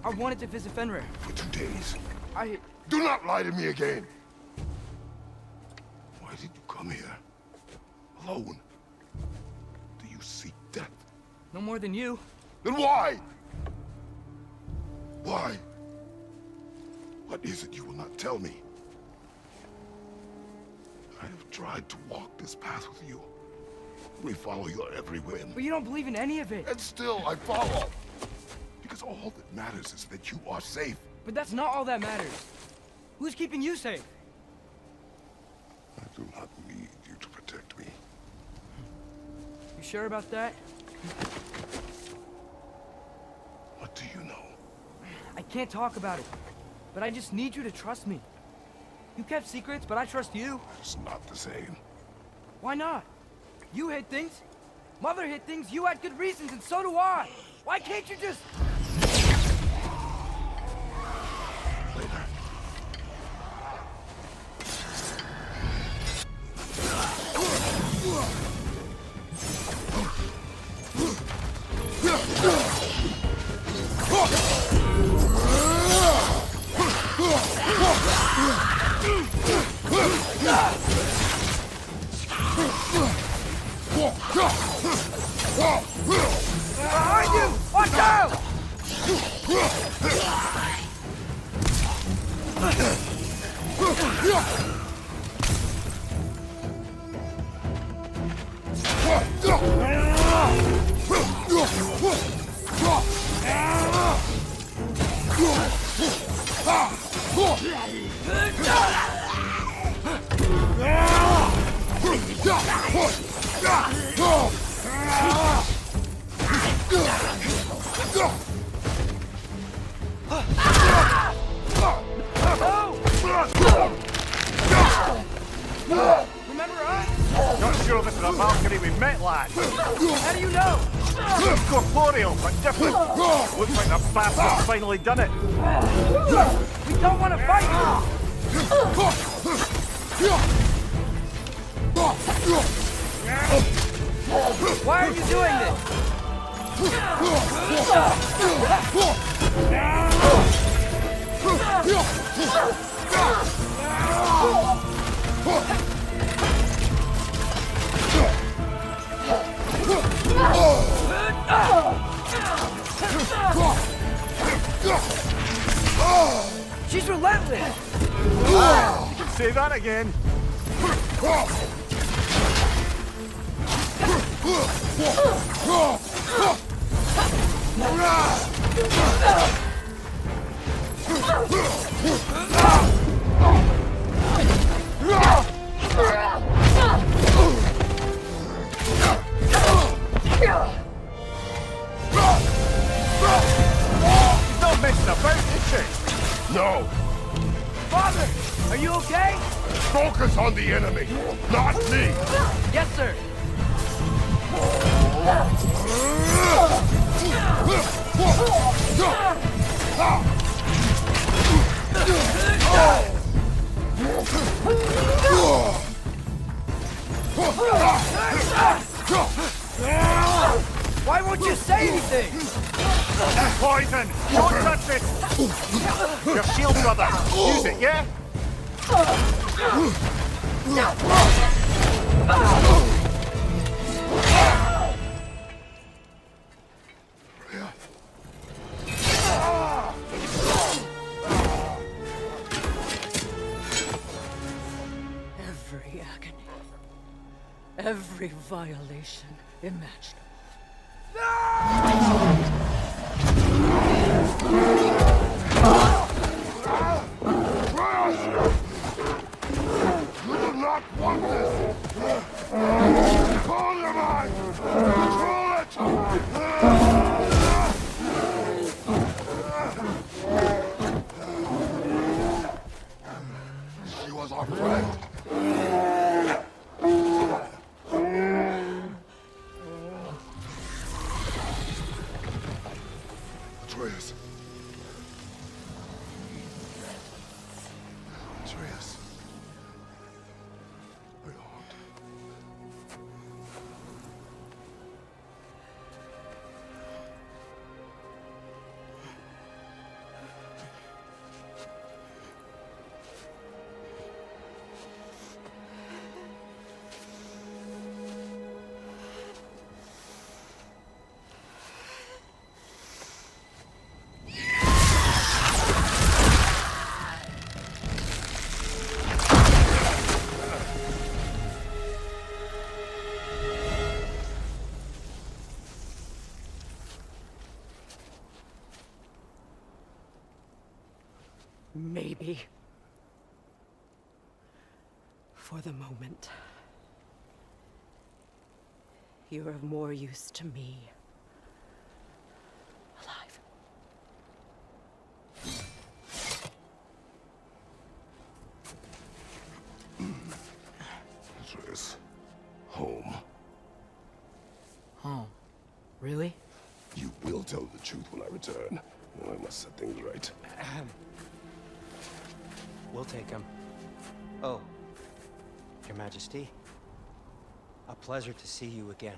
I wanted to visit Fenrir. For 2 days. I... Do not lie to me again! Why did you come here? Alone? Do you seek death? No more than you. Then why? Why? What is it you will not tell me? I have tried to walk this path with you. We follow your every whim. But you don't believe in any of it. And still, I follow. Because all that matters is that you are safe. But that's not all that matters. Who's keeping you safe? I do not need you to protect me. You sure about that? What do you know? I can't talk about it. But I just need you to trust me. You kept secrets, but I trust you. It's not the same. Why not? You hid things. Mother hid things. You had good reasons, and so do I. Why can't you just... Later. Behind you! Watch out! Remember us? Not sure this is a Valkyrie we met, lad. How do you know? Corporeal, but different. Looks like the bastard's finally done it. We don't want to fight you! Why are you doing this? She's relentless! You can say that again. She's not messing about, is she? No! Father! Are you okay? Focus on the enemy, not me! Yes, sir! Why won't you say anything? Poison! Don't touch it! Your shield, brother! Use it, yeah? Every agony, every violation imaginable. You do not want this! Control your mind! Control it! She was our friend. Atreus. Atreus. My heart. free. For the moment. You're of more use to me. Alive. Atreus. Home. Home. Really? You will tell the truth when I return. I must set things right. We'll take him. Oh, Your Majesty. A pleasure to see you again.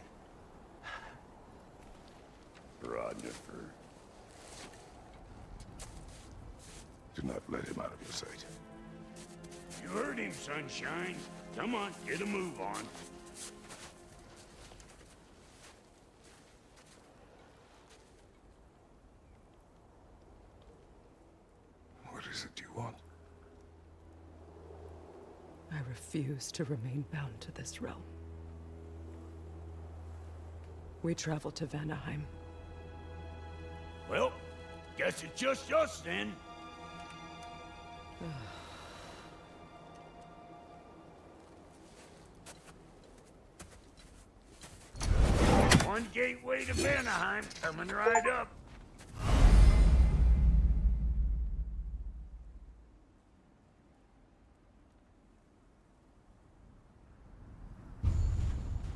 Ragnarök. Do not let him out of your sight. You heard him, Sunshine. Come on, get a move on. What is it you want? I refuse to remain bound to this realm. We travel to Vanaheim. Well, guess it's just us then. One gateway to Vanaheim, coming right up.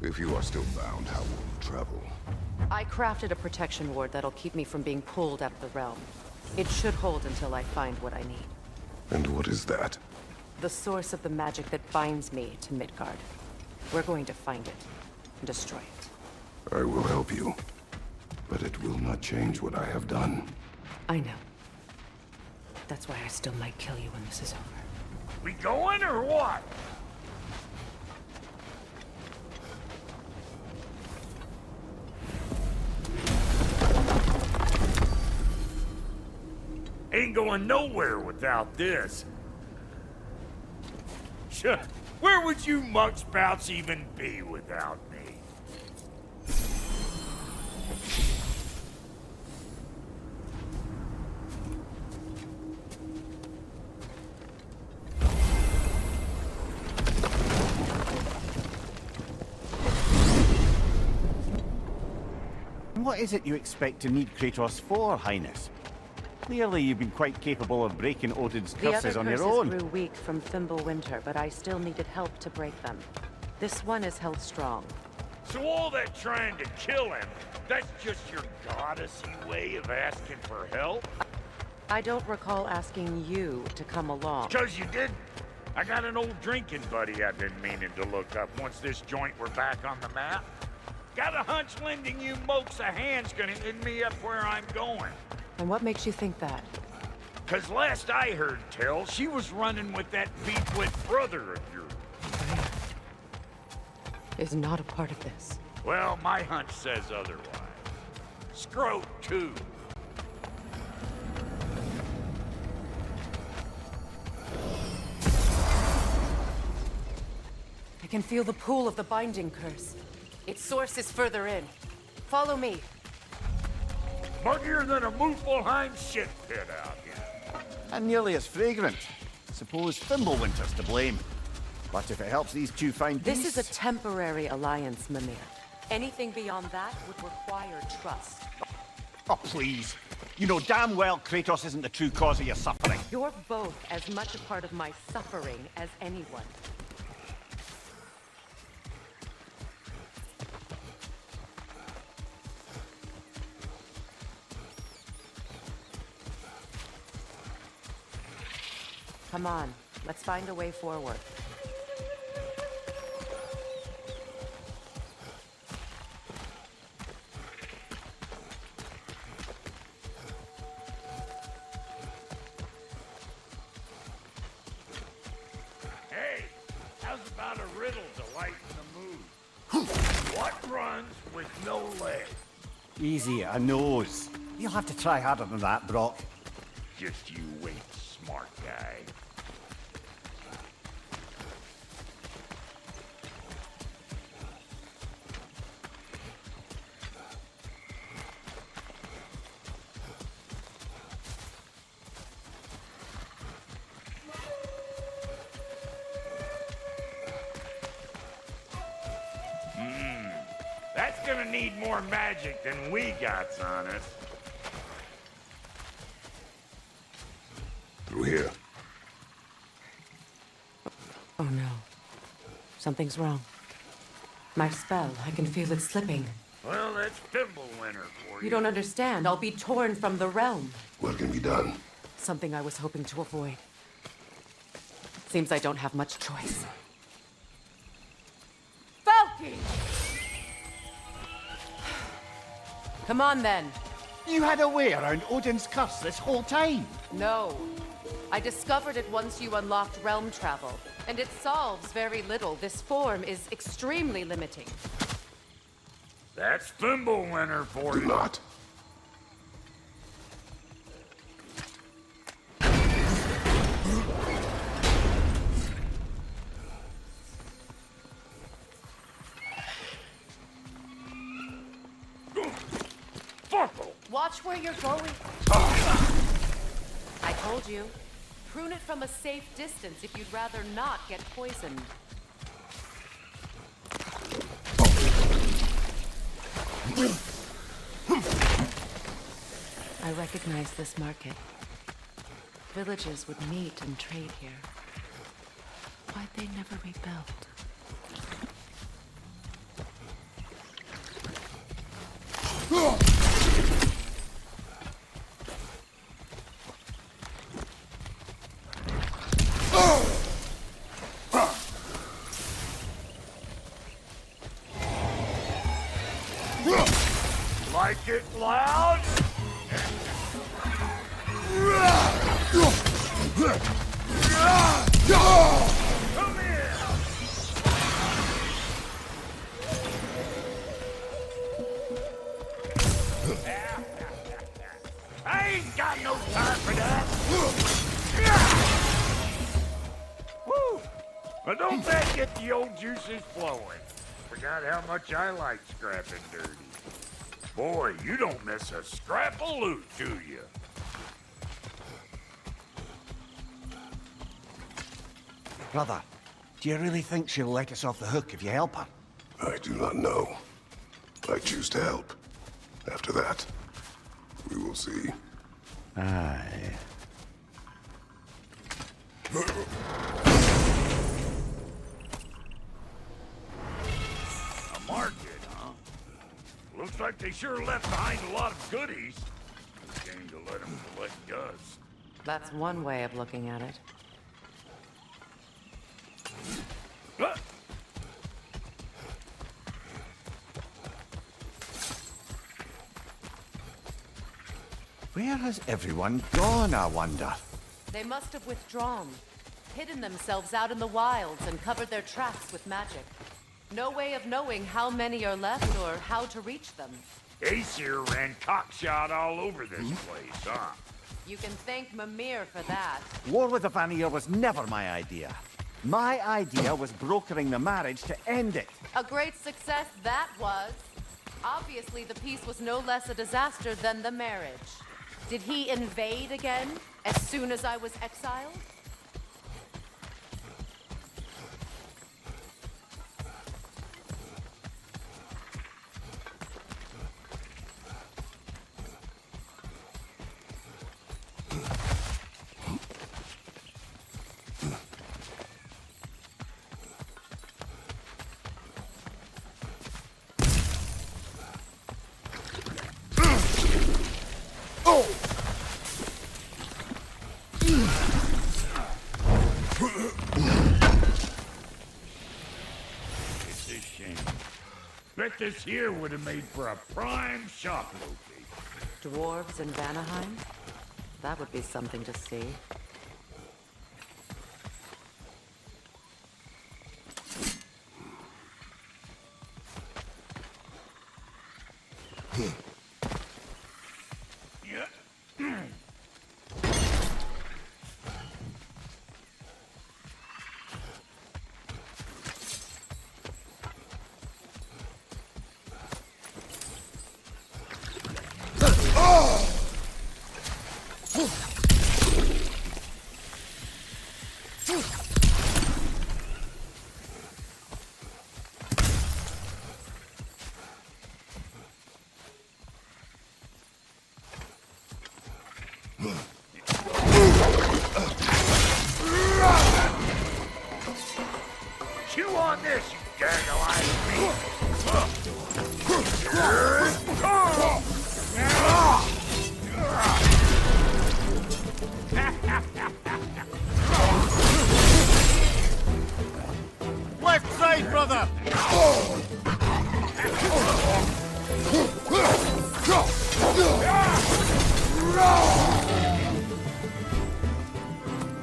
If you are still bound, how will you travel? I crafted a protection ward that'll keep me from being pulled out of the realm. It should hold until I find what I need. And what is that? The source of the magic that binds me to Midgard. We're going to find it and destroy it. I will help you. But it will not change what I have done. I know. That's why I still might kill you when this is over. We going or what? Ain't going nowhere without this. Sure, where would you muckspouts even be without me? What is it you expect to need Kratos for, Highness? Clearly, you've been quite capable of breaking Odin's curses on your own. The other curses grew weak from Fimbulwinter, but I still needed help to break them. This one is held strong. So all that trying to kill him, that's just your goddessy way of asking for help? I don't recall asking you to come along. 'Cause you did. I got an old drinking buddy I've been meaning to look up once this joint were back on the map. Got a hunch lending you mokes a hand's gonna end me up where I'm going. And what makes you think that? 'Cause last I heard tell, she was running with that beef-wit brother of yours. Is not a part of this. Well, my hunch says otherwise. Scrote, too. I can feel the pull of the binding curse. Its source is further in. Follow me. Muggier than a Muspelheim shit pit out here. And nearly as fragrant. Suppose Fimbulwinter's to blame. But if it helps these two find This peace... is a temporary alliance, Mimir. Anything beyond that would require trust. Oh, please. You know damn well Kratos isn't the true cause of your suffering. You're both as much a part of my suffering as anyone. Come on, let's find a way forward. Hey, how's about a riddle to lighten the mood? What runs with no legs? Easy, a nose. You'll have to try harder than that, Brock. Just you wait, smart guy. gonna need more magic than we got on us. Through here. Oh no. Something's wrong. My spell, I can feel it slipping. Well, that's Fimbulwinter for you. You don't understand. I'll be torn from the realm. What can be done? Something I was hoping to avoid. Seems I don't have much choice. Falky! Come on then. You had a way around Odin's curse this whole time. No. I discovered it once you unlocked realm travel, and it solves very little. This form is extremely limiting. That's Fimbulwinter for Do you. not. Fuckle. Watch where you're going. I told you. Prune it from a safe distance if you'd rather not get poisoned. I recognize this market. Villages would meet and trade here. Why'd they never rebuild? Like it loud? Come here! I ain't got no time for that! Woo! Well, don't that get the old juices flowing? Forgot how much I like scrapping dirty. Boy, you don't miss a scrap of loot, do you? Brother, do you really think she'll let us off the hook if you help her? I do not know. I choose to help. After that, we will see. Aye. A market, huh? Looks like they sure left behind a lot of goodies. Shame to let them collect dust. That's one way of looking at it. Ah! Where has everyone gone, I wonder? They must have withdrawn, hidden themselves out in the wilds and covered their tracks with magic. No way of knowing how many are left or how to reach them. Aesir ran cockshot all over this place, huh? You can thank Mimir for that. War with the Vanir was never my idea. My idea was brokering the marriage to end it. A great success that was. Obviously, the peace was no less a disaster than the marriage. Did he invade again, as soon as I was exiled? It's a shame. Bet this here would have made for a prime shop location. Dwarves in Vanaheim? That would be something to see. Yeah. this, you gaggle-eyed Left side, brother!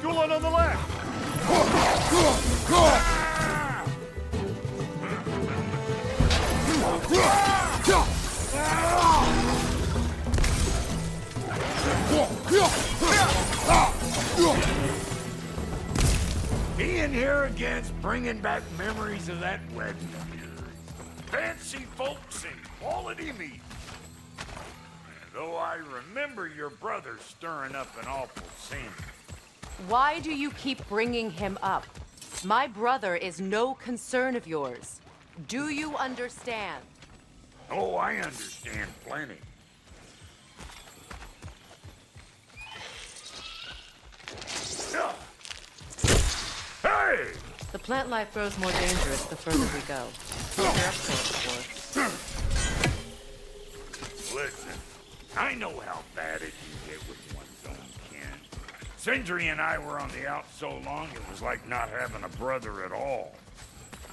Dueling on the left! Being here again's bringing back memories of that wedding of yours. Fancy folks and quality meat. Though I remember your brother stirring up an awful sin. Why do you keep bringing him up? My brother is no concern of yours. Do you understand? Oh, I understand plenty. Hey! The plant life grows more dangerous the further we go. You're up for it, Listen, I know how bad it can get with one's own kin. Sindri and I were on the out so long, it was like not having a brother at all.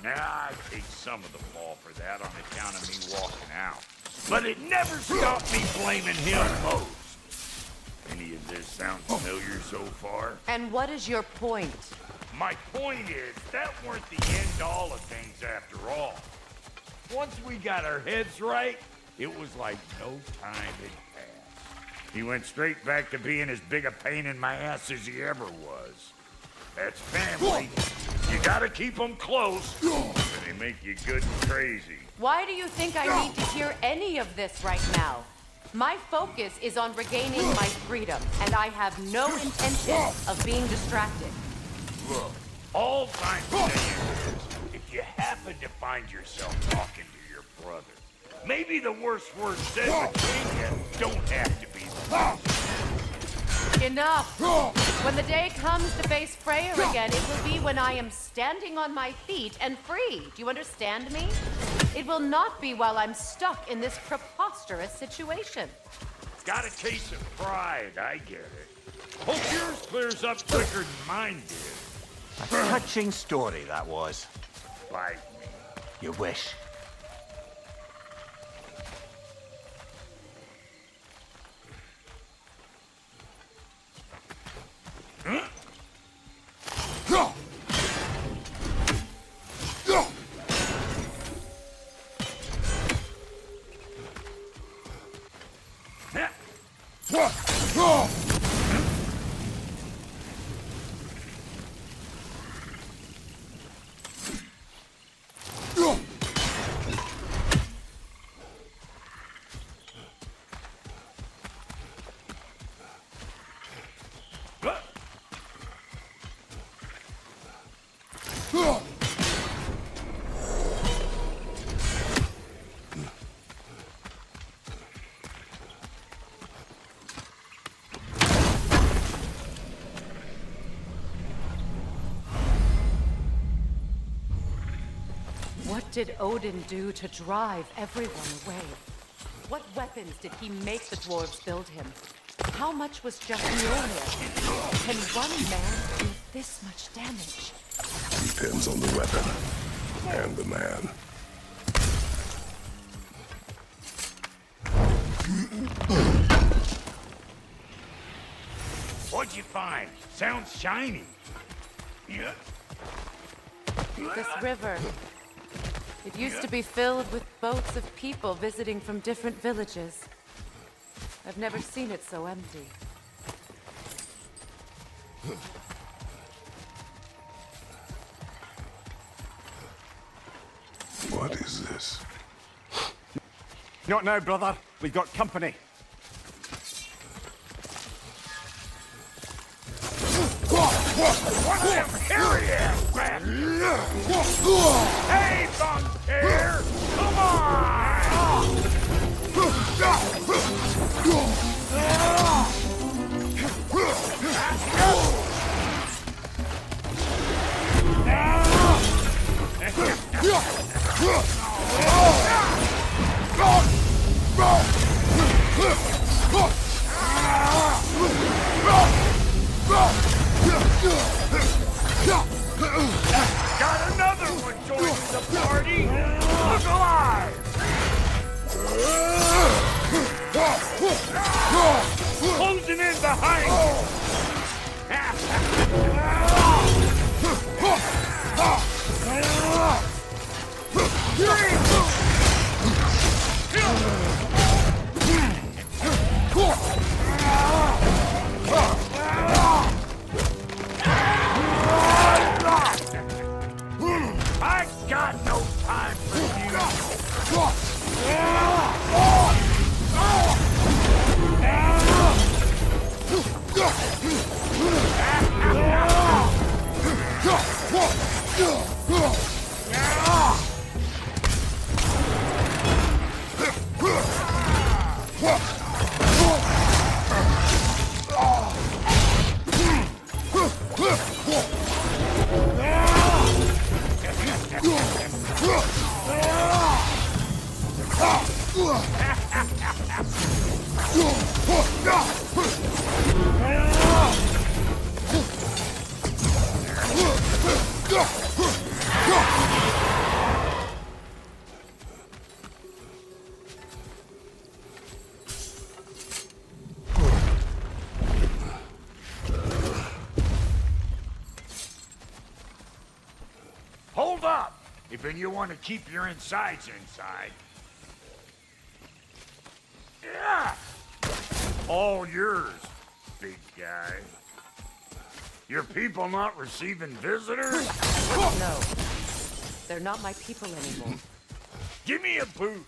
Now, I take some of the fall for that on account of me walking out. But it never stopped me blaming him most. Any of this sound familiar so far? And what is your point? My point is, that weren't the end-all of things after all. Once we got our heads right, it was like no time had passed. He went straight back to being as big a pain in my ass as he ever was. That's family. You gotta keep them close, or they make you good and crazy. Why do you think I need to hear any of this right now? My focus is on regaining my freedom, and I have no intention of being distracted. Look, all I'm saying is, if you happen to find yourself talking to your brother, maybe the worst word said between you don't have to be the Enough! When the day comes to face Freyr again, it will be when I am standing on my feet and free. Do you understand me? It will not be while I'm stuck in this preposterous situation. Got a case of pride, I get it. Hope yours clears up quicker than mine did. A touching story, that was. Bite me. You wish. What did Odin do to drive everyone away? What weapons did he make the dwarves build him? How much was just Mjolnir? Can one man do this much damage? Depends on the weapon and the man. What'd you find? Sounds shiny. Yeah. This river. It used to be filled with boats of people visiting from different villages. I've never seen it so empty. What is this? Not now, brother. We've got company. One of them hairy-ass bastards! Hey, Thunder! Come on! Got another one joining the party! Look alive! Closing in behind I got no time for Hold up! If you want to keep your insides inside. Yeah! All yours, big guy. Your people not receiving visitors? No. They're not my people anymore. Give me a boost!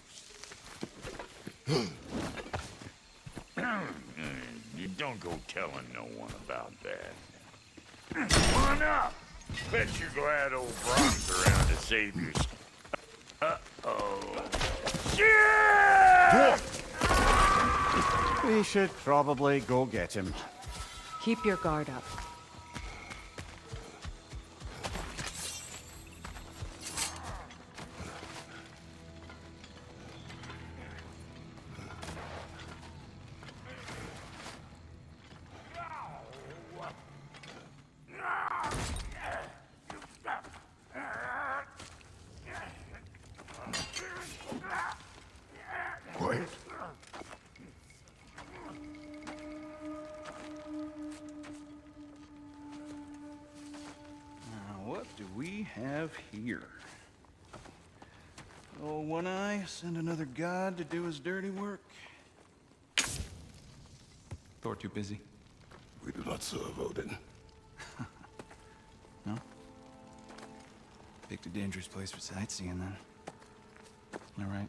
You don't go telling no one about that. Come on up! Bet you're glad old Brock's around to save your... Uh-oh. Shit! We should probably go get him. Keep your guard up. Quiet. Now, what do we have here? Oh, One Eye, send another god to do his dirty work. Thor too busy? We do not serve Odin. No? Picked a dangerous place for sightseeing, then. All right.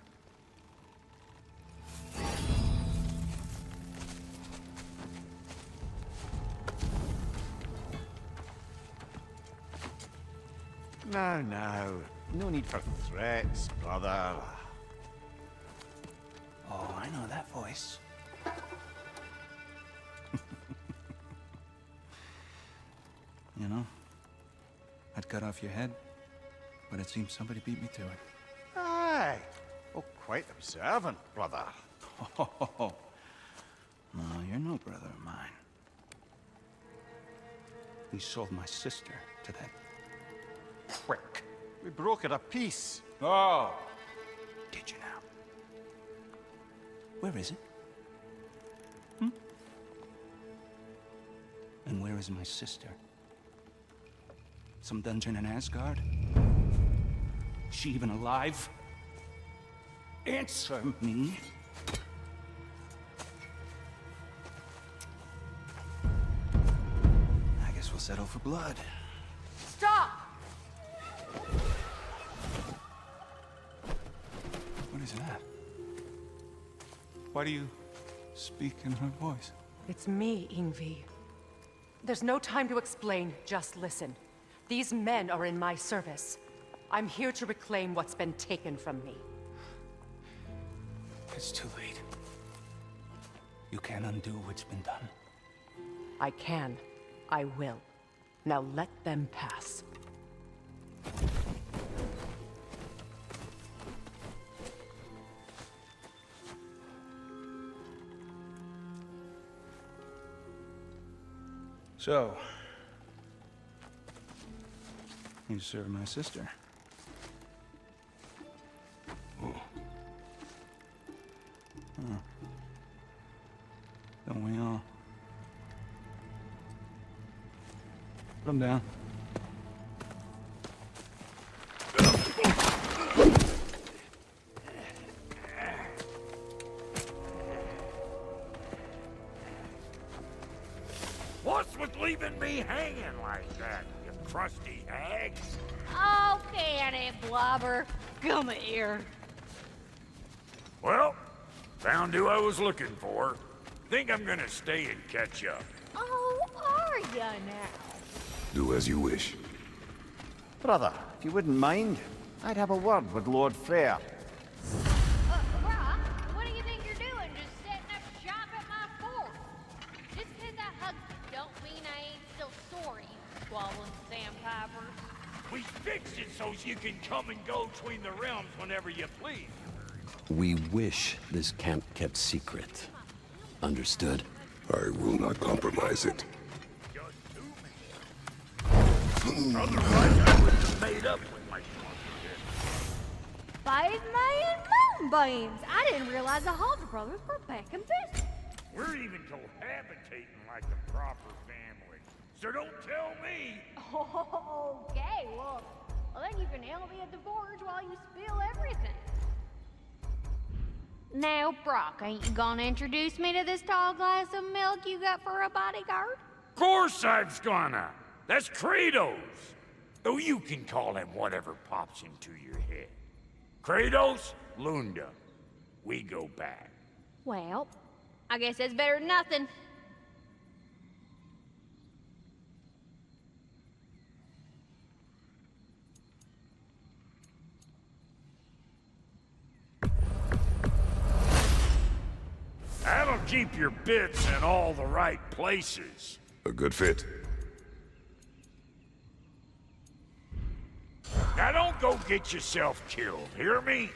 Now. No need for threats, brother. Oh, I know that voice. You know, I'd cut off your head, but it seems somebody beat me to it. Aye. Oh, quite observant, brother. Oh, no, you're no brother of mine. We sold my sister to that prick. We broke it a piece. Oh. Did you now? Where is it? And where is my sister? Some dungeon in Asgard? Is she even alive? Answer me. I guess we'll settle for blood. Stop! What is that? Why do you speak in her voice? It's me, Ingvi. There's no time to explain, just listen. These men are in my service. I'm here to reclaim what's been taken from me. It's too late. You can't undo what's been done. I can. I will. Now let them pass. So, you serve my sister. Huh. Don't we all? Put him down. What's with leaving me hanging like that, you crusty hag? Oh, can it, Blobber? Come here. Well, found who I was looking for. Think I'm gonna stay and catch up. Oh, are ya now? Do as you wish. Brother, if you wouldn't mind, I'd have a word with Lord Freyr. Brock, what do you think you're doing? Just setting up shop at my fort? Just 'cause I hugged you don't mean I ain't still sorry, squabbling sandpipers. We fixed it so you can come and go between the realms whenever you please. We wish this camp kept secret. Understood? I will not compromise it. Just do me. Otherwise, I wouldn't have made up with my sponsor. 5 million moonbeams! I didn't realize the Halter brothers were back in business. We're even cohabitating like a proper family. So don't tell me. Okay, well, then you can help me at the forge while you spill everything. Now, Brock, ain't you gonna introduce me to this tall glass of milk you got for a bodyguard? Of course I'm gonna. That's Kratos. Though you can call him whatever pops into your head. Kratos, Lunda. We go back. Well, I guess that's better than nothing. That'll keep your bits in all the right places. A good fit. Now don't go get yourself killed, hear me?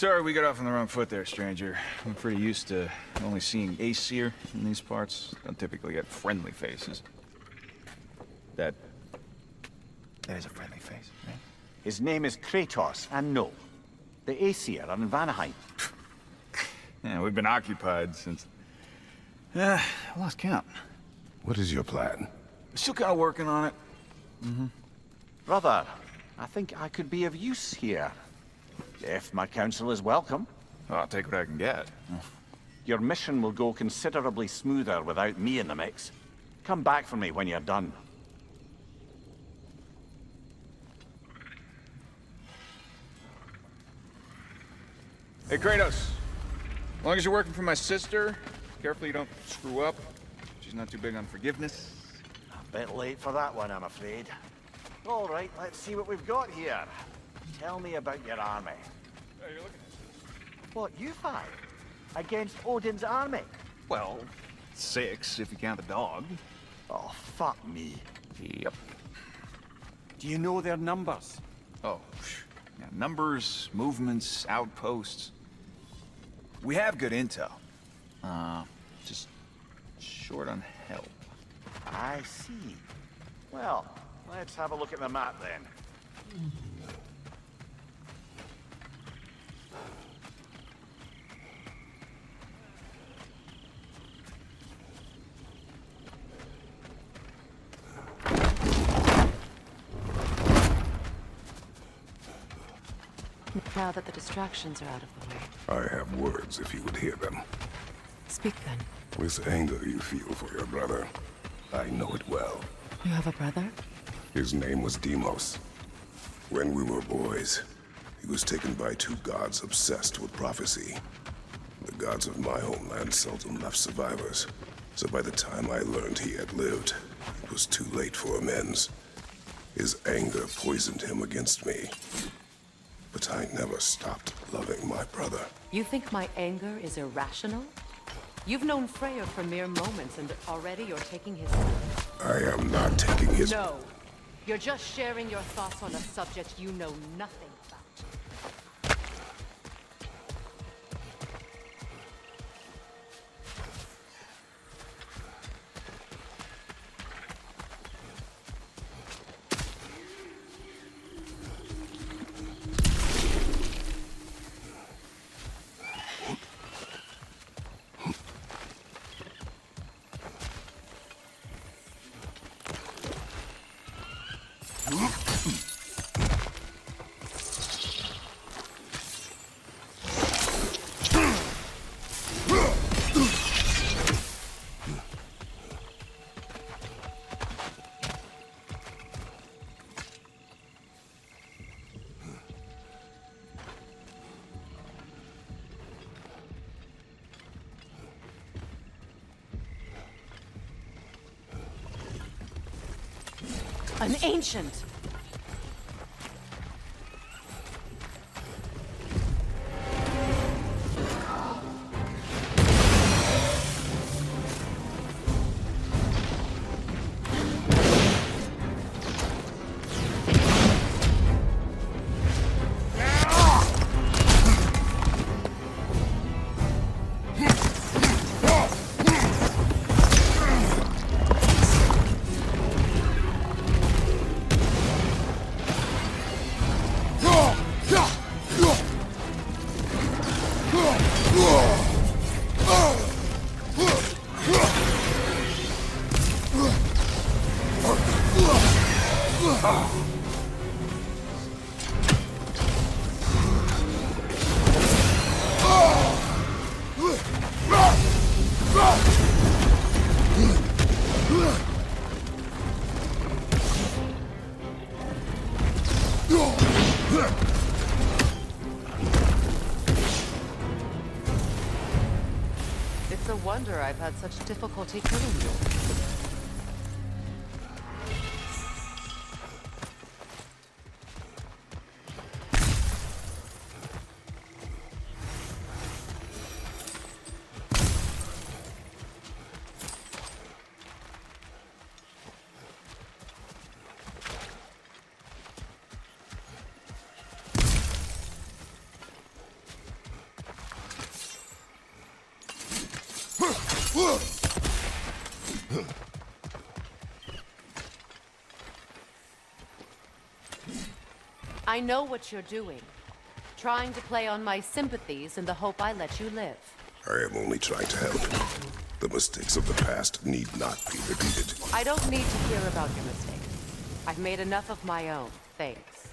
Sorry we got off on the wrong foot there, stranger. I'm pretty used to only seeing Aesir in these parts. Don't typically get friendly faces. That is a friendly face, right? His name is Kratos, and no, the Aesir are in Vanaheim. Yeah, we've been occupied since... I lost count. What is your plan? Still kind of working on it. Brother, I think I could be of use here. If my counsel is welcome. Oh, I'll take what I can get. Your mission will go considerably smoother without me in the mix. Come back for me when you're done. Hey, Kratos. As long as you're working for my sister, careful you don't screw up. She's not too big on forgiveness. A bit late for that one, I'm afraid. All right, let's see what we've got here. Tell me about your army. Oh, you're looking at... What, you fight? Against Odin's army? Well, 6 if you count the dog. Oh, fuck me. Yep. Do you know their numbers? Oh, yeah, numbers, movements, outposts. We have good intel. Just short on help. I see. Well, let's have a look at the map then. Now that the distractions are out of the way. I have words if you would hear them. Speak then. This anger you feel for your brother, I know it well. You have a brother? His name was Deimos. When we were boys, he was taken by 2 gods obsessed with prophecy. The gods of my homeland seldom left survivors, so by the time I learned he had lived, it was too late for amends. His anger poisoned him against me. But I never stopped loving my brother. You think my anger is irrational? You've known Freyr for mere moments, and already you're taking his side. I am not taking his... No. You're just sharing your thoughts on a subject you know nothing about. An ancient! It's a wonder I've had such difficulty killing you. I know what you're doing. Trying to play on my sympathies in the hope I let you live. I am only trying to help. The mistakes of the past need not be repeated. I don't need to hear about your mistakes. I've made enough of my own, thanks.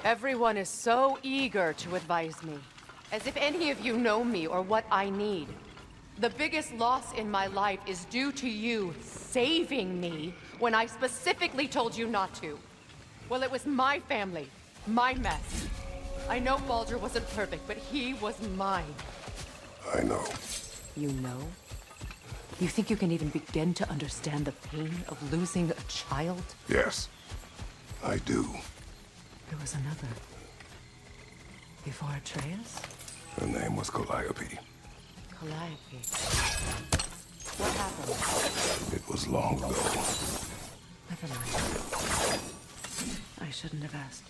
Everyone is so eager to advise me, as if any of you know me or what I need. The biggest loss in my life is due to you saving me when I specifically told you not to. Well, it was my family, my mess. I know Baldur wasn't perfect, but he was mine. I know. You know? You think you can even begin to understand the pain of losing a child? Yes, I do. There was another. Before Atreus? Her name was Calliope. Calliope. What happened? It was long ago. Never mind. I shouldn't have asked.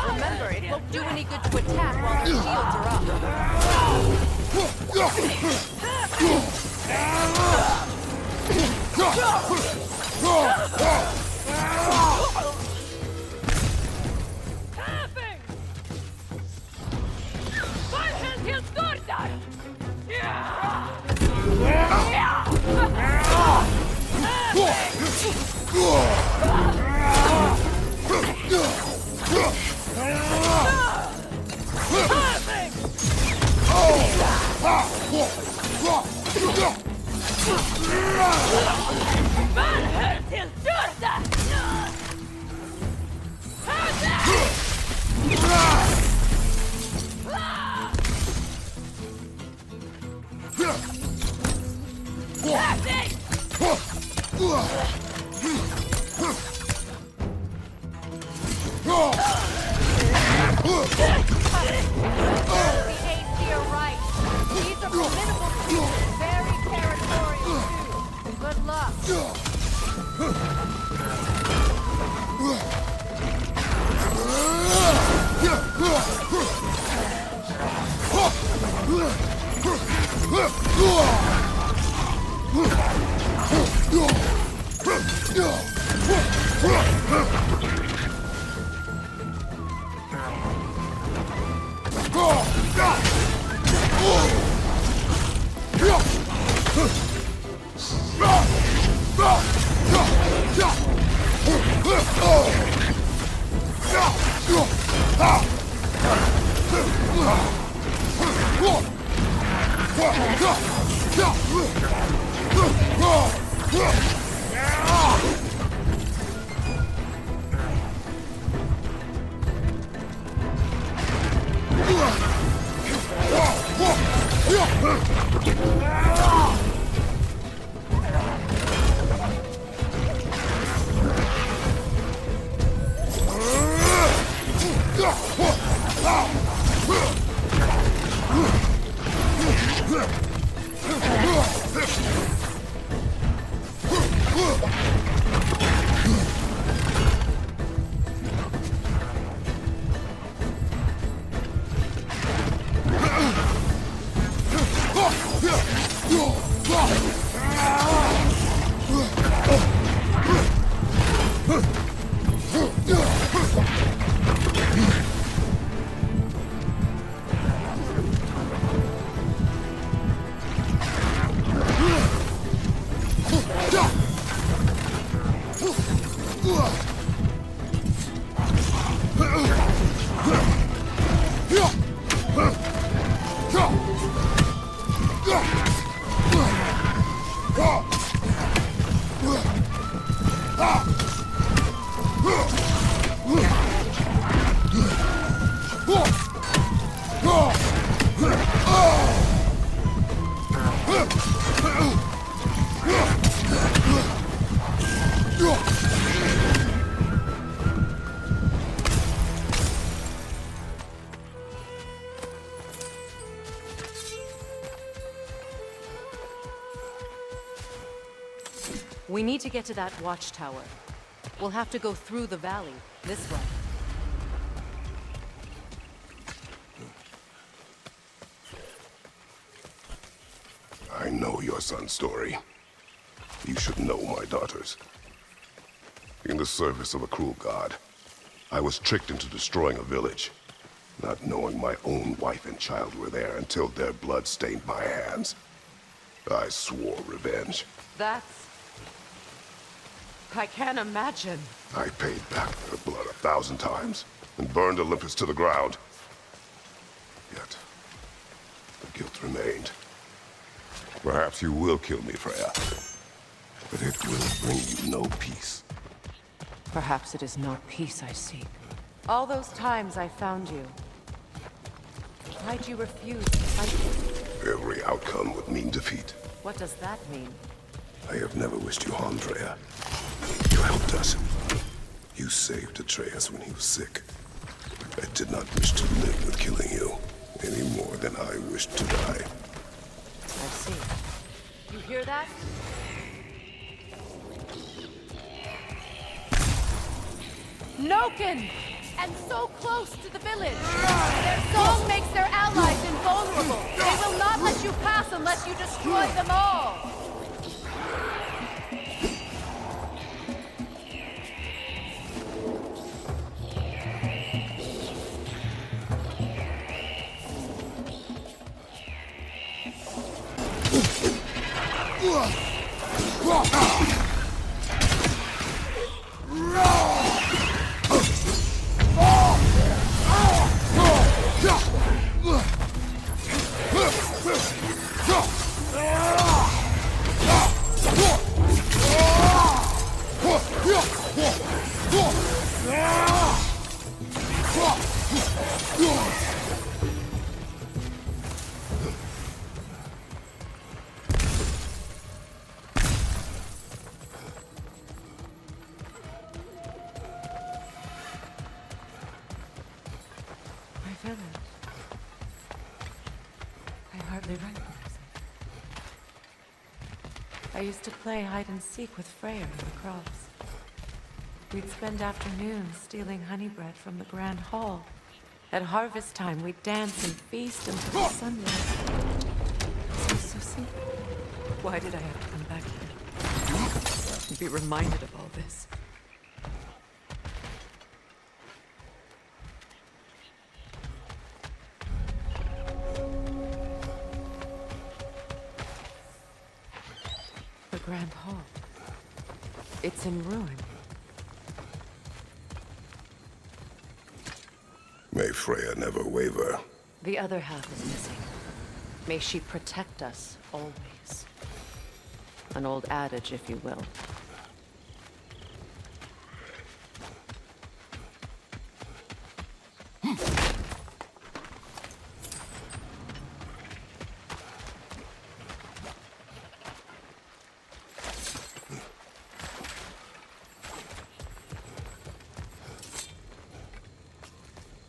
Remember, it won't do any good to attack while the shields are The Aesir right. These are formidable creatures, very territorial too. Good luck. We need to get to that watchtower. We'll have to go through the valley, this way. I know your son's story. You should know my daughter's. In the service of a cruel god, I was tricked into destroying a village, not knowing my own wife and child were there until their blood stained my hands. I swore revenge. That's... I can't imagine. I paid back their blood 1,000 times and burned Olympus to the ground. Yet, the guilt remained. Perhaps you will kill me, Freya, but it will bring you no peace. Perhaps it is not peace I seek. All those times I found you, why'd you refuse to fight me? Every outcome would mean defeat. What does that mean? I have never wished you harm, Freya. You helped us. You saved Atreus when he was sick. I did not wish to live with killing you, any more than I wished to die. I see. You hear that? Noken! And so close to the village! Their song makes their allies invulnerable! They will not let you pass unless you destroy them all! village. I hardly recognize it. I used to play hide and seek with Freya in the crops. We'd spend afternoons stealing honey bread from the Grand Hall. At harvest time, we'd dance and feast until the sunrise. Was I so simple? Why did I have to come back here? And be reminded of all this. The Grand Hall. It's in ruin. May Freya never waver. The other half is missing. May she protect us, always. An old adage, if you will.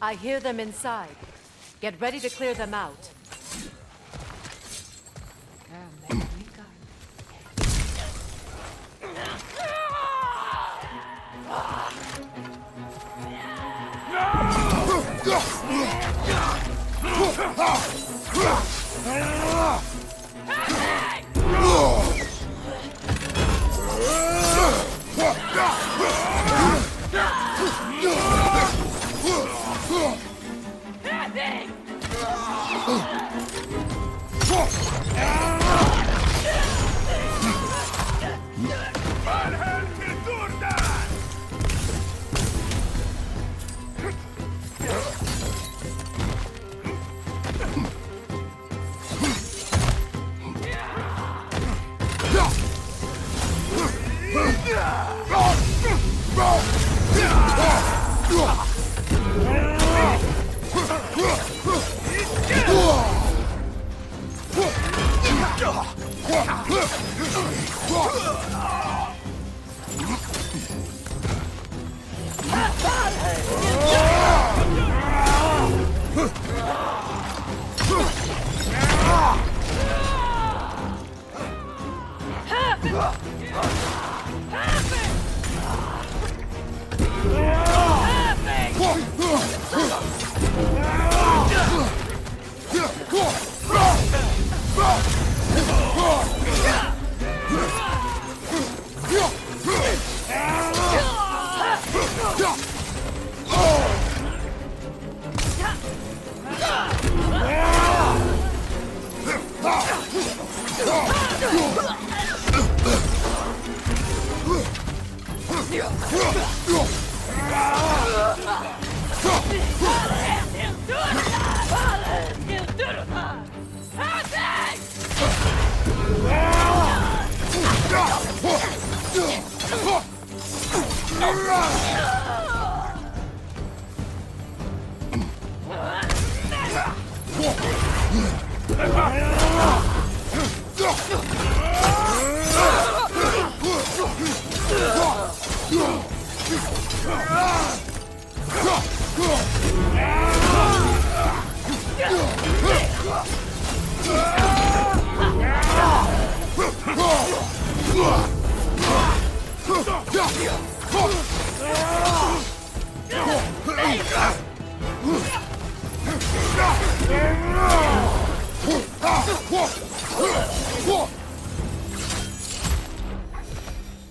I hear them inside. Get ready to clear them out.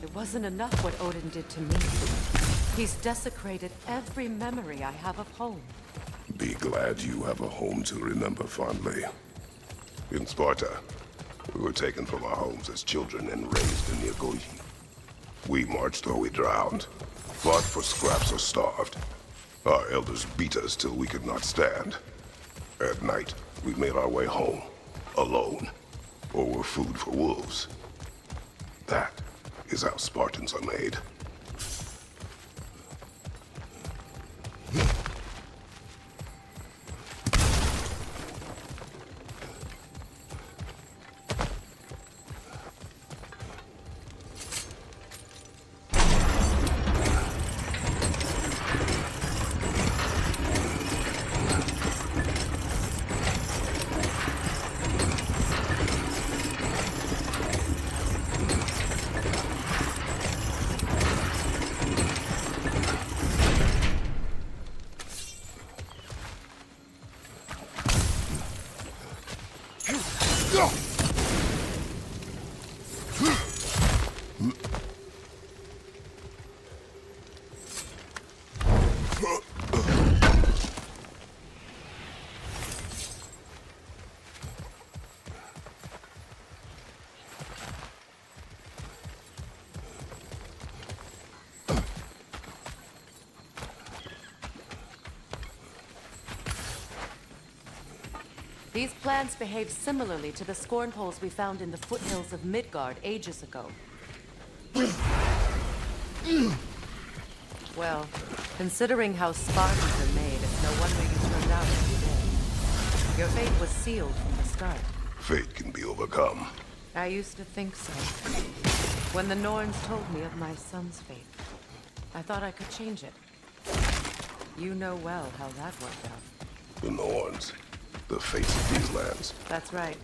It wasn't enough what Odin did to me. He's desecrated every memory I have of home. Be glad you have a home to remember fondly. In Sparta, we were taken from our homes as children and raised in the Agogi. We marched or we drowned, fought for scraps or starved. Our elders beat us till we could not stand. At night, we made our way home, alone, or were food for wolves. That is how Spartans are made. These plants behave similarly to the scorn poles we found in the foothills of Midgard ages ago. Well, considering how Spartans are made, it's no wonder you turned out as you did. Your fate was sealed from the start. Fate can be overcome. I used to think so. When the Norns told me of my son's fate, I thought I could change it. You know well how that worked out. The Norns. The fates of these lands. That's right.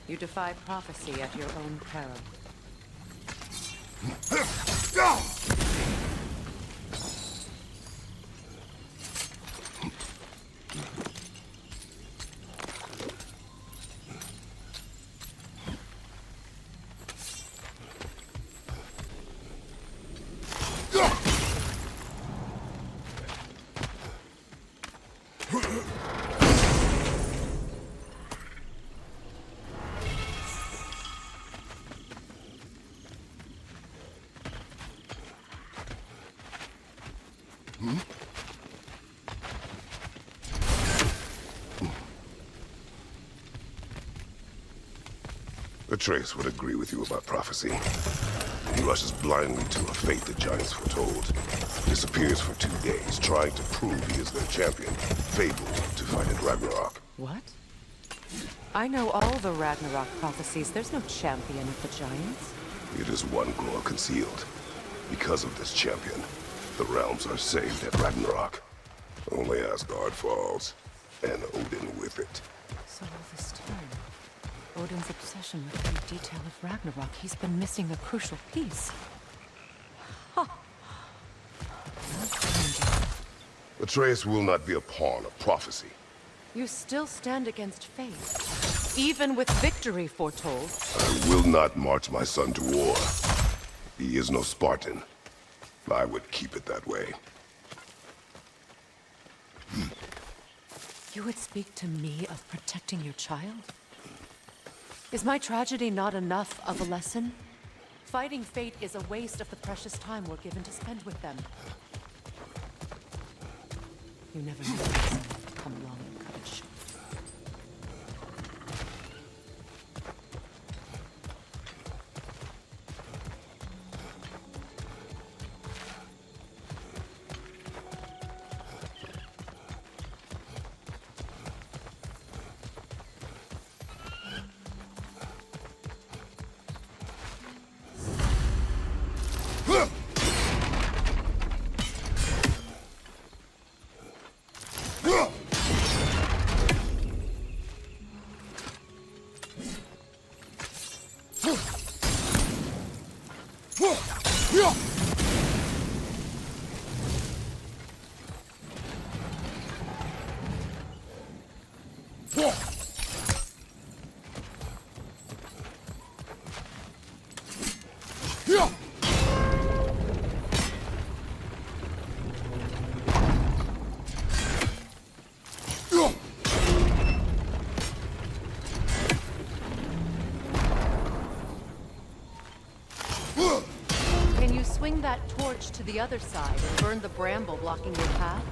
You defy prophecy at your own peril. Atreus would agree with you about prophecy. He rushes blindly to a fate the giants foretold. Disappears for 2 days, trying to prove he is their champion, fabled to fight at Ragnarok. What? I know all the Ragnarok prophecies. There's no champion of the giants. It is one glow concealed. Because of this champion, the realms are saved at Ragnarok. Only Asgard falls, and Odin with it. So all this time, Odin's obsession with every detail of Ragnarok, he's been missing a crucial piece. Huh. Atreus will not be a pawn of prophecy. You still stand against fate, even with victory foretold. I will not march my son to war. He is no Spartan. I would keep it that way. You would speak to me of protecting your child? Is my tragedy not enough of a lesson? Fighting fate is a waste of the precious time we're given to spend with them. You never knew this would come along and cut it short. Can you swing that torch to the other side and burn the bramble blocking your path?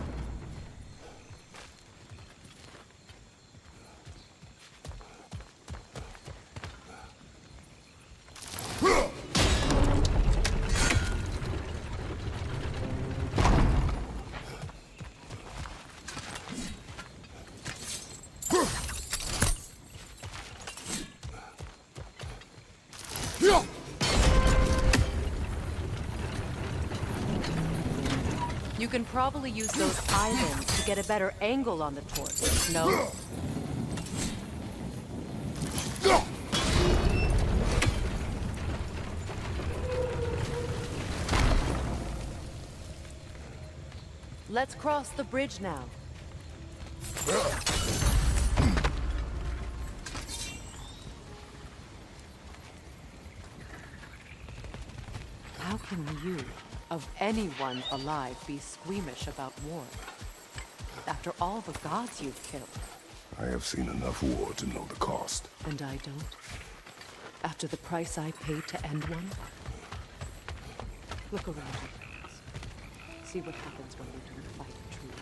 You can probably use those islands to get a better angle on the torch, no? Let's cross the bridge now. How can you, of anyone alive, be squeamish about war? After all the gods you've killed. I have seen enough war to know the cost. And I don't? After the price I paid to end one? Look around you. See what happens when we don't fight truly.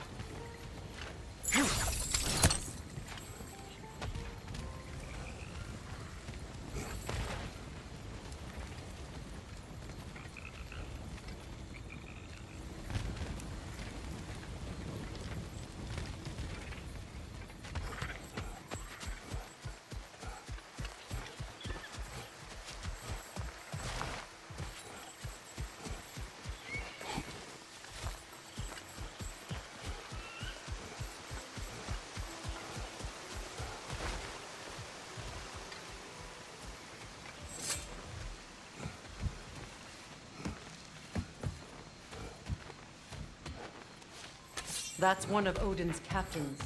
That's one of Odin's captains.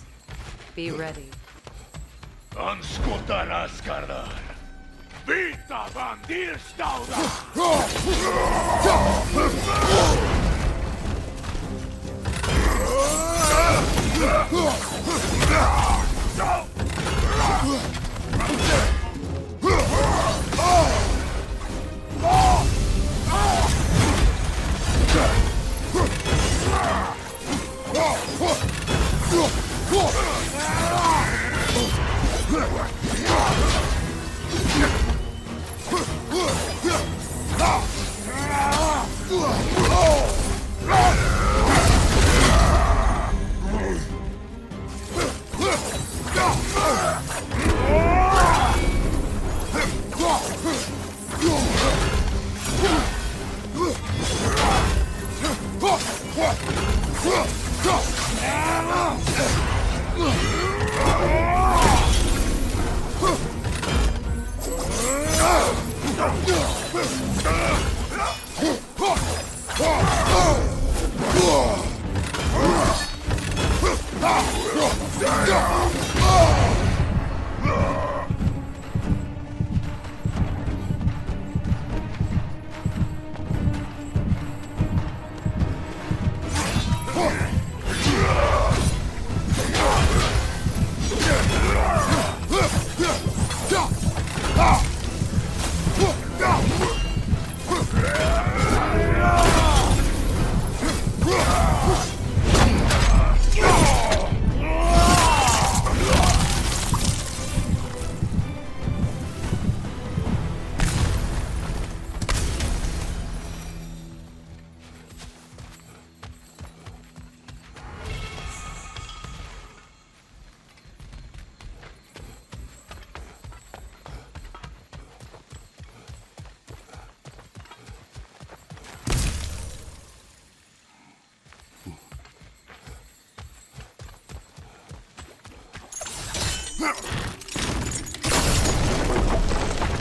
Be ready. Anskotar Asgardar. Vita bandir stauda.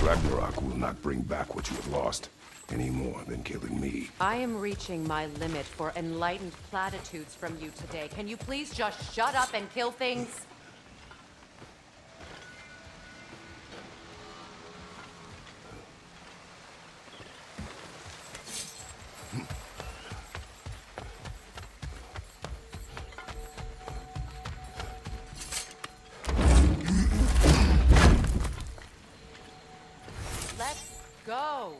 Ragnarok will not bring back what you have lost, any more than killing me. I am reaching my limit for enlightened platitudes from you today. Can you please just shut up and kill things? Let's go.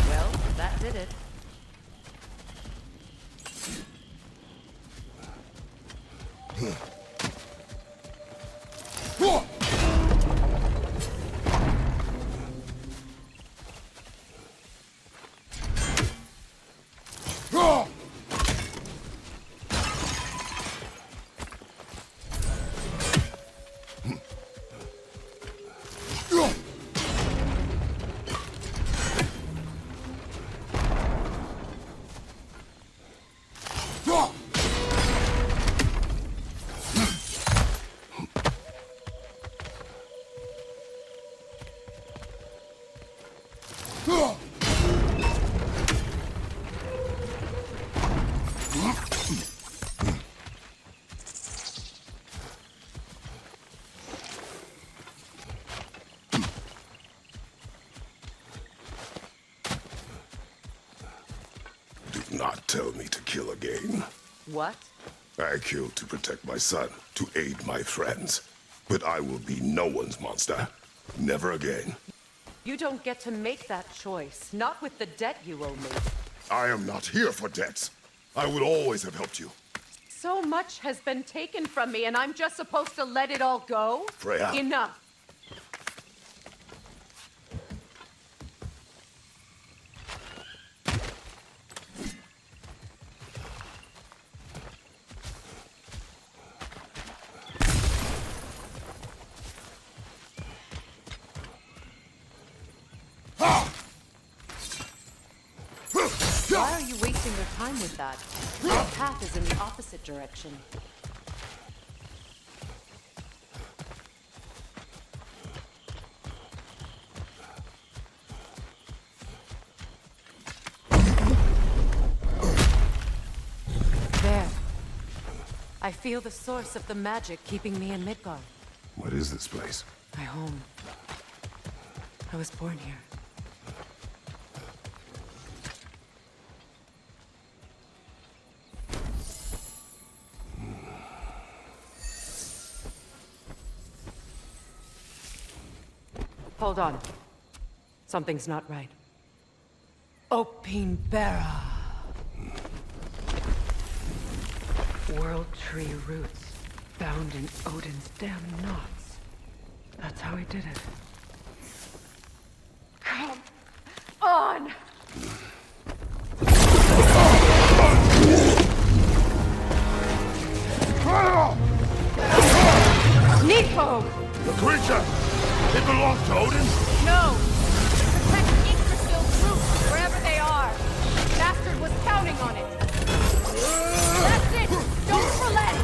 Well, that did it. Do not tell me to kill again. What? I killed to protect my son, to aid my friends. But I will be no one's monster. Never again. You don't get to make that choice, not with the debt you owe me. I am not here for debts. I would always have helped you. So much has been taken from me, and I'm just supposed to let it all go? Freya. Enough. Why are you wasting your time with that? Our path is in the opposite direction. There. I feel the source of the magic keeping me in Midgard. What is this place? My home. I was born here. Hold on. Something's not right. Opinbera. World tree roots found in Odin's damn knots. That's how he did it. Come on! Nico! The creature! It belongs to Odin? No! Protect Yggdrasil's roots, wherever they are. Bastard was counting on it. That's it! Don't relent!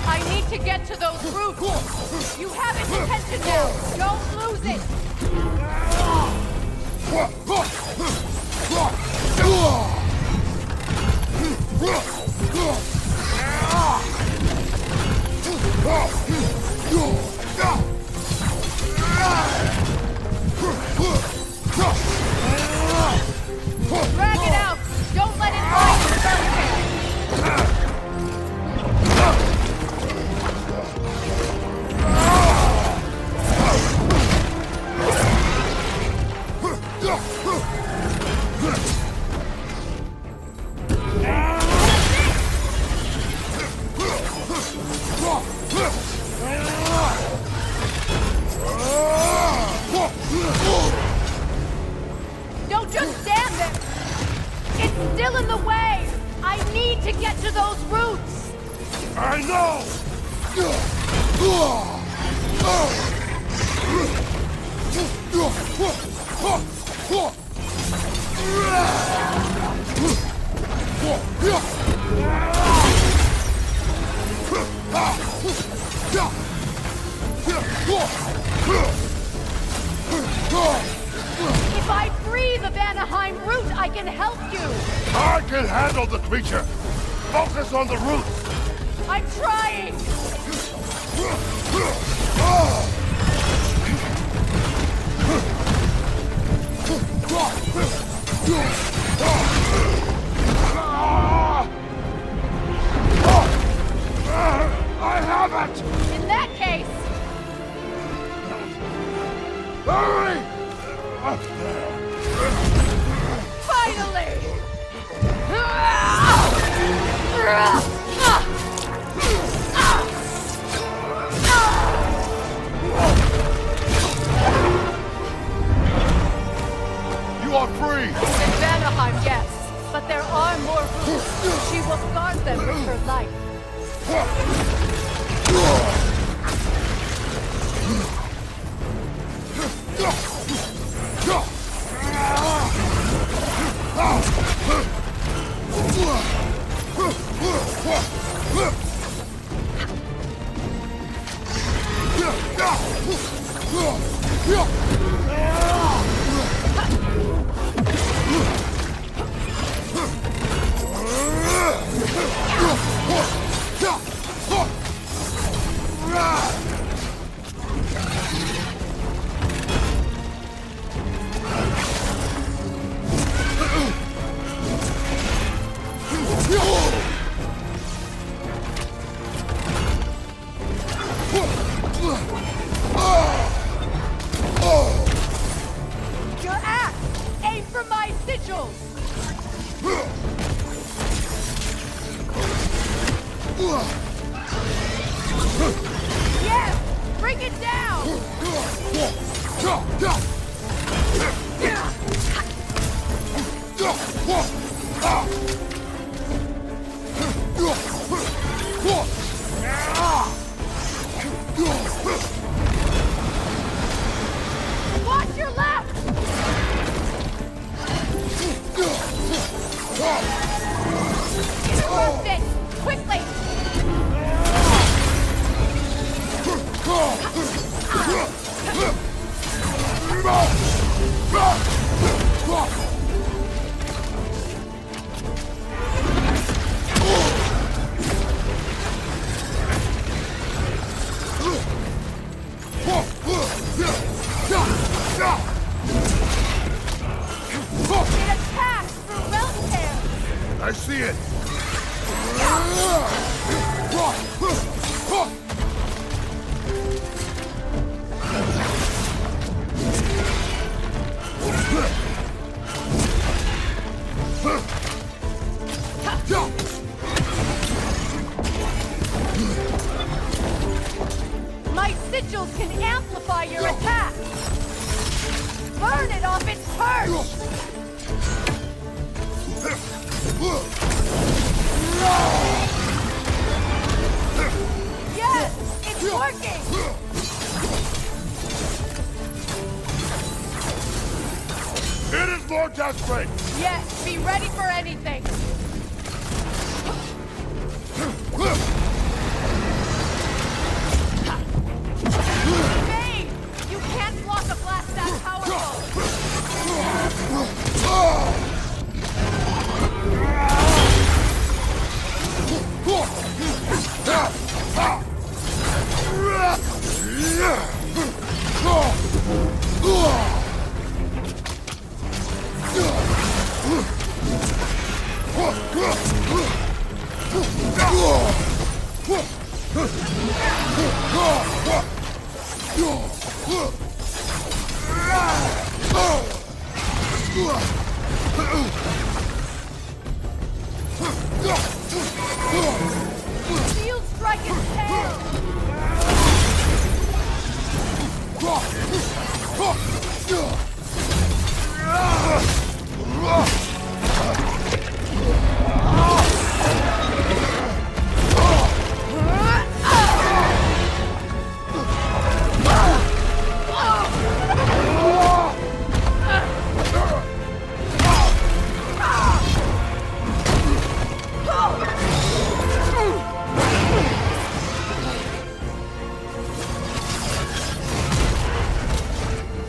I need to get to those roots! You have its attention now! Don't lose it! Drag it out! Don't let it lie in the Don't just stand there! It's still in the way! I need to get to those roots! I know! If I free the Vanaheim root, I can help you! I can handle the creature! Focus on the roots! I'm trying! I have it! In that case, Hurry! finally! You are free! In Vanaheim, yes. But there are more roots. She will guard them with her life. Your axe! Aim for my sigils! Yes! Bring it down! Watch your left! Interrupt it! Quickly! It attacks through realm tear! I see it! My sigils can amplify your attack! Burn it off its perch! Yes! It's working! It is more desperate! Yes, be ready for anything! Bane! You can't block a blast that powerful! Shield strike its tail!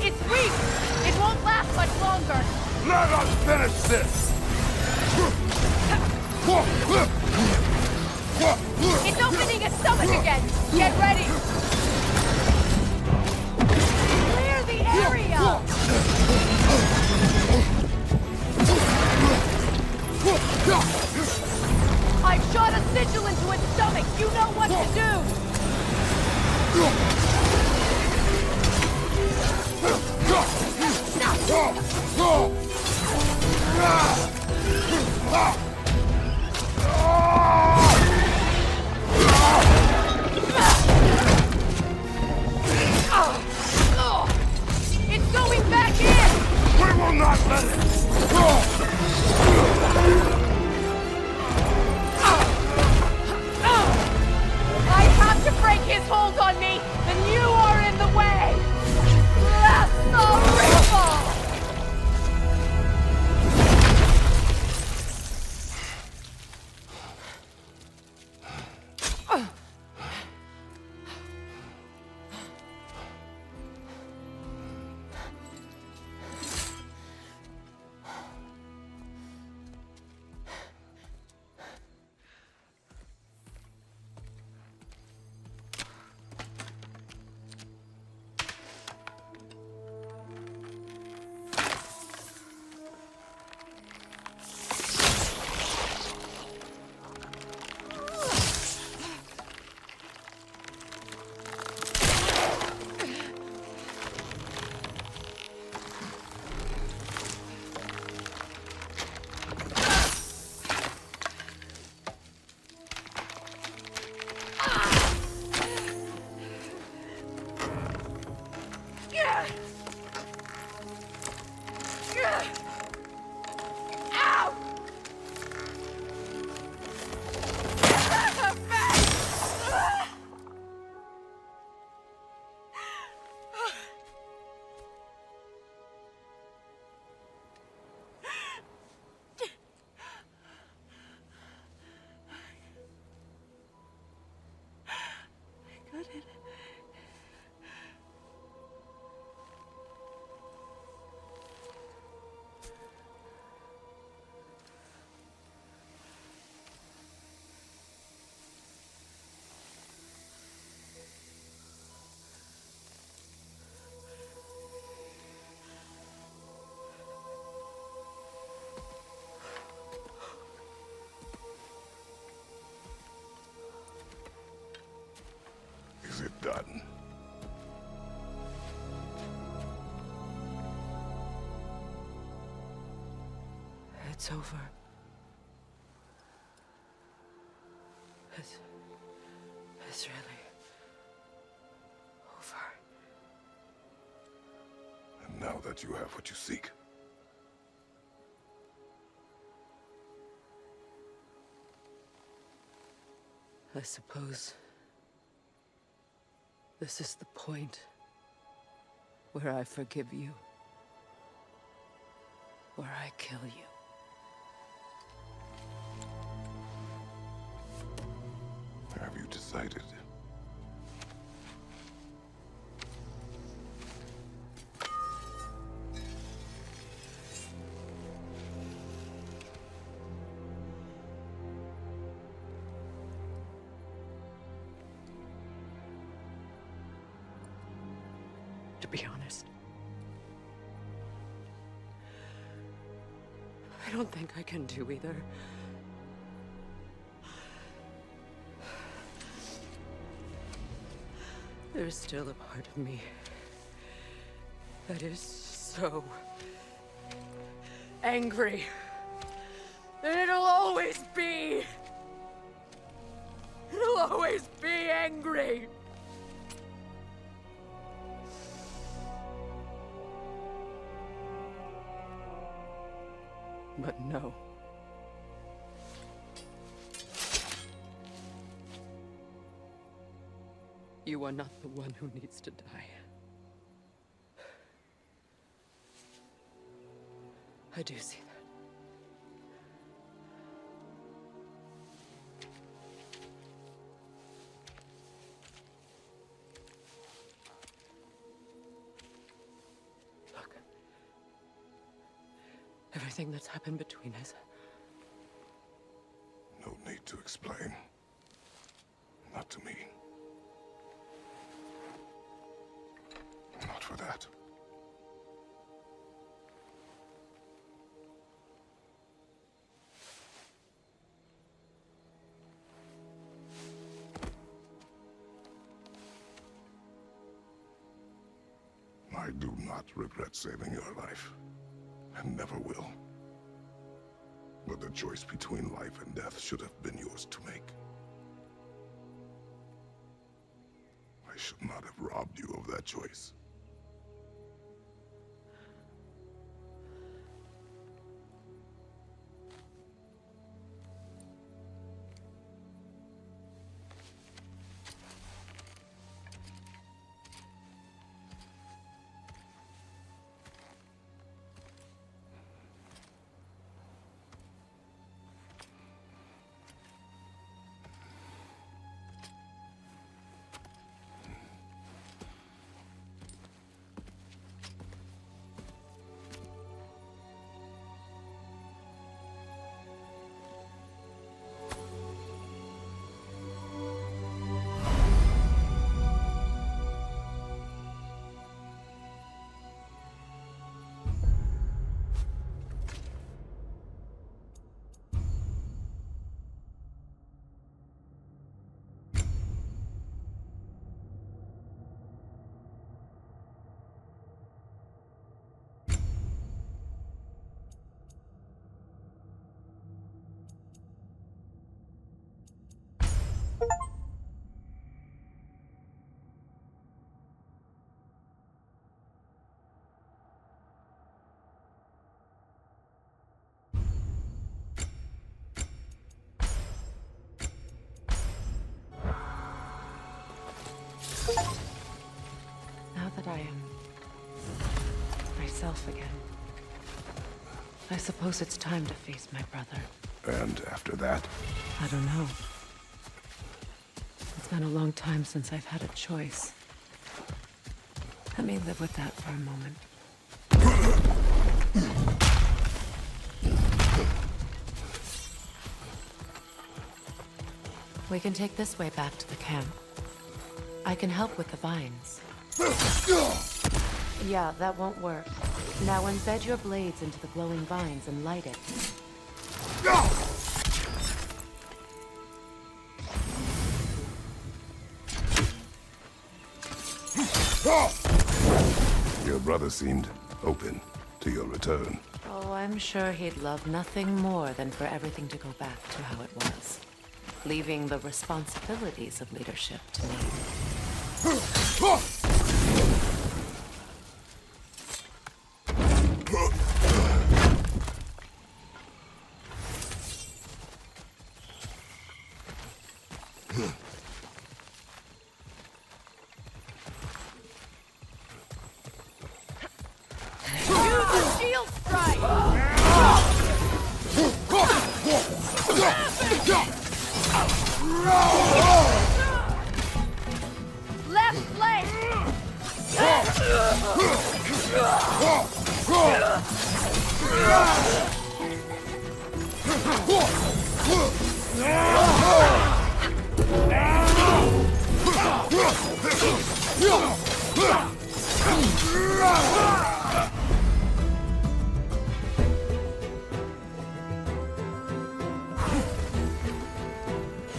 It's weak! It won't last much longer! Let us finish this! It's opening its stomach again! Get ready! Clear the area! I've shot a sigil into its stomach! You know what to do! It's going back in! We will not let it! I have to break his hold on me! The Is it done? It's over. It's really over. And now that you have what you seek, I suppose this is the point where I forgive you, where I kill you. have you decided? To be honest, I don't think I can do either. There's still a part of me that is so angry. And it'll always be. It'll always be angry. But no. You are not the one who needs to die. I do see that. Look. Everything that's happened between us. No need to explain. Not to me. Not for that. I do not regret saving your life, and never will. But the choice between life and death should have been yours to make. I should not have robbed you of that choice. Now that I am myself again, I suppose it's time to face my brother. And after that? I don't know. It's been a long time since I've had a choice. Let me live with that for a moment. We can take this way back to the camp. I can help with the vines. Yeah, that won't work. Now embed your blades into the glowing vines and light it. Your brother seemed open to your return. Oh, I'm sure he'd love nothing more than for everything to go back to how it was. Leaving the responsibilities of leadership to me. Shield strike! Left flank!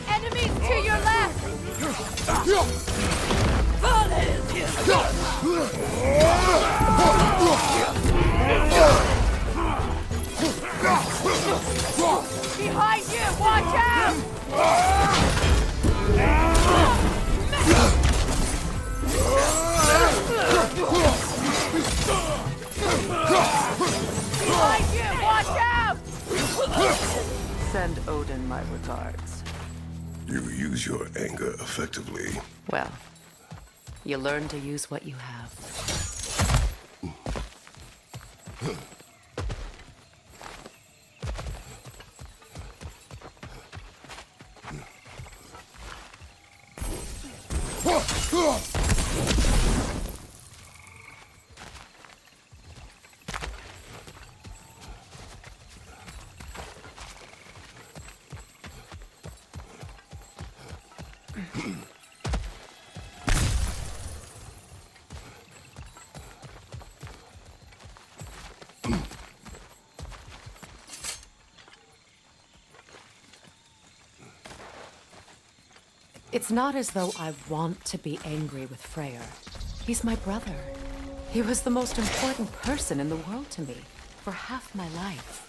Enemies to your left! Behind you! Watch out! Behind you! Watch out! Send Odin my regards. You use your anger effectively. Well, you learn to use what you have. It's not as though I want to be angry with Freyr. He's my brother. He was the most important person in the world to me for half my life.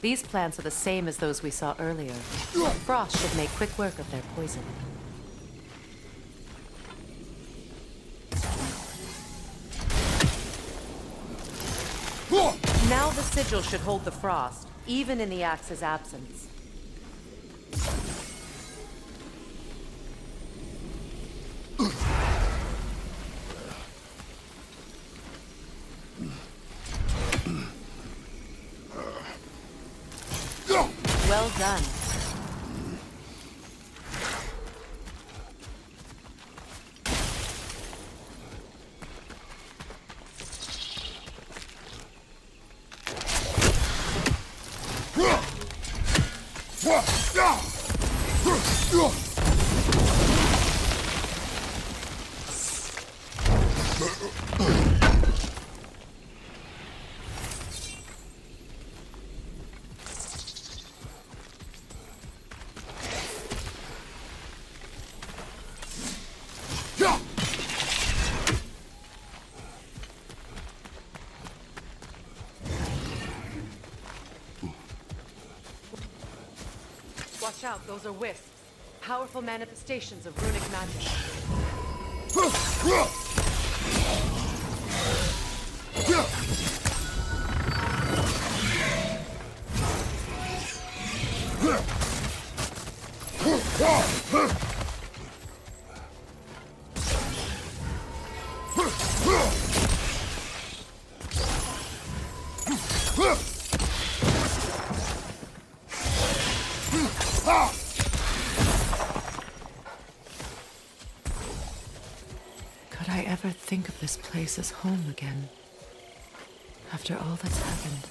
These plants are the same as those we saw earlier. Frost should make quick work of their poison. Now the sigil should hold the frost, even in the axe's absence. Well done. Watch out, those are wisps. Powerful manifestations of runic magic. Could I ever think of this place as home again? After all that's happened.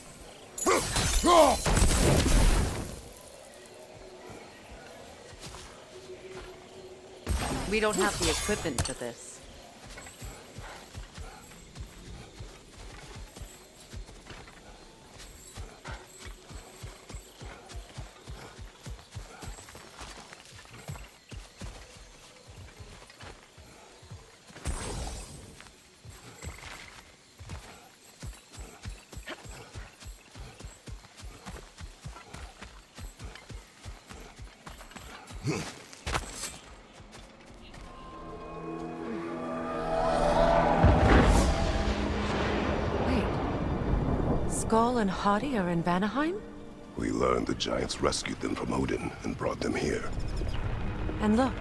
We don't have the equipment for this. Skoll and Hati are in Vanaheim? We learned the giants rescued them from Odin and brought them here. And look.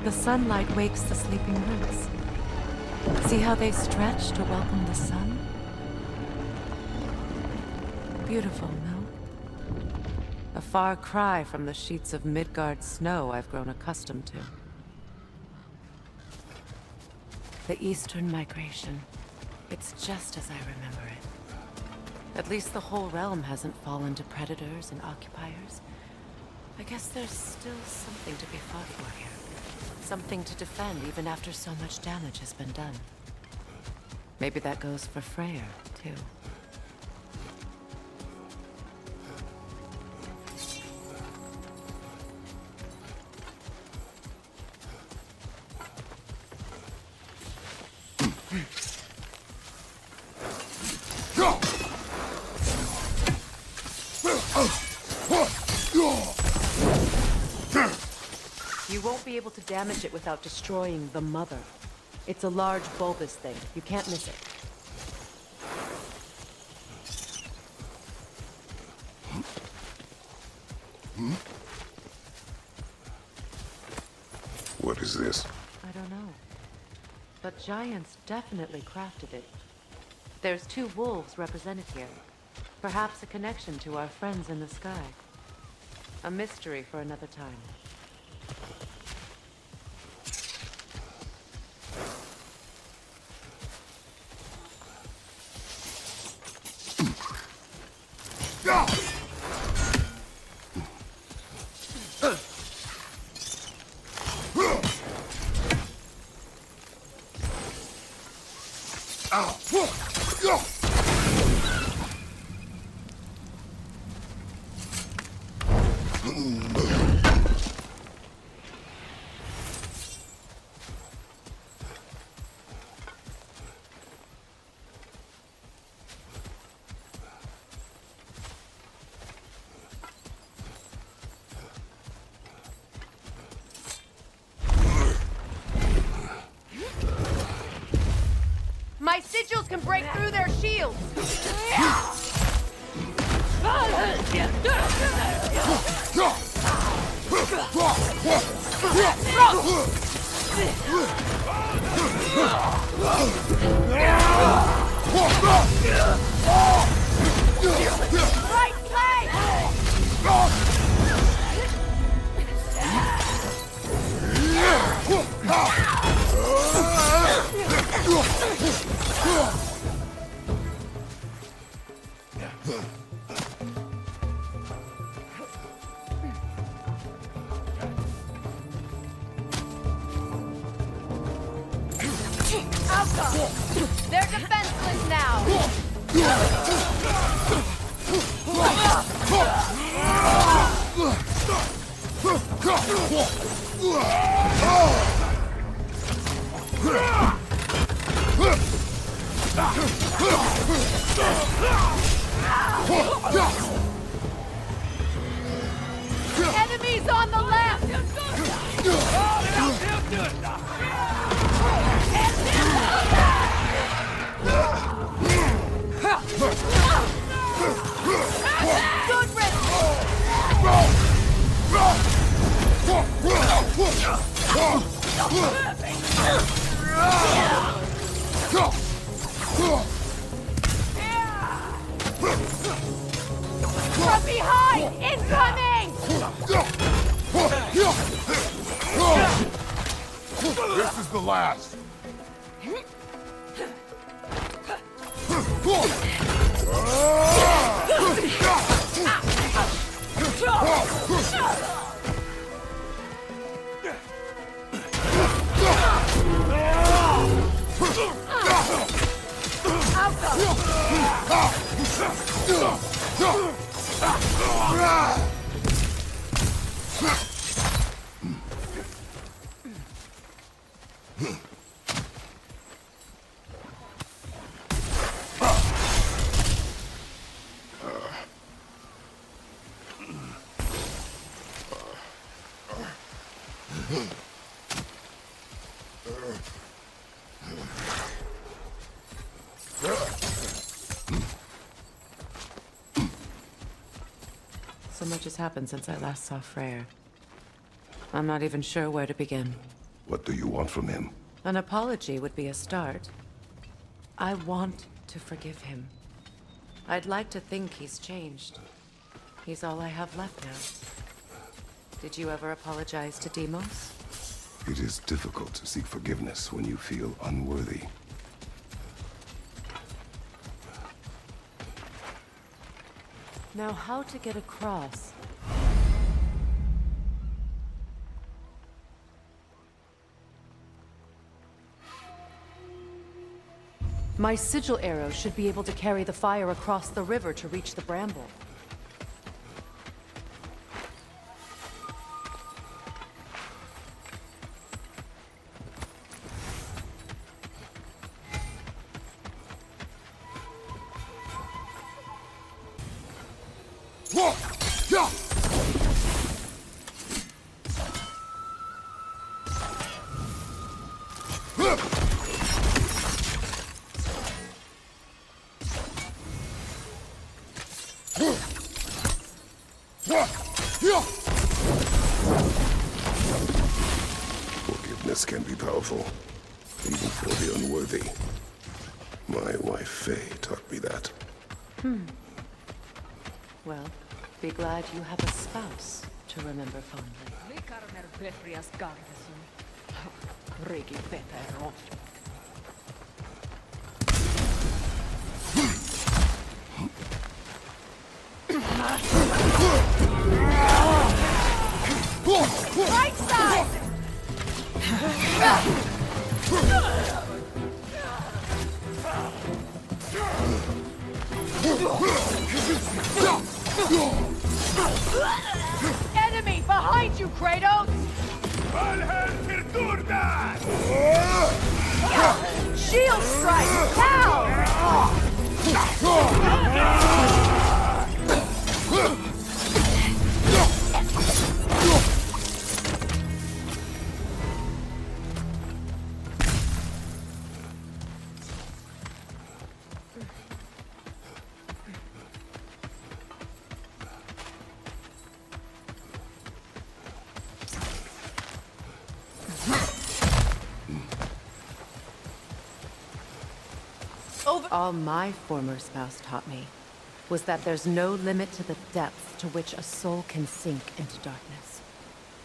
The sunlight wakes the sleeping roots. See how they stretch to welcome the sun? Beautiful, no? A far cry from the sheets of Midgard snow I've grown accustomed to. The Eastern Migration. It's just as I remember it. At least the whole realm hasn't fallen to predators and occupiers. I guess there's still something to be fought for here. Something to defend even after so much damage has been done. Maybe that goes for Freyr, too. You won't be able to damage it without destroying the mother. It's a large bulbous thing. You can't miss it. What is this? I don't know. But giants definitely crafted it. There's 2 wolves represented here. Perhaps a connection to our friends in the sky. A mystery for another time. My sigils can break through their shields! Right They're defenseless now! Enemies on the left! Good riddance! From behind! Incoming! This is the last. So much has happened since I last saw Freyr. I'm not even sure where to begin. What do you want from him? An apology would be a start. I want to forgive him. I'd like to think he's changed. He's all I have left now. Did you ever apologize to Deimos? It is difficult to seek forgiveness when you feel unworthy. Now, how to get across? My sigil arrow should be able to carry the fire across the river to reach the bramble. Forgiveness can be powerful, even for the unworthy. My wife Faye taught me that. Well, be glad you have a spouse to remember fondly. Right side! Enemy behind you, Kratos! Shield strike! Down! All my former spouse taught me was that there's no limit to the depth to which a soul can sink into darkness.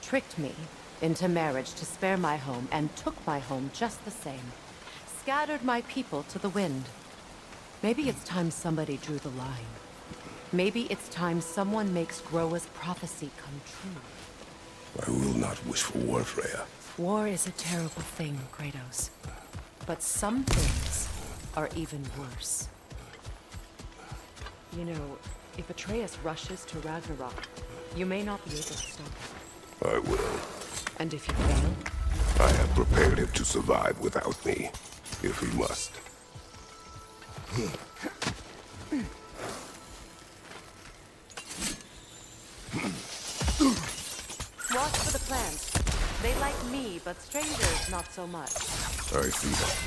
Tricked me into marriage to spare my home and took my home just the same. Scattered my people to the wind. Maybe it's time somebody drew the line. Maybe it's time someone makes Groa's prophecy come true. I will not wish for war, Freya. War is a terrible thing, Kratos. But some things are even worse. You know, if Atreus rushes to Ragnarok, you may not be able to stop him. I will. And if you fail? I have prepared him to survive without me, if he must. Watch for the plants. They like me, but strangers not so much. I see that.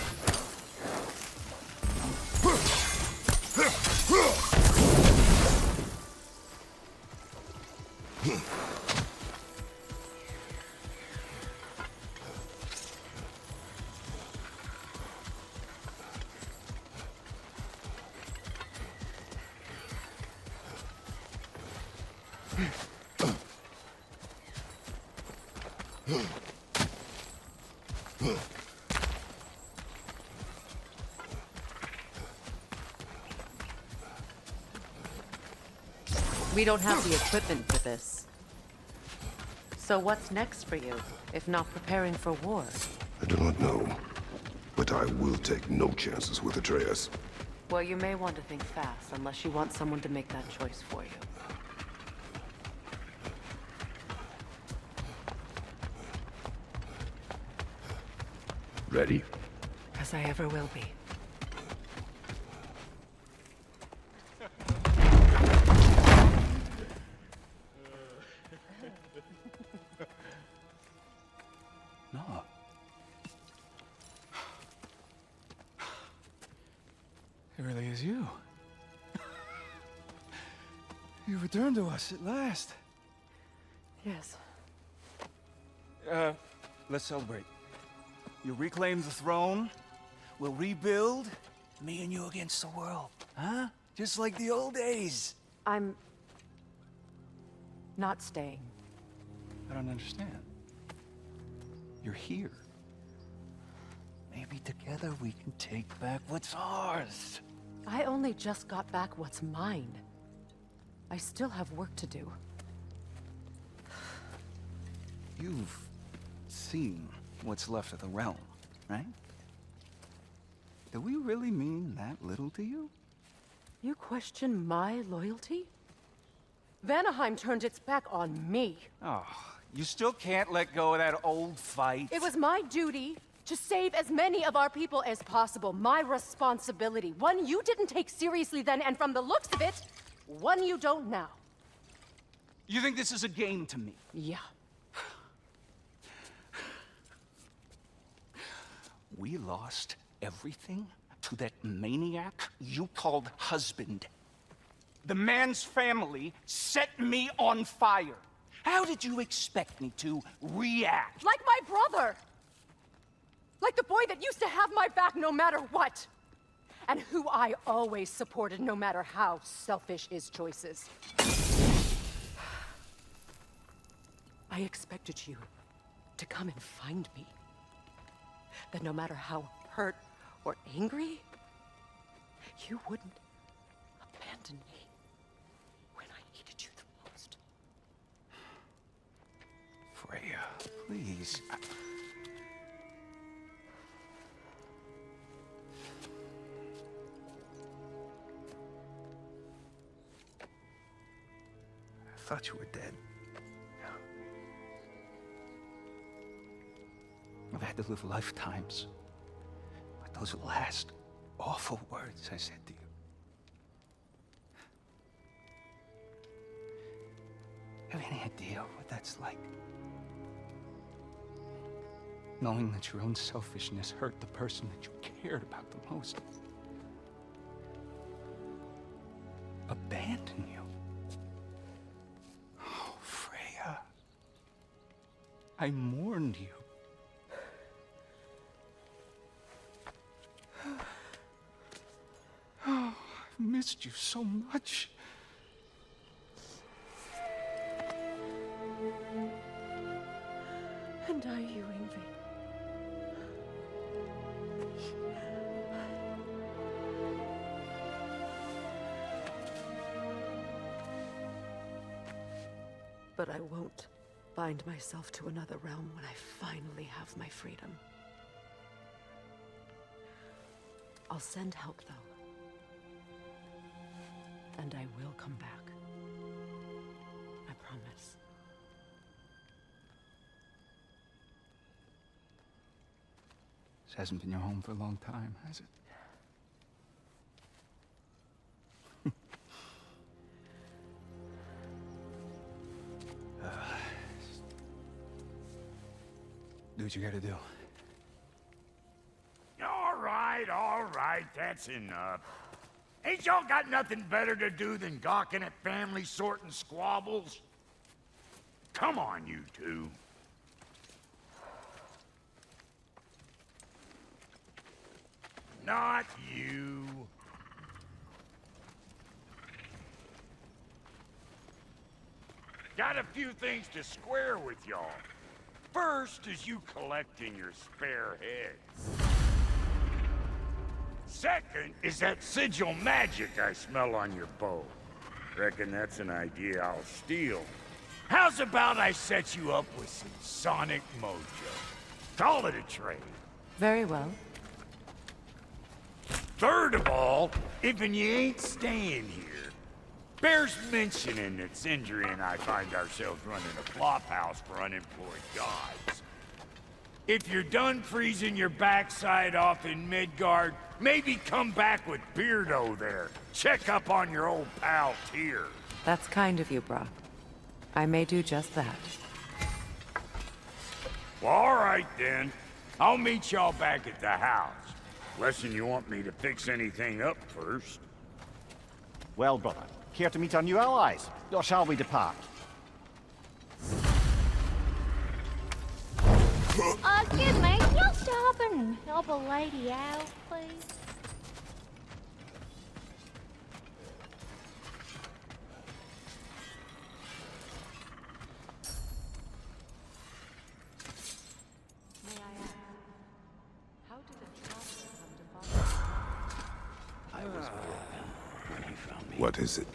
We don't have the equipment for this. So what's next for you, if not preparing for war? I do not know, but I will take no chances with Atreus. Well, you may want to think fast, unless you want someone to make that choice for you. Ready? As I ever will be. No. It really is you. You returned to us at last. Yes. Let's celebrate. You reclaim the throne. We'll rebuild. Me and you against the world. Huh? Just like the old days. I'm... not staying. I don't understand. You're here. Maybe together we can take back what's ours. I only just got back what's mine. I still have work to do. You've seen what's left of the realm, right? Do we really mean that little to you? You question my loyalty? Vanaheim turned its back on me. Oh, you still can't let go of that old fight? It was my duty to save as many of our people as possible. My responsibility. One you didn't take seriously then, and from the looks of it, one you don't now. You think this is a game to me? Yeah. We lost everything to that maniac you called husband. The man's family set me on fire. How did you expect me to react? Like my brother! Like the boy that used to have my back no matter what! And who I always supported no matter how selfish his choices. I expected you to come and find me. That no matter how hurt or angry, you wouldn't abandon me when I needed you the most. Freya, please. I thought you were dead. I've had to live lifetimes with those last awful words I said to you. Have any idea what that's like? Knowing that your own selfishness hurt the person that you cared about the most. Abandon you. Oh, Freya. I mourned you. Oh, I've missed you so much. And are you, Ingvi? But I won't bind myself to another realm when I finally have my freedom. I'll send help, though. And I will come back. I promise. This hasn't been your home for a long time, has it? Do what you gotta do. All right, that's enough. Ain't y'all got nothing better to do than gawking at family sorting squabbles? Come on, you two. Not you. Got a few things to square with y'all. First is you collecting your spare heads. Second is that sigil magic I smell on your bow. Reckon that's an idea I'll steal. How's about I set you up with some sonic mojo? Call it a trade. Very well. Third of all, even you ain't staying here, bears mentioning that Sindri and I find ourselves running a flop house for unemployed gods. If you're done freezing your backside off in Midgard, maybe come back with Beardo there. Check up on your old pal Tyr. That's kind of you, Brock. I may do just that. Well, all right then. I'll meet y'all back at the house. Less'n you want me to fix anything up first. Well, brother, care to meet our new allies? Or shall we depart? Excuse me, can you stop and help a lady out, please? May I ask, how did the traveler come to follow? I was broken when he found me. What is it?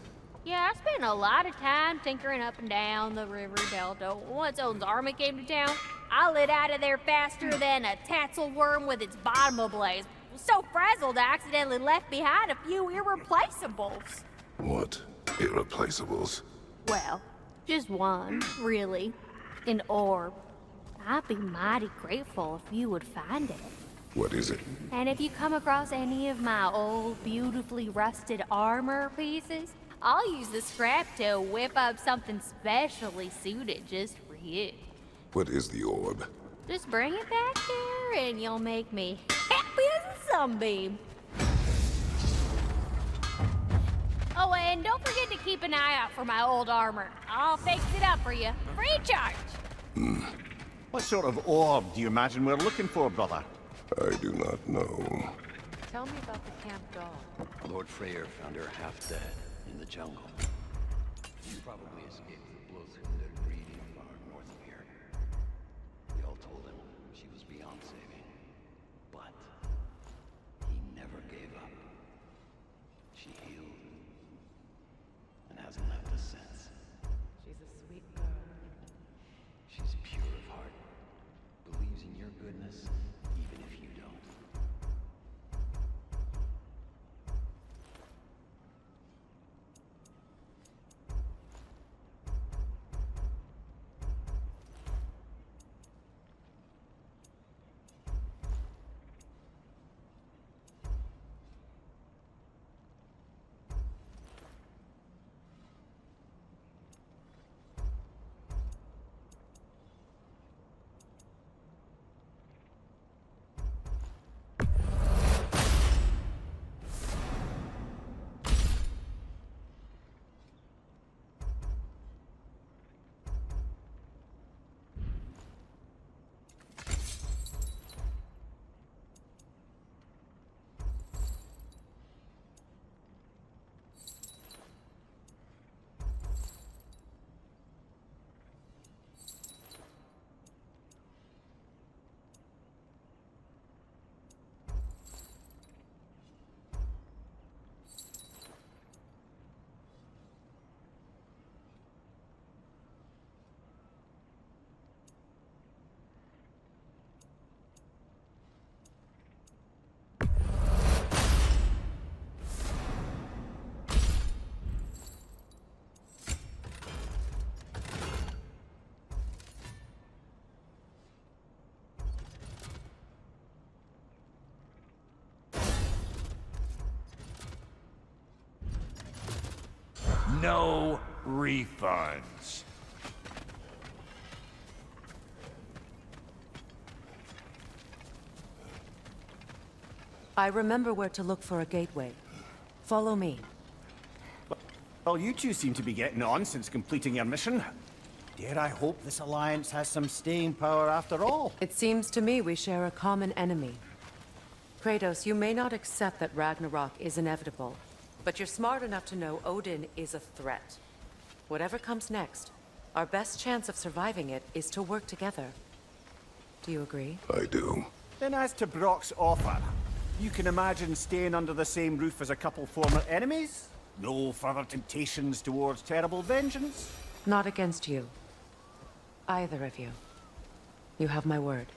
Yeah, I spent a lot of time tinkering up and down the river delta. Once Odin's army came to town, I lit out of there faster than a tassel worm with its bottom ablaze. Was so frazzled I accidentally left behind a few irreplaceables. What? Irreplaceables? Well, just one, really. An orb. I'd be mighty grateful if you would find it. What is it? And if you come across any of my old, beautifully rusted armor pieces, I'll use the scrap to whip up something specially suited just for you. What is the orb? Just bring it back here and you'll make me happy as a sunbeam. Oh, and don't forget to keep an eye out for my old armor. I'll fix it up for you, free of charge. What sort of orb do you imagine we're looking for, brother? I do not know. Tell me about the camp dog. Lord Freyr found her half dead in the jungle. She probably escaped the blows from their breeding far north of here. We all told him she was beyond saving, but he never gave up. She healed and hasn't left us since. She's a sweet girl. She's pure of heart, believes in your goodness, even if you don't. No refunds. I remember where to look for a gateway. Follow me. Well, you two seem to be getting on since completing your mission. Dare I hope this alliance has some staying power after all? It seems to me we share a common enemy. Kratos, you may not accept that Ragnarok is inevitable, but you're smart enough to know Odin is a threat. Whatever comes next, Our best chance of surviving it is to work together. Do you agree? I do. Then as to Brock's offer, you can imagine staying under the same roof as a couple former enemies? No further temptations towards terrible vengeance? Not against you. Either of you. You have my word.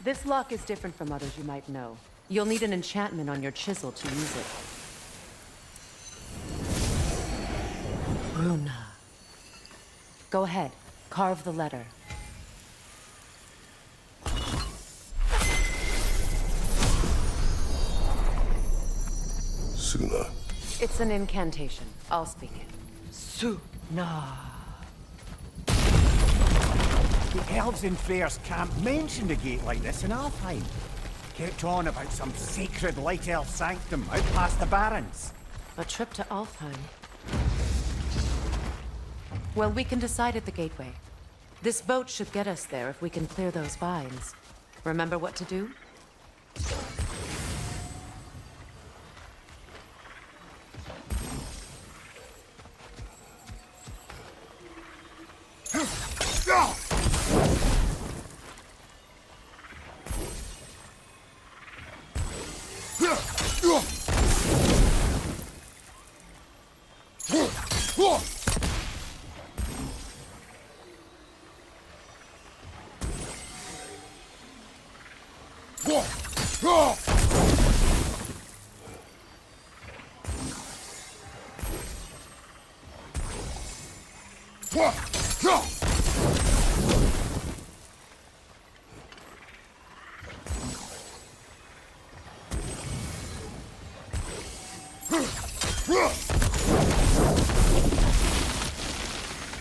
This lock is different from others you might know. You'll need an enchantment on your chisel to use it. Runa. Go ahead. Carve the letter. Suna. It's an incantation. I'll speak it. Suna. The elves in Freyr's camp mentioned a gate like this in Alfheim. Kept on about some sacred light elf sanctum out past the Barrens. A trip to Alfheim. Well, we can decide at the gateway. This boat should get us there if we can clear those vines. Remember what to do?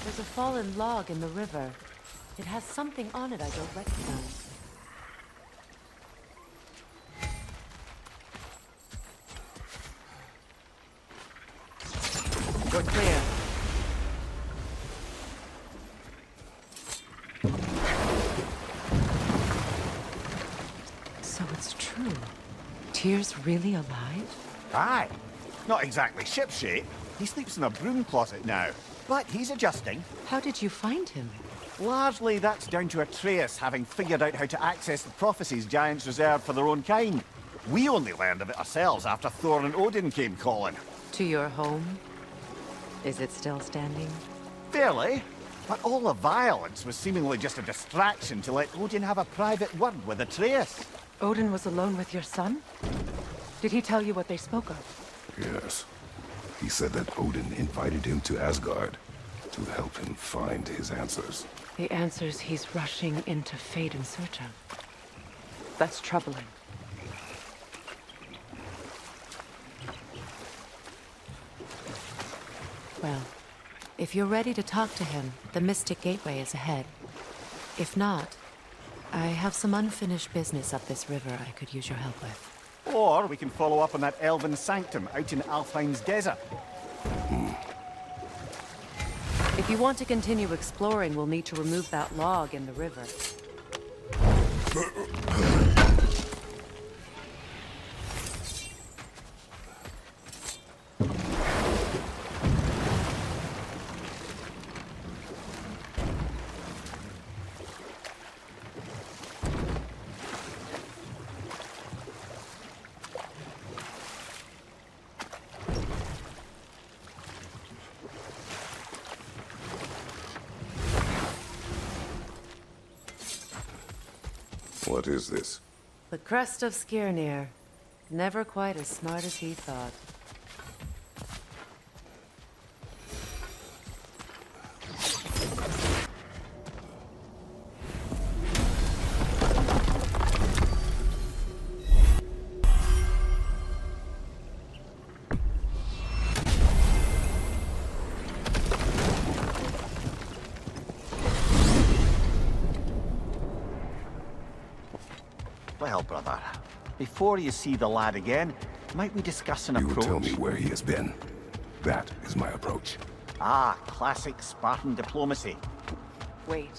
There's a fallen log in the river. It has something on it I don't recognize. We're clear. So it's true. Tyr's really alive? Aye. Not exactly shipshape. He sleeps in a broom closet now. But he's adjusting. How did you find him? Largely that's down to Atreus having figured out how to access the prophecies giants reserved for their own kind. We only learned of it ourselves after Thor and Odin came calling. To your home? Is it still standing? Barely. But all the violence was seemingly just a distraction to let Odin have a private word with Atreus. Odin was alone with your son? Did he tell you what they spoke of? Yes. He said that Odin invited him to Asgard to help him find his answers. The answers he's rushing into fate in search of. That's troubling. Well, if you're ready to talk to him, the Mystic Gateway is ahead. If not, I have some unfinished business up this river I could use your help with. Or we can follow up on that elven sanctum out in Alfheim's desert. If you want to continue exploring, we'll need to remove that log in the river. What is this? The crest of Skirnir. Never quite as smart as he thought. Well, brother, before you see the lad again, might we discuss an You approach? tell me where he has been. That is my approach. Ah, classic Spartan diplomacy. Wait.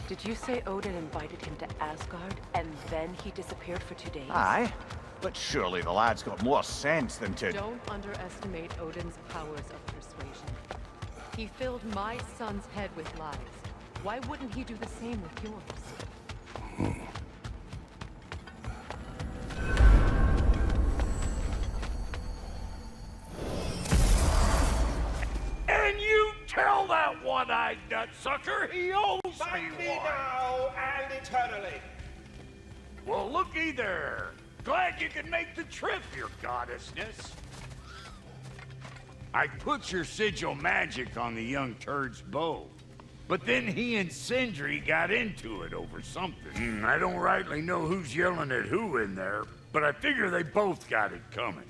Did you say Odin invited him to Asgard, and then he disappeared for 2 days? Aye, but surely the lad's got more sense than to... Don't underestimate Odin's powers of persuasion. He filled my son's head with lies. Why wouldn't he do the same with yours? And you tell that one-eyed nutsucker he owes me one. now and eternally. Well, looky there. Glad you could make the trip, your goddessness. I put your sigil magic on the young turd's bow, but then he and Sindri got into it over something. I don't rightly know who's yelling at who in there, but I figure they both got it coming.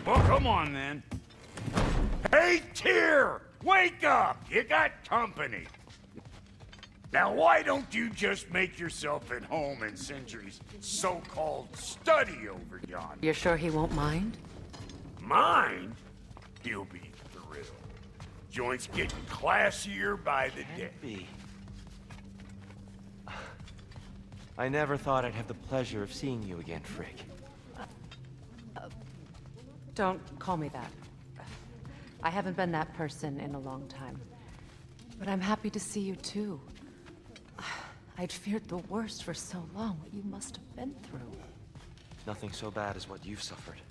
Well, come on then. Hey, Tyr! Wake up! You got company. Now, why don't you just make yourself at home in Sindri's so-called study over yonder? You're sure he won't mind? Mind? He'll be thrilled. Joint's getting classier by the day. Be. I never thought I'd have the pleasure of seeing you again, Frigg. Don't call me that. I haven't been that person in a long time. But I'm happy to see you too. I'd feared the worst for so long, what you must have been through. Nothing so bad as what you've suffered.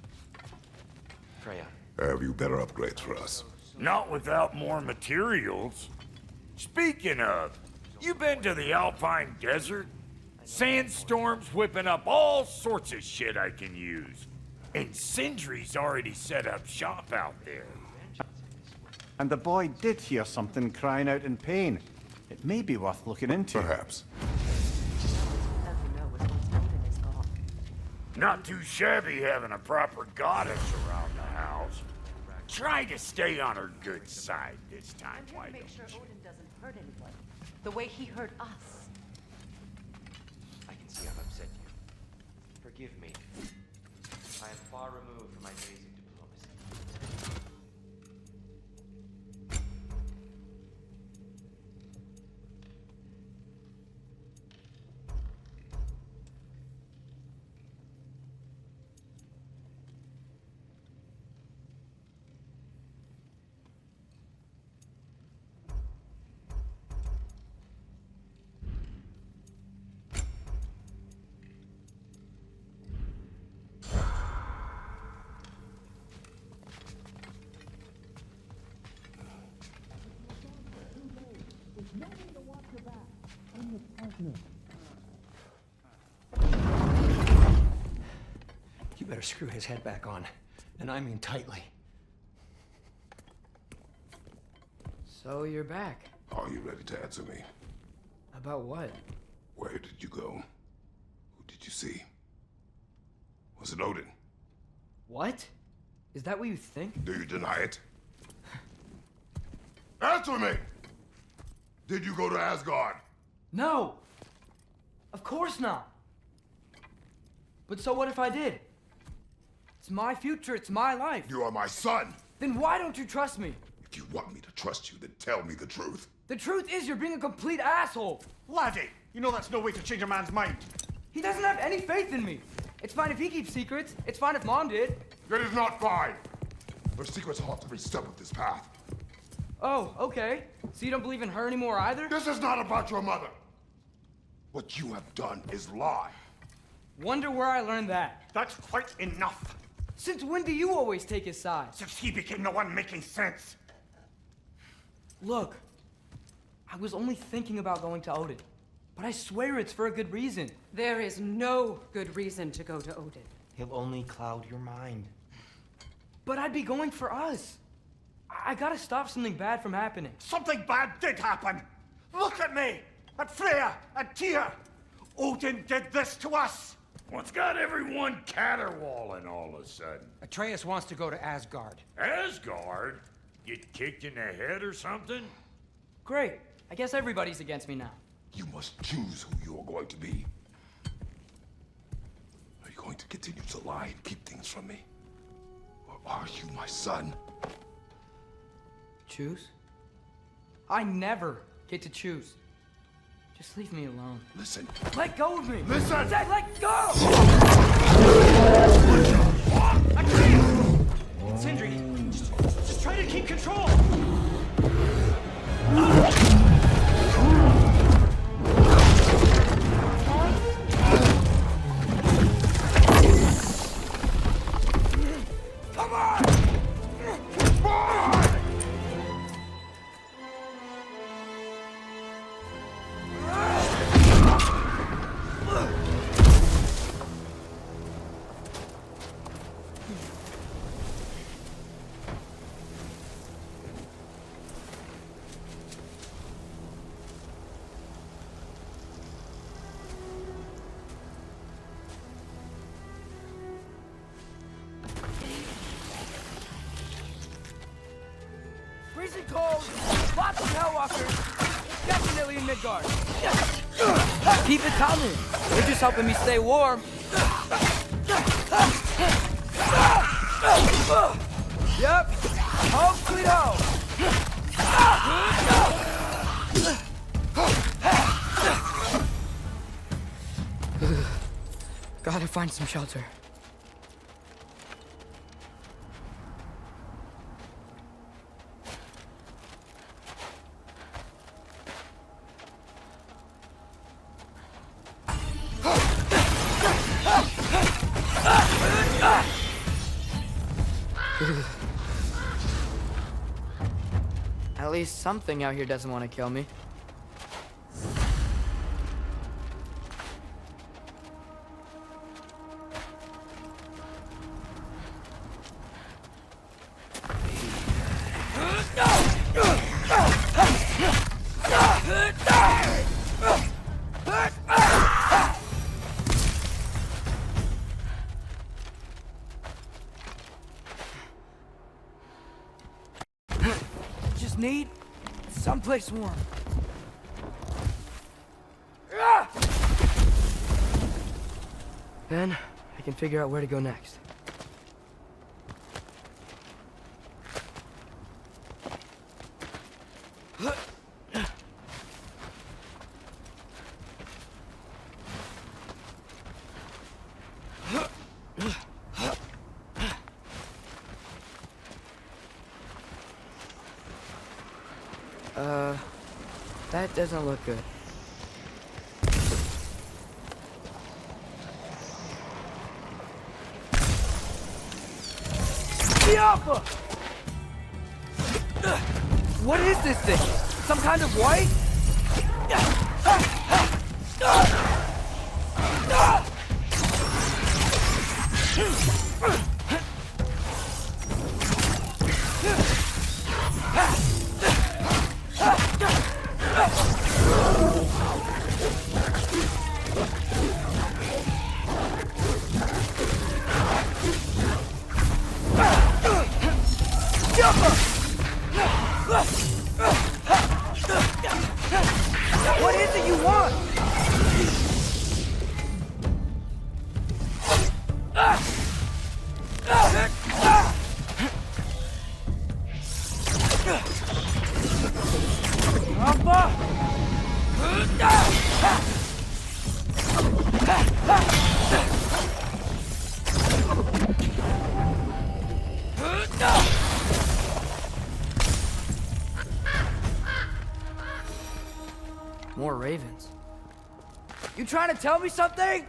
Freya. Have you better upgrades for us? Not without more materials. Speaking of, you been to the Alpine Desert? Sandstorms whipping up all sorts of shit I can use. And Sindri's already set up shop out there. And the boy did hear something crying out in pain. It may be worth looking into. Perhaps. Not too shabby having a proper goddess around the house. Try to stay on her good side this time, why don't Make sure you? Odin doesn't hurt anyone. The way he hurt us. I can see I've upset you. Forgive me. I am far removed from my days of diplomacy. You better screw his head back on, and I mean tightly. So you're back. Are you ready to answer me? About what? Where did you go? Who did you see? Was it Odin? What? Is that what you think? Do you deny it? Answer me! Did you go to Asgard? No! Of course not! But so what if I did? It's my future, it's my life. You are my son! Then why don't you trust me? If you want me to trust you, then tell me the truth. The truth is you're being a complete asshole! Laddie, you know that's no way to change a man's mind. He doesn't have any faith in me. It's fine if he keeps secrets. It's fine if Mom did. It is not fine! Her secrets haunt every step of this path. Oh, okay. So you don't believe in her anymore either? This is not about your mother! What you have done is lie. Wonder where I learned that. That's quite enough. Since when do you always take his side? Since he became the one making sense. Look, I was only thinking about going to Odin. But I swear it's for a good reason. There is no good reason to go to Odin. He'll only cloud your mind. But I'd be going for us. I gotta stop something bad from happening. Something bad did happen. Look at me, at Freya, at Tyr. Odin did this to us. What's got everyone caterwauling all of a sudden? Atreus wants to go to Asgard. Asgard? Get kicked in the head or something? Great. I guess everybody's against me now. You must choose who you are going to be. Are you going to continue to lie and keep things from me? Or are you my son? Choose? I never get to choose. Just leave me alone. Listen. Let go of me! Listen! I said let go! Sindri, just try to keep control! Come on! Freezing cold, lots of Hellwalkers, definitely in Midgard. Keep it coming. They're just helping me stay warm. Yep. Home sweet home. Gotta find some shelter. At least something out here doesn't want to kill me. Just need someplace warm. Then I can figure out where to go next. That doesn't look good. What is this thing? Some kind of white? What is it you want? More ravens. You trying to tell me something?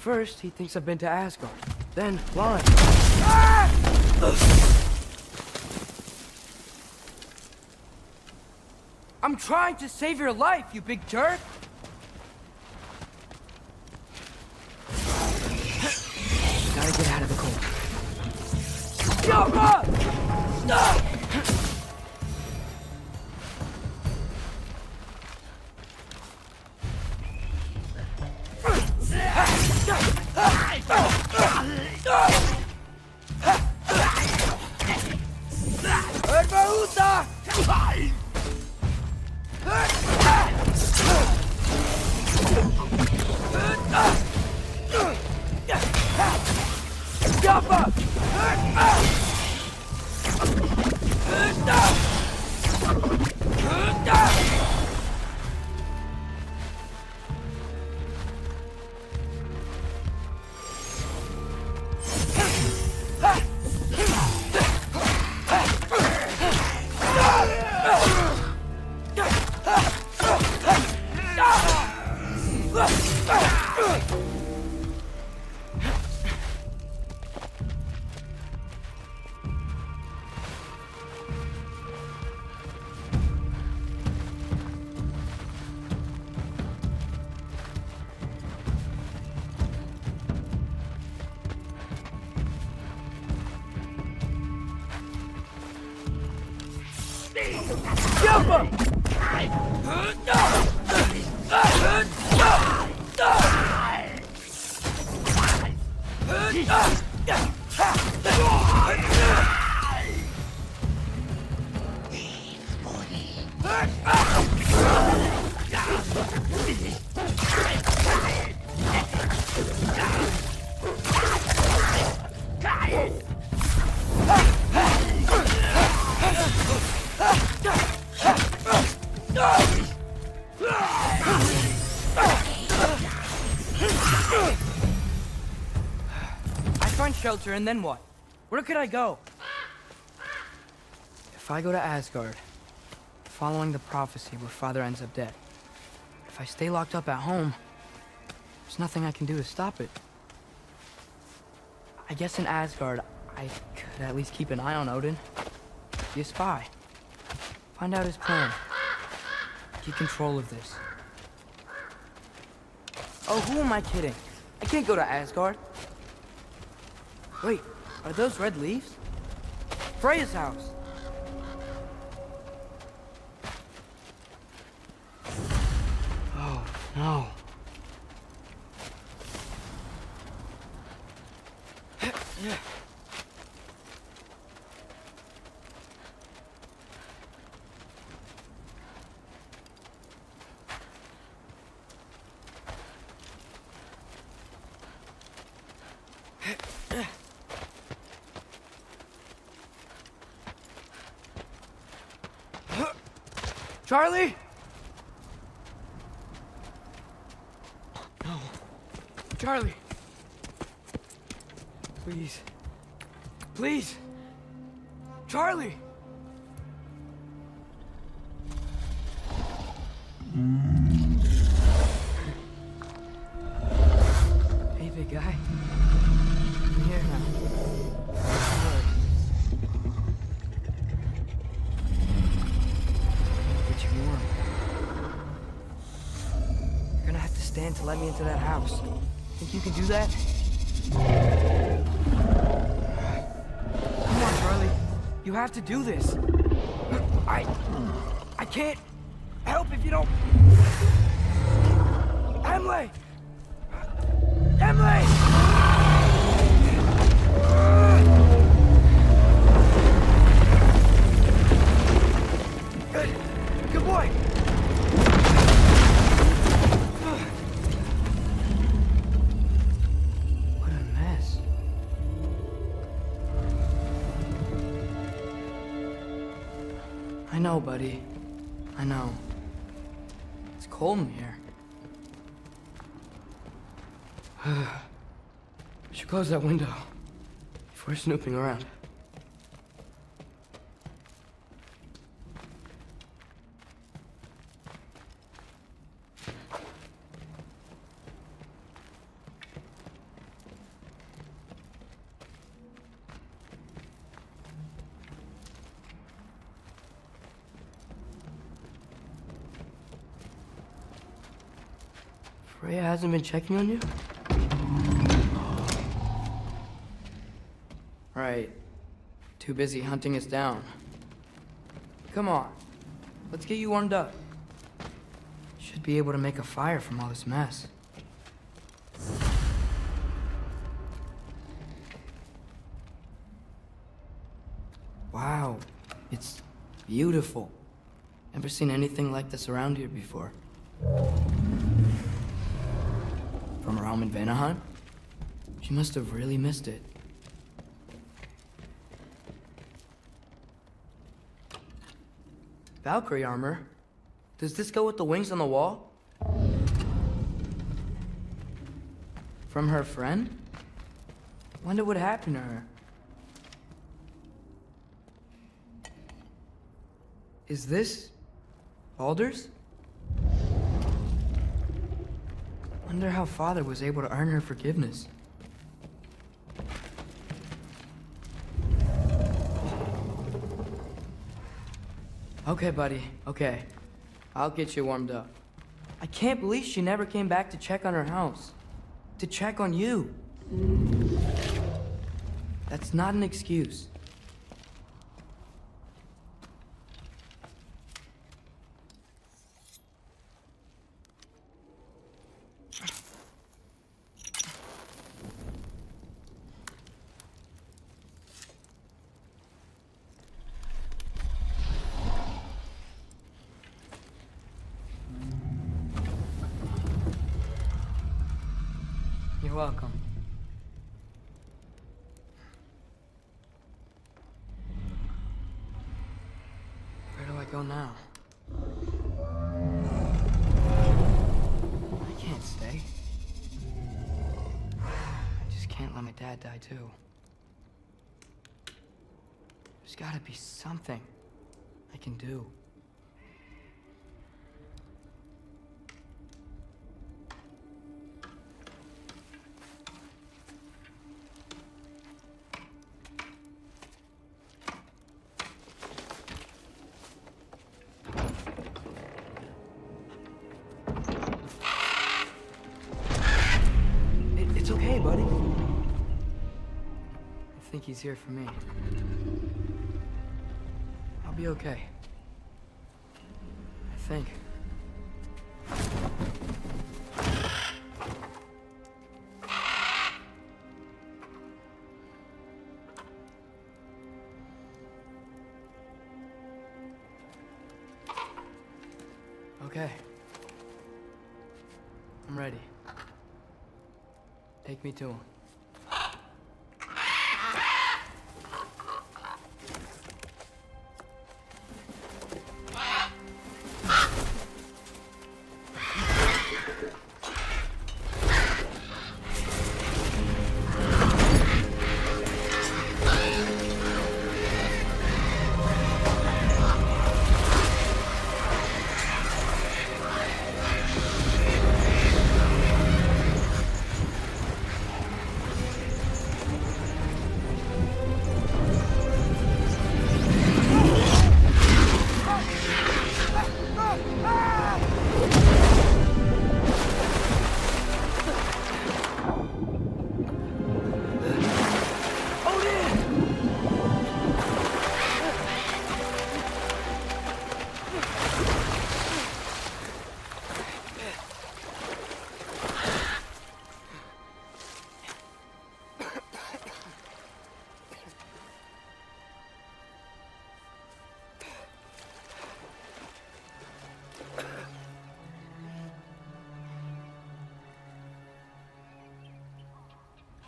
First, he thinks I've been to Asgard. Then, lying. Ah! I'm trying to save your life, you big jerk! Gotta get out of the cold. Jump up! No! Shelter, and then what? Where could I go? If I go to Asgard, following the prophecy where Father ends up dead, if I stay locked up at home, there's nothing I can do to stop it. I guess in Asgard, I could at least keep an eye on Odin. Be a spy. Find out his plan. Get control of this. Oh, who am I kidding? I can't go to Asgard. Wait, are those red leaves? Freya's house! Oh, no. Charlie? No. Charlie. Please. Please. Charlie. Hey, big guy. I'm here now. Get you warm. You're gonna have to stand to let me into that house. Think you can do that? Come on, Charlie. You have to do this. I can't help if you don't. Emily! Emily! Good boy. What a mess. I know, buddy. I know. It's cold in here. We should close that window before snooping around. Freya hasn't been checking on you? Right. Too busy hunting us down. Come on. Let's get you warmed up. Should be able to make a fire from all this mess. Wow. It's beautiful. Never seen anything like this around here before. From her home in Vanaheim? She must have really missed it. Valkyrie armor? Does this go with the wings on the wall? From her friend? Wonder what happened to her. Is this Baldur's? Wonder how Father was able to earn her forgiveness. Okay, buddy. Okay. I'll get you warmed up. I can't believe she never came back to check on her house. To check on you. That's not an excuse. You're welcome. Where do I go now? I can't stay. I just can't let my dad die too. There's gotta be something I can do. It's okay, buddy. I think he's here for me. I'll be okay. I think. Okay. I'm ready. Take me to him.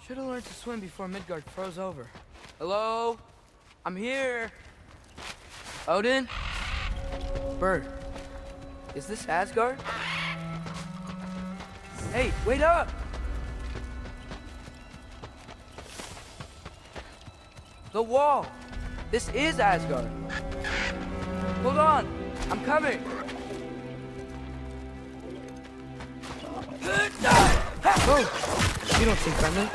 Should have learned to swim before Midgard froze over. Hello? I'm here. Odin? Bird. Is this Asgard? Hey, wait up! The wall! This is Asgard! Hold on! I'm coming! Oh! You don't seem friendly.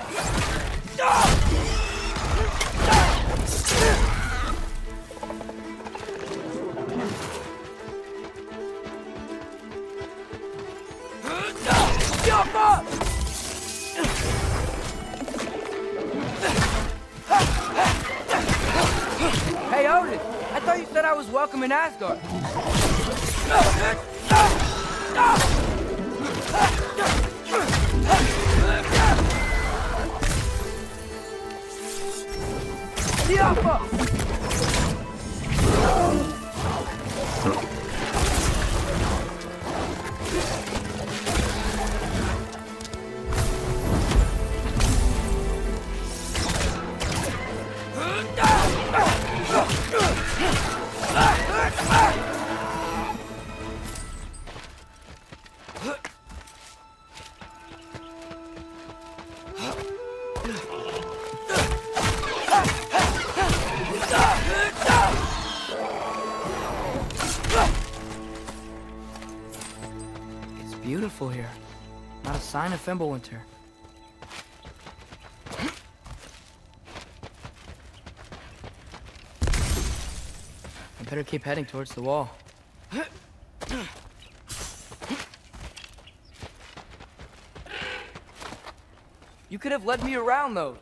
Hey, Odin! I thought you said I was welcome in Asgard. It's beautiful here. Not a sign of Fimbulwinter. I better keep heading towards the wall. You could have led me around those.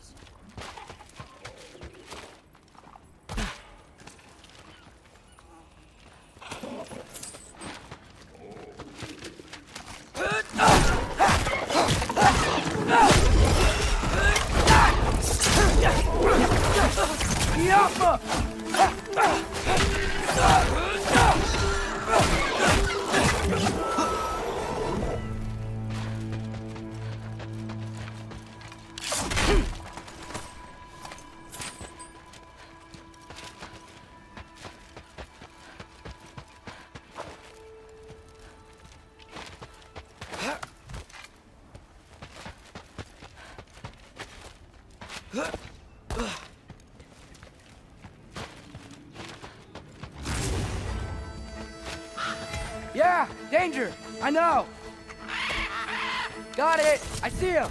Yeah, danger! I know! Got it! I see him!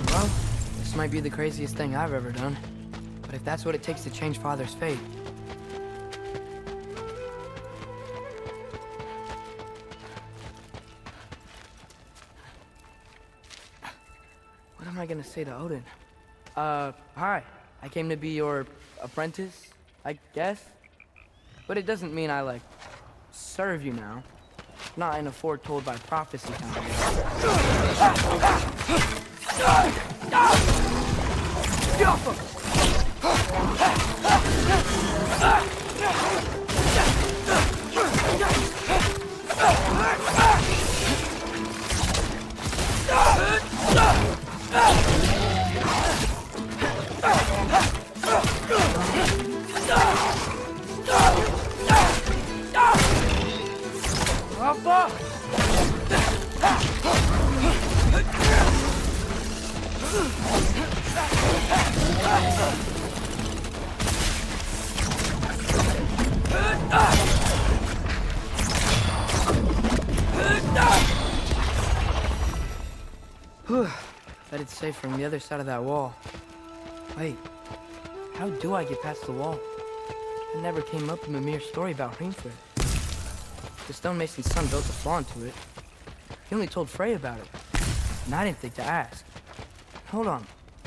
Well, this might be the craziest thing I've ever done, but I if that's what it takes to change Father's fate. What am I gonna say to Odin? Hi. I came to be your apprentice, I guess? But it doesn't mean I, like, serve you now. Not in a foretold by prophecy kind of Bet it's safe from the other side of that wall. Wait, how do I get past the wall? It never came up in Mimir's story about Hrimthur. The stonemason's son built a flaw into it. He only told Frey about it, and I didn't think to ask. Hold on,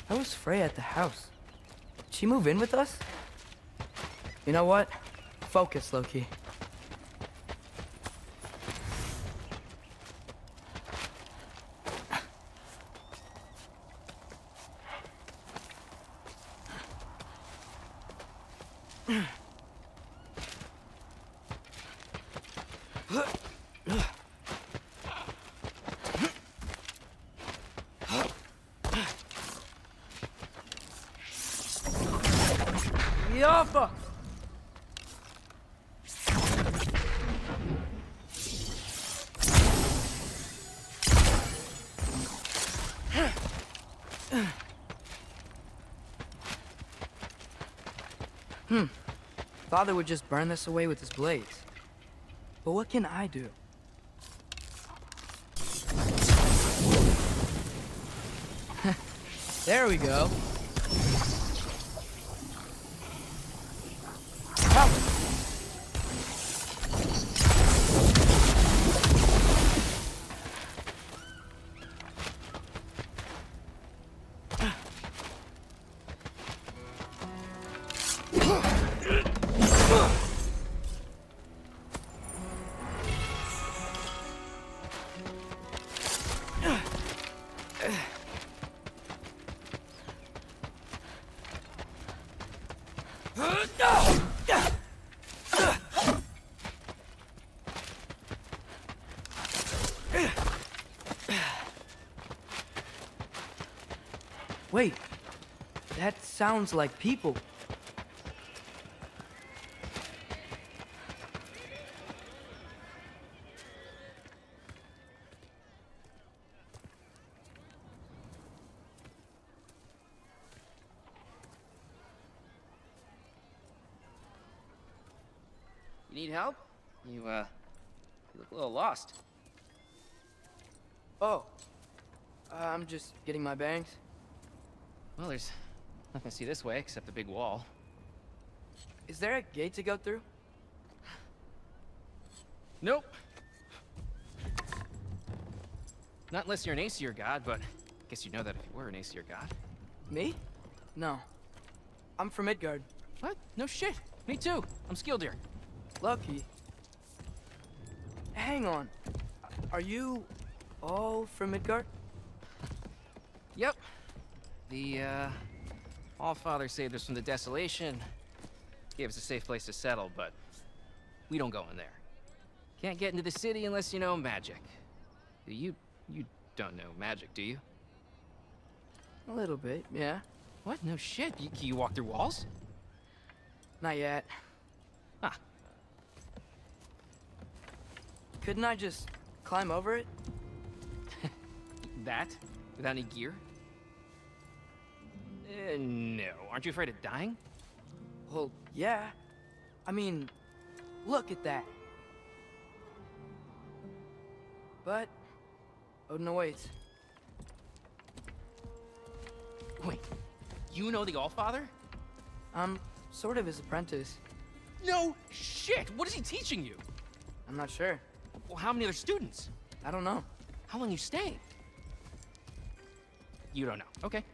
how was Frey at the house? Did she move in with us? You know what? Focus, Loki. Yoppa! Father would just burn this away with his blades. But what can I do? There we go. Wait, that sounds like people. You need help? You look a little lost. Oh, I'm just getting my bangs. Well, there's nothing to see this way except the big wall. Is there a gate to go through? Nope. Not unless you're an Aesir god, but I guess you'd know that if you were an Aesir god. Me? No. I'm from Midgard. What? No shit. Me too. I'm skilled here. Lucky. Hang on. Are you all from Midgard? Yep. The, Allfather saved us from the desolation. Gave us a safe place to settle, but we don't go in there. Can't get into the city unless you know magic. You don't know magic, do you? A little bit, yeah. What? No shit. Can you walk through walls? Not yet. Ah. Couldn't I just climb over it? That? Without any gear? No. Aren't you afraid of dying? Well, yeah. I mean, look at that. But Odin awaits. Wait, you know the Allfather? I'm sort of his apprentice. No shit! What is he teaching you? I'm not sure. Well, how many other students? I don't know. How long you staying? You don't know. Okay.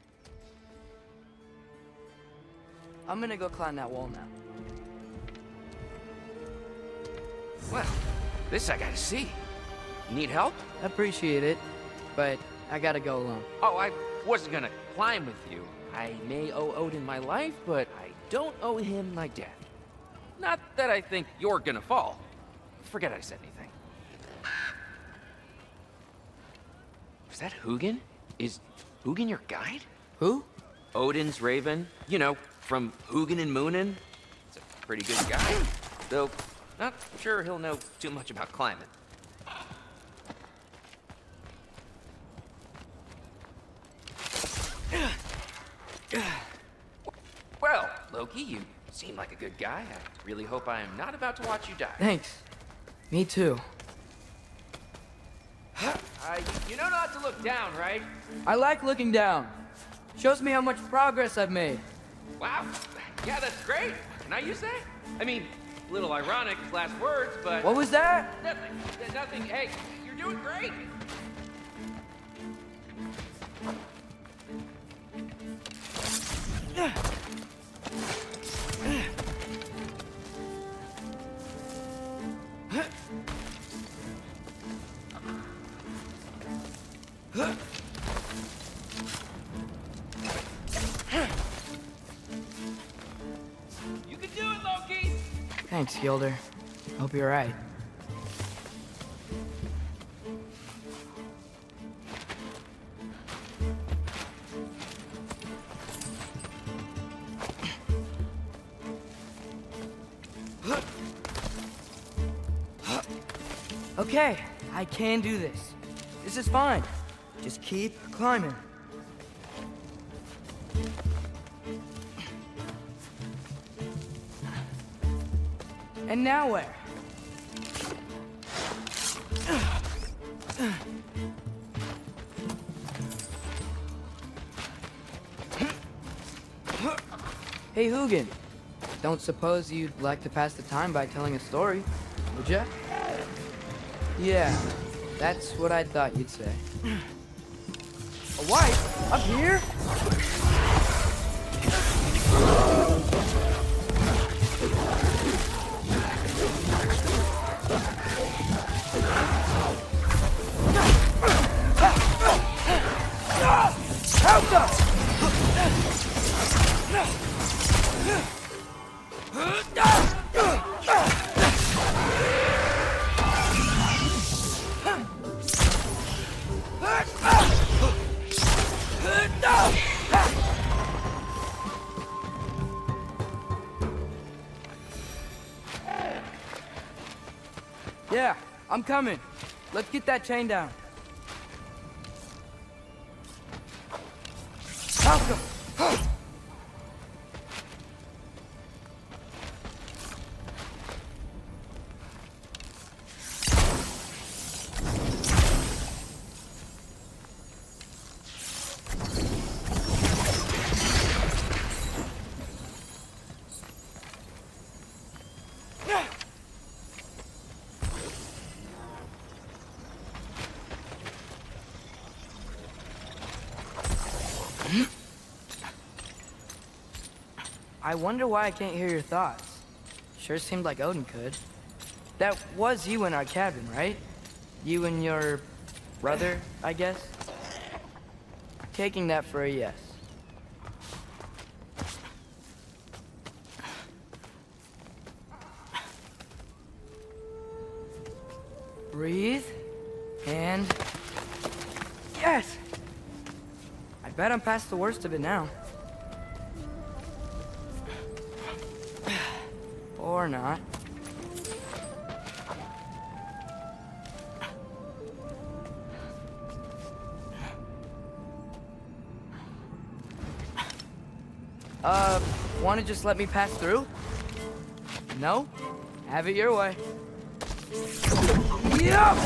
I'm gonna go climb that wall now. Well, this I gotta see. Need help? Appreciate it, but I gotta go alone. Oh, I wasn't gonna climb with you. I may owe Odin my life, but I don't owe him my death. Not that I think you're gonna fall. Forget I said anything. Is that Hugin? Is Hugin your guide? Who? Odin's raven. You know, from Hugin and Moonin. He's a pretty good guy. Though, not sure he'll know too much about climbing. Well, Loki, you seem like a good guy. I really hope I am not about to watch you die. Thanks. Me too. You know not to look down, right? I like looking down. Shows me how much progress I've made. Wow. Yeah, that's great. Can I use that? I mean, a little ironic, his last words, but... What was that? Nothing. Nothing. Hey, you're doing great. You can do it, Loki! Thanks, Gilder. Hope you're right. Okay, I can do this. This is fine. Just keep climbing. And now where? Hey, Hugin. Don't suppose you'd like to pass the time by telling a story, would ya? Yeah, that's what I thought you'd say. A wife? Up here? Help us! Yeah, I'm coming. Let's get that chain down. Malcolm! I wonder why I can't hear your thoughts. Sure seemed like Odin could. That was you in our cabin, right? You and your brother, I guess? Taking that for a yes. Breathe, and... Yes! I bet I'm past the worst of it now. Or not. Wanna just let me pass through? No? Have it your way. Yup!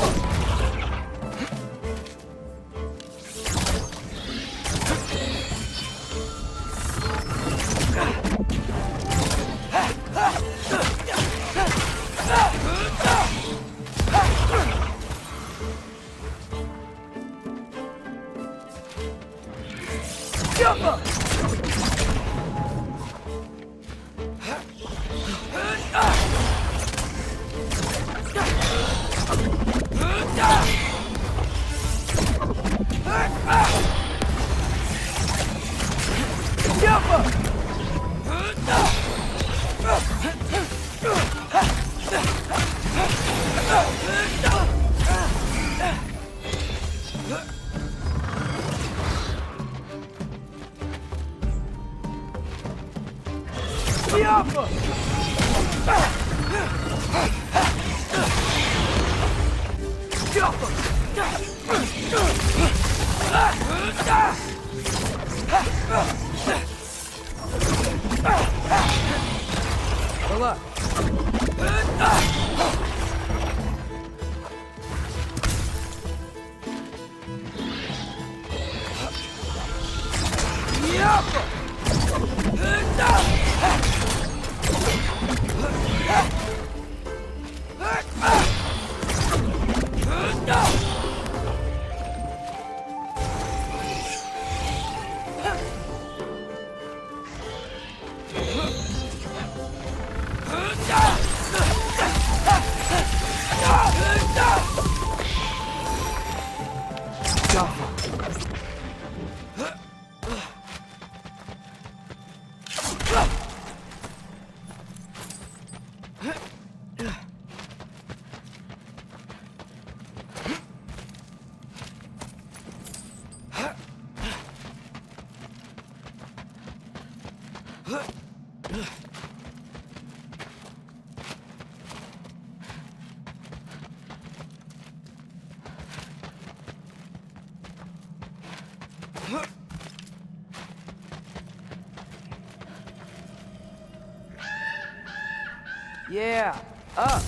Yeah, up.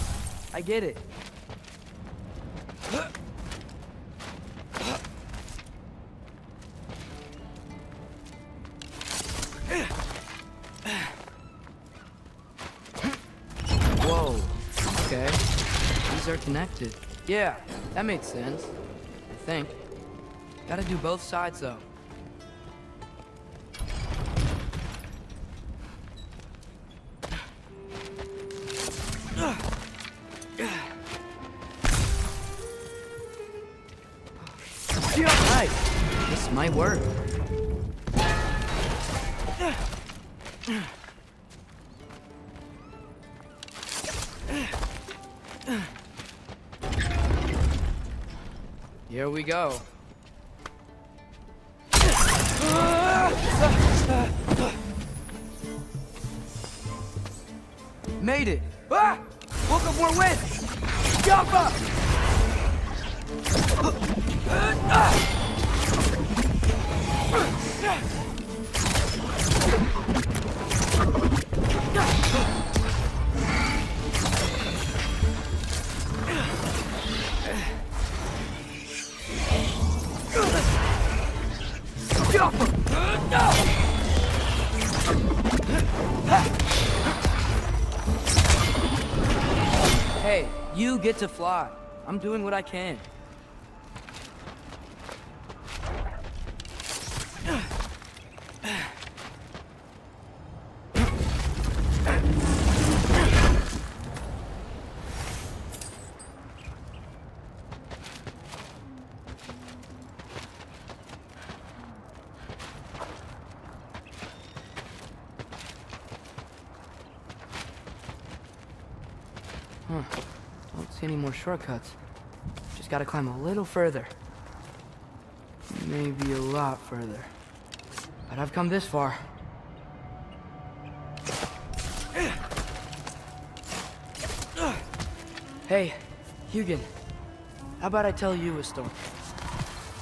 I get it. Whoa. Okay. These are connected. Yeah, that makes sense. I think. Gotta do both sides, though. Right. This might work. Here we go. Made it! Ah! Woke up more wind! Jump up! Hey, you get to fly. I'm doing what I can. Don't see any more shortcuts. Just gotta climb a little further. Maybe a lot further. But I've come this far. Hey, Hugin. How about I tell you a story?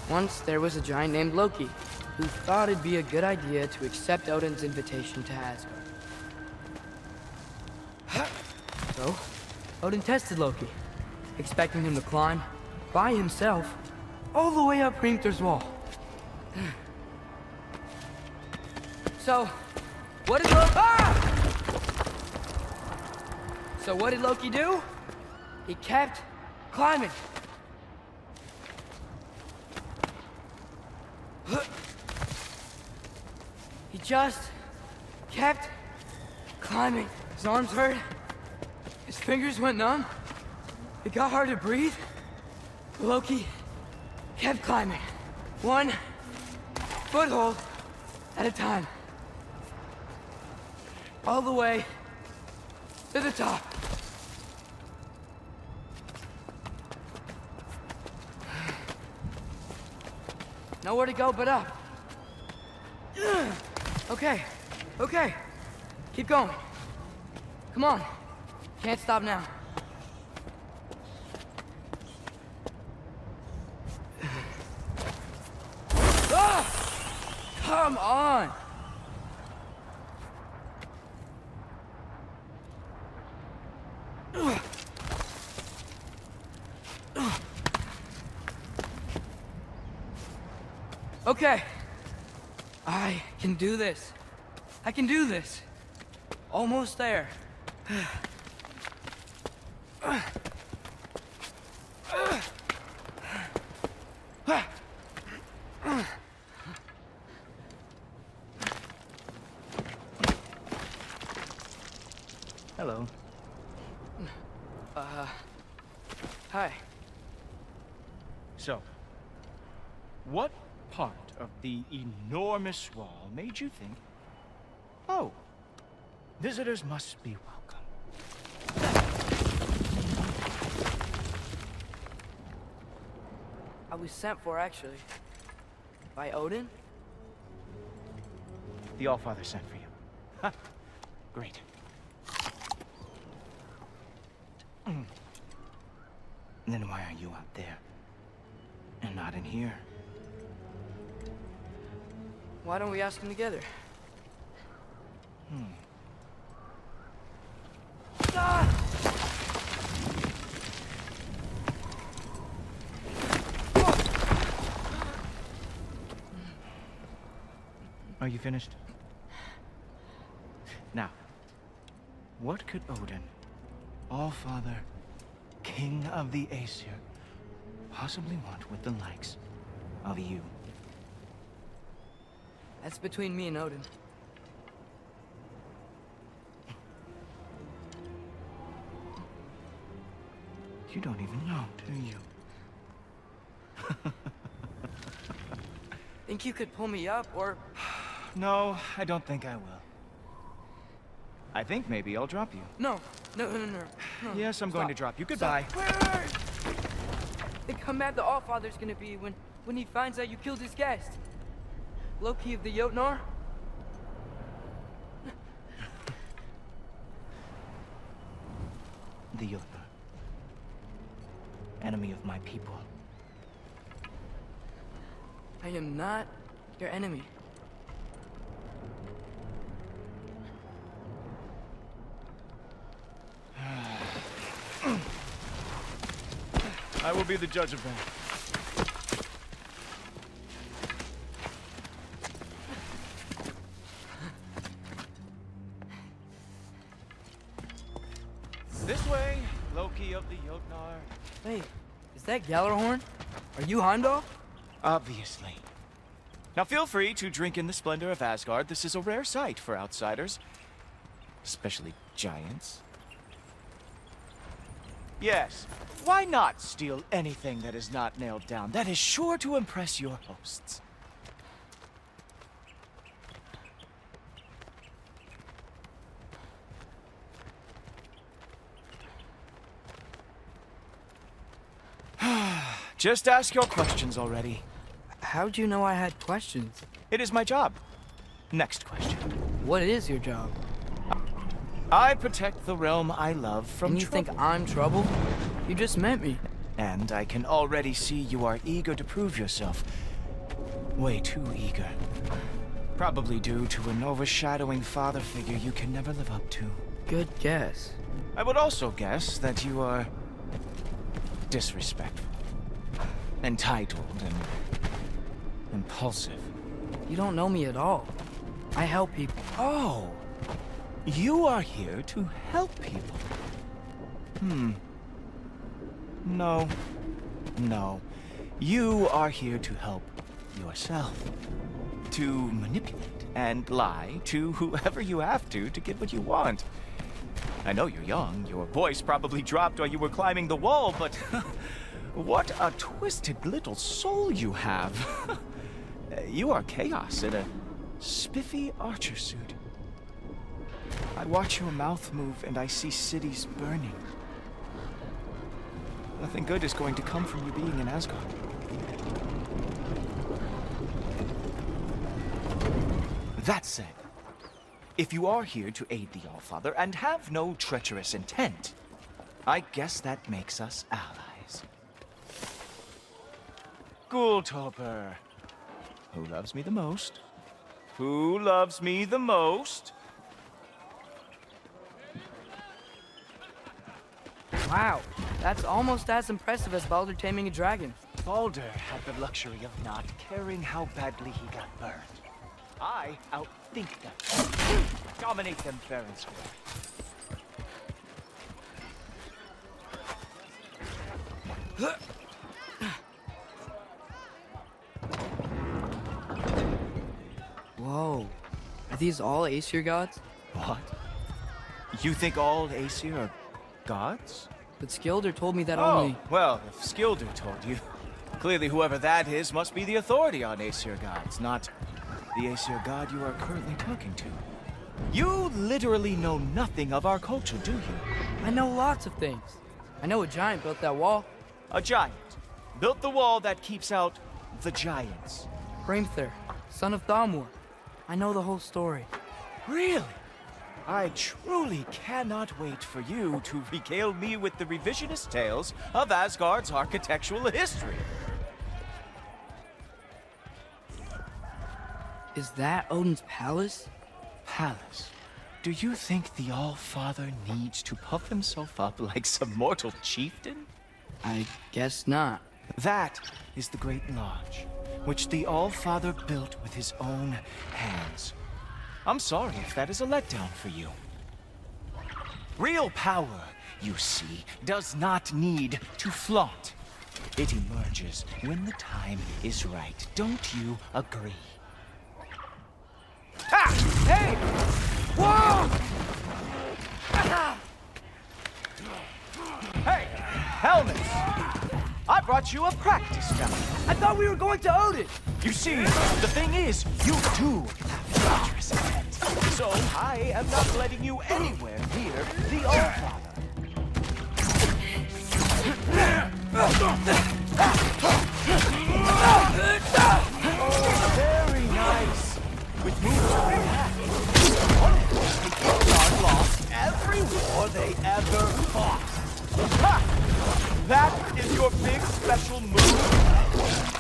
Once there was a giant named Loki who thought it'd be a good idea to accept Odin's invitation to Asgard. So, Odin tested Loki, expecting him to climb, by himself, all the way up Hrimthur's wall. So, what did Loki do? He kept climbing. He just kept climbing. His arms hurt. His fingers went numb. It got hard to breathe. Loki kept climbing. One foothold at a time. All the way to the top. Nowhere to go but up. Okay, okay. Keep going. Come on. Can't stop now. Ah! Come on! Okay. I can do this. I can do this. Almost there. Hello. Hi. So, what part of the enormous wall made you think, oh, visitors must be welcome? I was sent for, actually. By Odin? The Allfather sent for you. Ha! Great. Then why are you out there? And not in here? Why don't we ask him together? Are you finished? Now, what could Odin, Allfather, King of the Aesir, possibly want with the likes of you? That's between me and Odin. You don't even know, do you? Think you could pull me up, or... No, I don't think I will. I think maybe I'll drop you. No. No. Yes, I'm going to drop you. Goodbye. Wait. Think how mad the Allfather's gonna be when he finds out you killed his guest. Loki of the Jotnar? The Jotnar. Enemy of my people. I am not your enemy. I will be the judge of that. This way, Loki of the Jotnar. Wait, is that Gjallarhorn? Are you Heimdall? Obviously. Now feel free to drink in the splendor of Asgard. This is a rare sight for outsiders. Especially giants. Yes, why not steal anything that is not nailed down? That is sure to impress your hosts. Just ask your questions already. How'd you know I had questions? It is my job. Next question. What is your job? I protect the realm I love from And you trouble. think I'm trouble? You just met me. And I can already see you are eager to prove yourself. Way too eager. Probably due to an overshadowing father figure you can never live up to. Good guess. I would also guess that you are disrespectful, entitled, and impulsive. You don't know me at all. I help people. Oh, you are here to help people. No. You are here to help yourself. To manipulate and lie to whoever you have to get what you want. I know you're young. Your voice probably dropped while you were climbing the wall, but what a twisted little soul you have. You are chaos in a spiffy archer suit. I watch your mouth move and I see cities burning. Nothing good is going to come from you being in Asgard. That said, if you are here to aid the Allfather and have no treacherous intent, I guess that makes us allies. Gulltoper. Who loves me the most? Who loves me the most? Wow, that's almost as impressive as Baldur taming a dragon. Baldur had the luxury of not caring how badly he got burned. I outthink them. Dominate them fair and square. Whoa, are these all Aesir gods? What? You think all Aesir are gods? But Skilder told me that Oh, only... well, if Skilder told you, clearly whoever that is must be the authority on Aesir gods, not the Aesir god you are currently talking to. You literally know nothing of our culture, do you? I know lots of things. I know a giant built that wall. A giant built the wall that keeps out the giants. Hrimthur, son of Thamur. I know the whole story. Really? I truly cannot wait for you to regale me with the revisionist tales of Asgard's architectural history. Is that Odin's palace? Palace? Do you think the All-Father needs to puff himself up like some mortal chieftain? I guess not. That is the Great Lodge, which the All-Father built with his own hands. I'm sorry if that is a letdown for you. Real power, you see, does not need to flaunt. It emerges when the time is right. Don't you agree? Ha! Hey! Whoa! Hey! Helmets! I brought you a practice round. I thought we were going to Odin! You see, the thing is, you do have dangerous intent. So I am not letting you anywhere near the All-Father. Oh, very nice. With moves of your hat, God lost every war they ever fought. Ha! That is your big special move?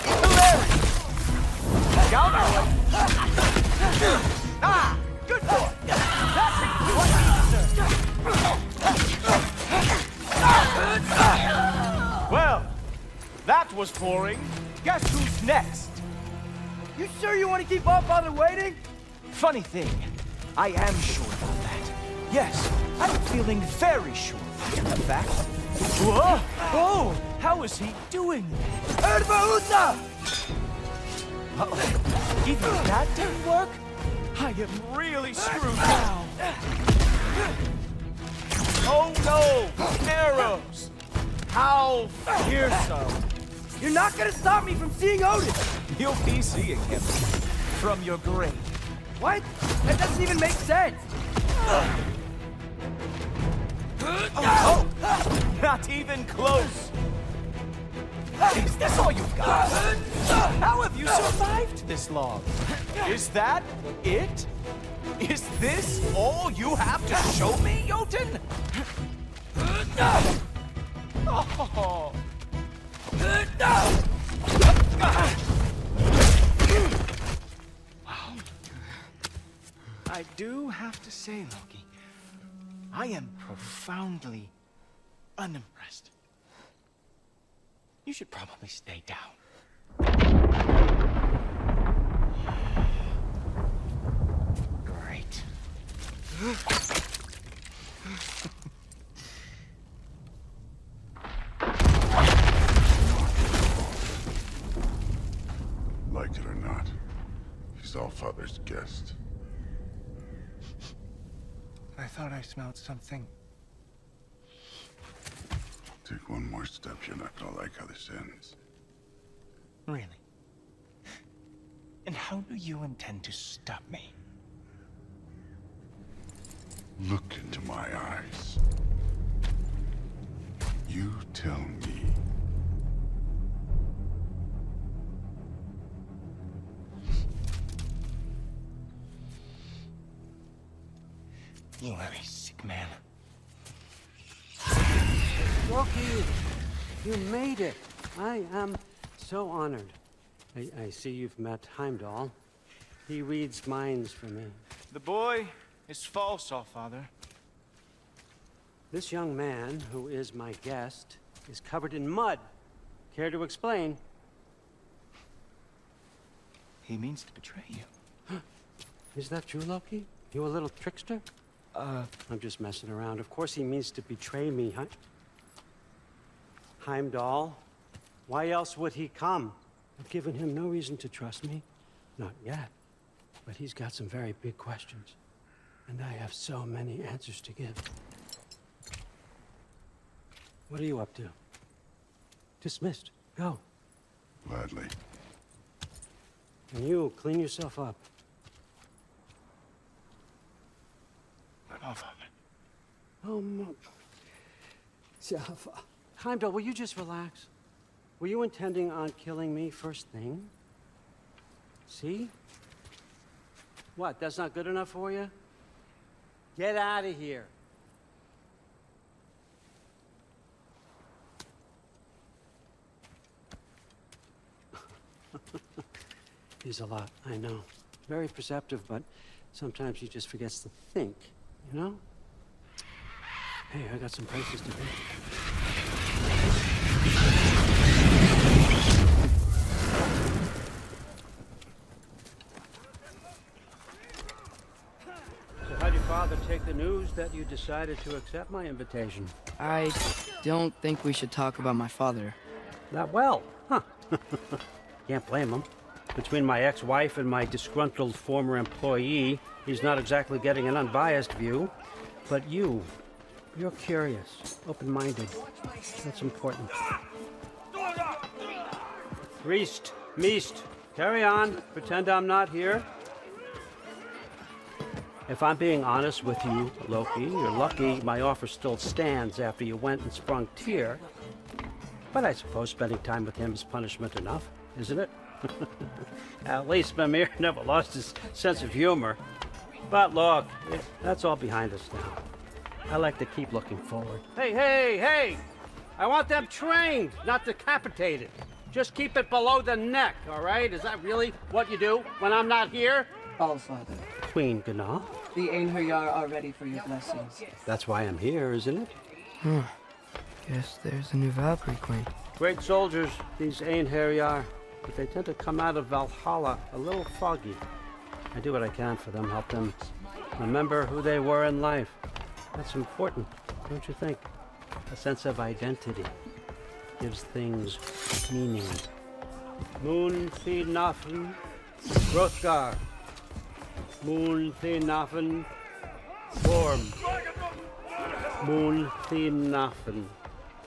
Hilarious! Down our way! Ah! Good boy! That's what you deserve! Well, that was boring. Guess who's next? You sure you want to keep All-Father waiting? Funny thing, I am sure about that. Yes, I'm feeling very sure about the fact. Whoa! Oh, how is he doing? Erbahuta! Uh-oh. Even that didn't work? I am really screwed now. Oh no! Arrows! How fearsome! You're not gonna stop me from seeing Odin! You'll be seeing him from your grave. What? That doesn't even make sense! Oh! Not even close! Is this all you've got? How have you survived this long? Is that it? Is this all you have to show me, Jotun? Oh. Wow. I do have to say, Loki, I am profoundly unimpressed. You should probably stay down. Great. Like it or not, he's All-Father's guest. I thought I smelled something. Take one more step, you're not gonna like how this ends. Really? And how do you intend to stop me? Look into my eyes. You tell me. You are a sick man. Loki, you made it. I am so honored. I see you've met Heimdall. He reads minds for me. The boy is false, All-Father. This young man, who is my guest, is covered in mud. Care to explain? He means to betray you. Is that true, Loki? You a little trickster? I'm just messing around. Of course he means to betray me, huh? Heimdall? Why else would he come? I've given him no reason to trust me. Not yet. But he's got some very big questions. And I have so many answers to give. What are you up to? Dismissed. Go. Gladly. And you, clean yourself up. Oh, Father. Oh, Heimdall, will you just relax? Were you intending on killing me first thing? See? What, that's not good enough for you? Get out of here. He's a lot, I know. Very perceptive, but sometimes he just forgets to think, you know? Hey, I got some places to be. So how'd your father take the news that you decided to accept my invitation? I don't think we should talk about my father. That well, huh? Can't blame him. Between my ex-wife and my disgruntled former employee, he's not exactly getting an unbiased view. But you're curious, open-minded. That's important. Priest, Meest, carry on. Pretend I'm not here. If I'm being honest with you, Loki, you're lucky my offer still stands after you went and sprung Tyr. But I suppose spending time with him is punishment enough, isn't it? At least Mimir never lost his sense of humor. But look, that's all behind us now. I like to keep looking forward. Hey! I want them trained, not decapitated. Just keep it below the neck, all right? Is that really what you do when I'm not here? All, Father. Queen Gná. The Einherjar are ready for your blessings. That's why I'm here, isn't it? Guess there's a new Valkyrie Queen. Great soldiers, these Einherjar. But they tend to come out of Valhalla a little foggy. I do what I can for them, help them remember who they were in life. That's important, don't you think? A sense of identity gives things meaning. Moon Thinafen, Hrothgar. Moon Thinafen, Form. Moon Thinafen,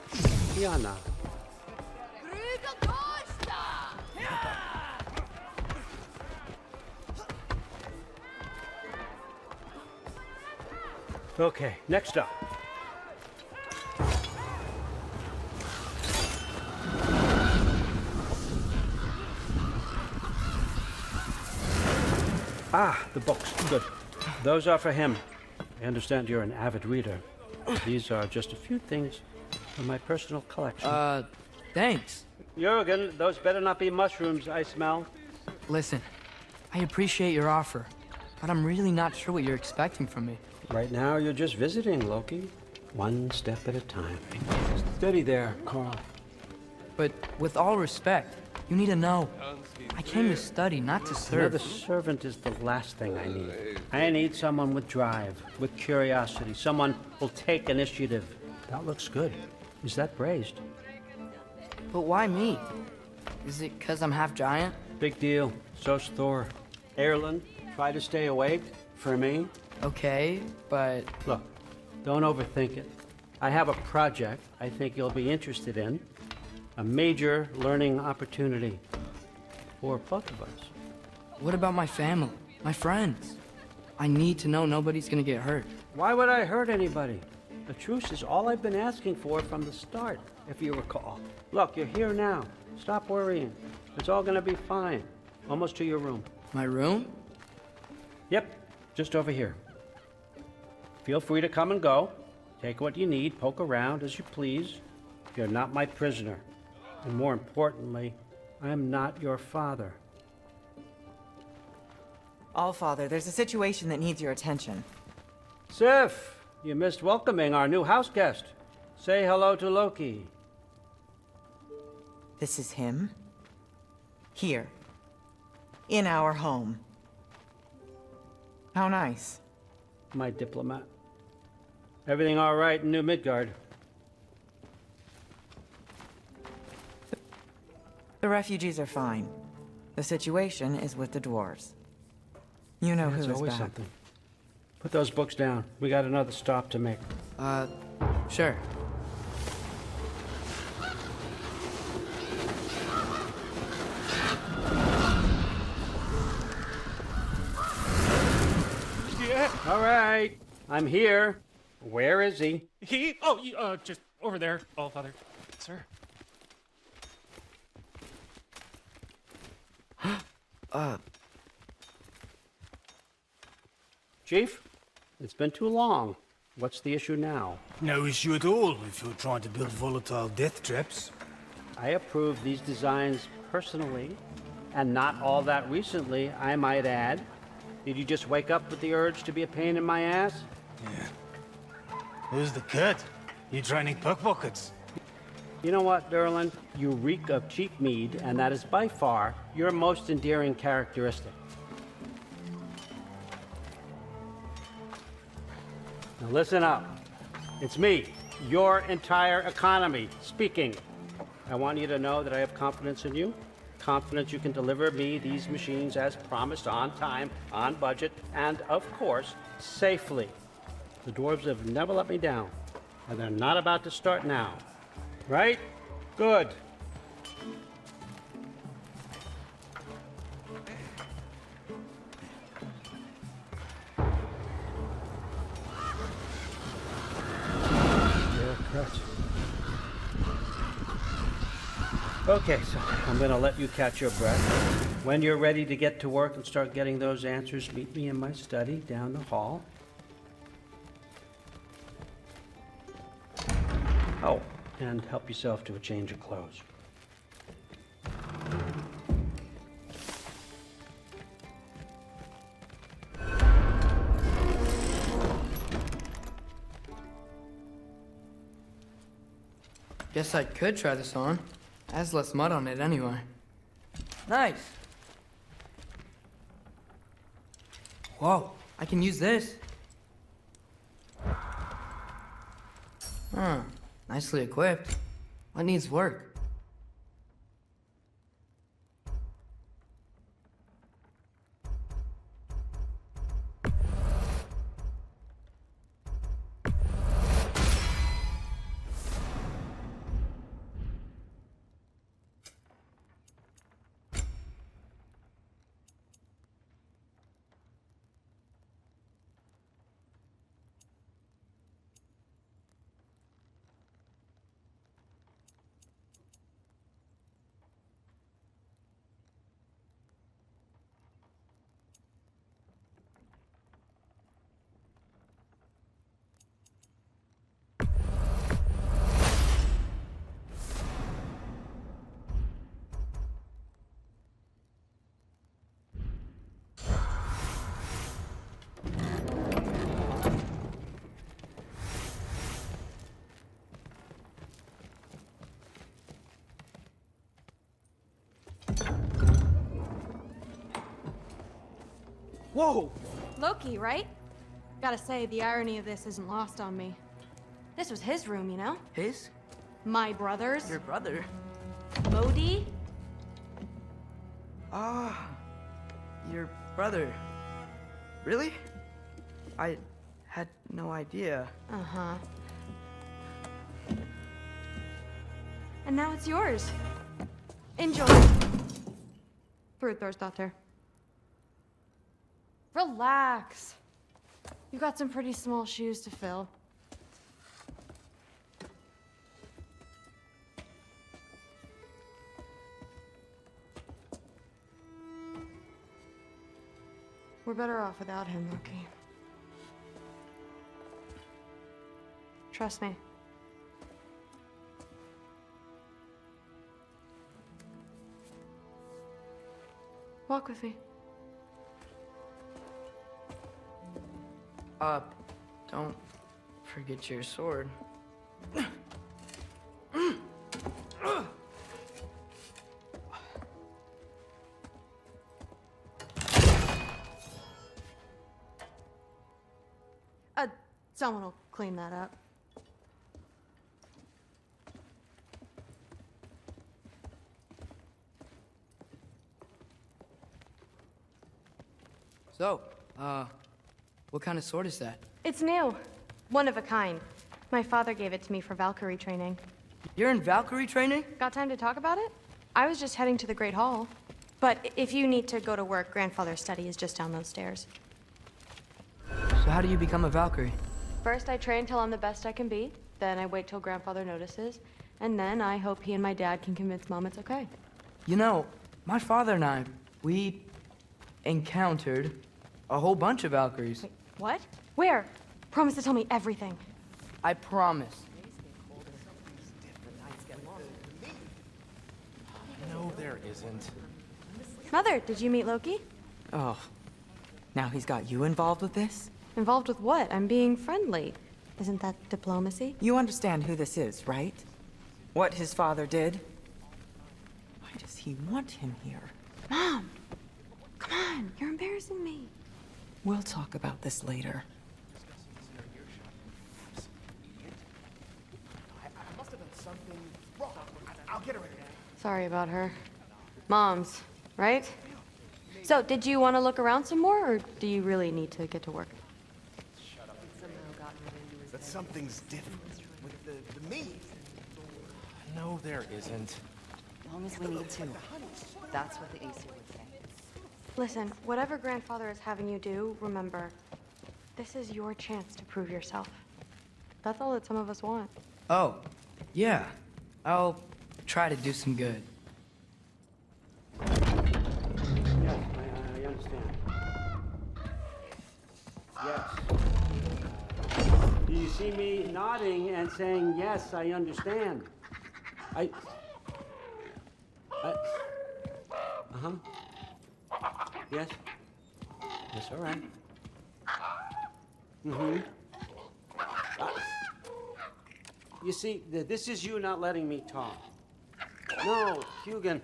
Tiana. Okay, next up. Ah, the books. Good. Those are for him. I understand you're an avid reader. These are just a few things from my personal collection. Thanks. Jurgen, those better not be mushrooms I smell. Listen, I appreciate your offer, but I'm really not sure what you're expecting from me. Right now, you're just visiting, Loki. One step at a time. Steady there, Carl. But with all respect, you need to know. I came to study, not to serve. Another servant is the last thing I need. I need someone with drive, with curiosity, someone who'll take initiative. That looks good. Is that braised? But why me? Is it because I'm half giant? Big deal. So's Thor. Erlen, try to stay awake. For me. Okay, but... Look, don't overthink it. I have a project I think you'll be interested in. A major learning opportunity. For both of us. What about my family? My friends? I need to know nobody's gonna get hurt. Why would I hurt anybody? The truce is all I've been asking for from the start, if you recall. Look, you're here now. Stop worrying. It's all gonna be fine. Almost to your room. My room? Yep, just over here. Feel free to come and go. Take what you need, poke around as you please. You're not my prisoner. And more importantly, I'm not your father. All, Father, there's a situation that needs your attention. Sif! You missed welcoming our new house guest. Say hello to Loki. This is him? Here. In our home. How nice. My diplomat. Everything all right in New Midgard? The refugees are fine. The situation is with the dwarves. You know who is always back. something. Put those books down. We got another stop to make. Sure. Yeah. All right. I'm here. Where is he? Just over there, Allfather. Sir. Chief, it's been too long. What's the issue now? No issue at all if you're trying to build volatile death traps. I approve these designs personally, and not all that recently, I might add. Did you just wake up with the urge to be a pain in my ass? Yeah. Who's the cut? You training pickpockets? You know what, Derlin? You reek of cheap mead, and that is by far your most endearing characteristic. Now listen up. It's me, your entire economy, speaking. I want you to know that I have confidence in you. Confidence you can deliver me these machines as promised, on time, on budget, and of course, safely. The dwarves have never let me down, and they're not about to start now. Right? Good. Okay, so I'm gonna let you catch your breath. When you're ready to get to work and start getting those answers, meet me in my study down the hall. Oh, and help yourself to a change of clothes. Guess I could try this on. Has less mud on it anyway. Nice. Whoa, I can use this. Huh, nicely equipped. What needs work? Whoa! Loki, right? Gotta say, the irony of this isn't lost on me. This was his room, you know? His? My brother's. Your brother? Modi? Ah, your brother. Really? I had no idea. Uh-huh. And now it's yours. Enjoy. Brutthorstdotter. Relax. You've got some pretty small shoes to fill. We're better off without him, Loki. Trust me. Walk with me. Don't Forget your sword. Someone will clean that up. So, what kind of sword is that? It's new. One of a kind. My father gave it to me for Valkyrie training. You're in Valkyrie training? Got time to talk about it? I was just heading to the Great Hall. But if you need to go to work, Grandfather's study is just down those stairs. So how do you become a Valkyrie? First, I train till I'm the best I can be. Then I wait till Grandfather notices. And then I hope he and my dad can convince Mom it's okay. You know, my father and I, we encountered a whole bunch of Valkyries. Wait, what? Where? Promise to tell me everything. I promise. No, there isn't. Mother, did you meet Loki? Oh, now he's got you involved with this? Involved with what? I'm being friendly. Isn't that diplomacy? You understand who this is, right? What his father did? Why does he want him here? Mom! Come on, you're embarrassing me. We'll talk about this later. I must have done something wrong. I'll get her in. Sorry about her. Mom's, right? So, did you want to look around some more, or do you really need to get to work? That something's different with the meat. No, there isn't. As long as we need to. That's what the Aesir would say. Listen, whatever Grandfather is having you do, remember, this is your chance to prove yourself. That's all that some of us want. Oh, yeah. I'll try to do some good. Yes, I understand. Yes. Do you see me nodding and saying, yes, I understand? Uh-huh. Yes? Yes, all right. Mm-hmm. You see, this is you not letting me talk. No, Hugin,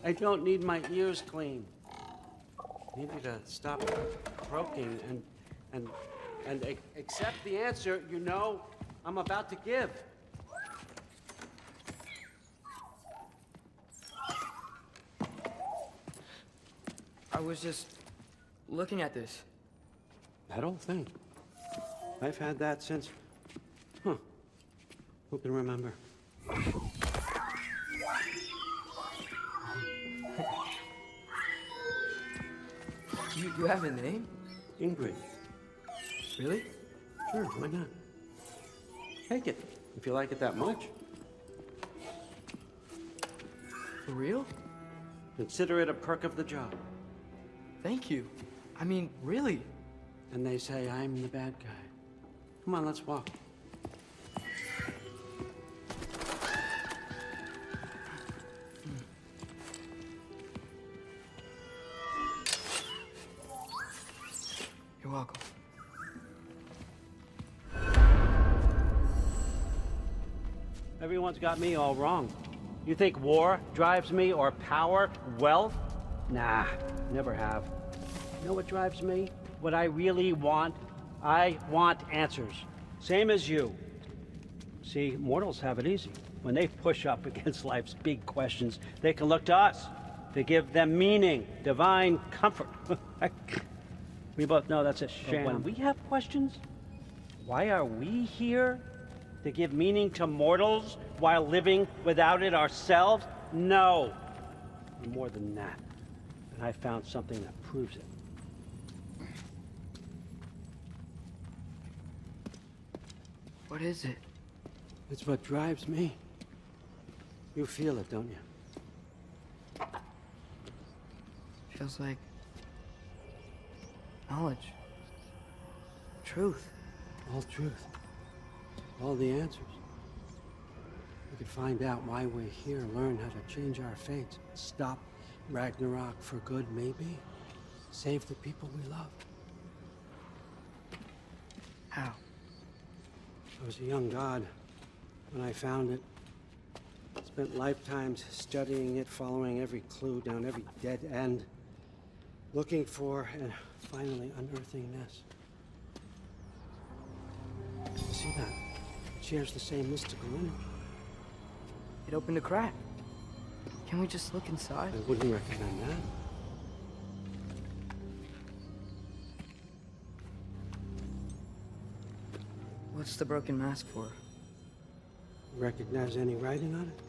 I don't need my ears cleaned. I need you to stop croaking and accept the answer you know I'm about to give. I was just looking at this. That old thing. I've had that since... Who can remember? You have a name? Ingrid. Really? Sure, why not? Take it, if you like it that much. For real? Consider it a perk of the job. Thank you. I mean, really. And they say I'm the bad guy. Come on, let's walk. You're welcome. Everyone's got me all wrong. You think war drives me, or power, wealth? Nah, never have. You know what drives me? What I really want? I want answers. Same as you. See, mortals have it easy. When they push up against life's big questions, they can look to us to give them meaning, divine comfort. We both know that's a sham. But when we have questions, why are we here? To give meaning to mortals while living without it ourselves? No. We're more than that. And I found something that proves it. What is it? It's what drives me. You feel it, don't you? Feels like knowledge. Truth. All truth. All the answers. We could find out why we're here, learn how to change our fates, stop Ragnarok for good, maybe. Save the people we love. How? I was a young god when I found it. Spent lifetimes studying it, following every clue down every dead end, looking for and finally unearthing this. See that? It shares the same mystical energy. It opened a crack. Can we just look inside? I wouldn't recommend that. What's the broken mask for? Recognize any writing on it?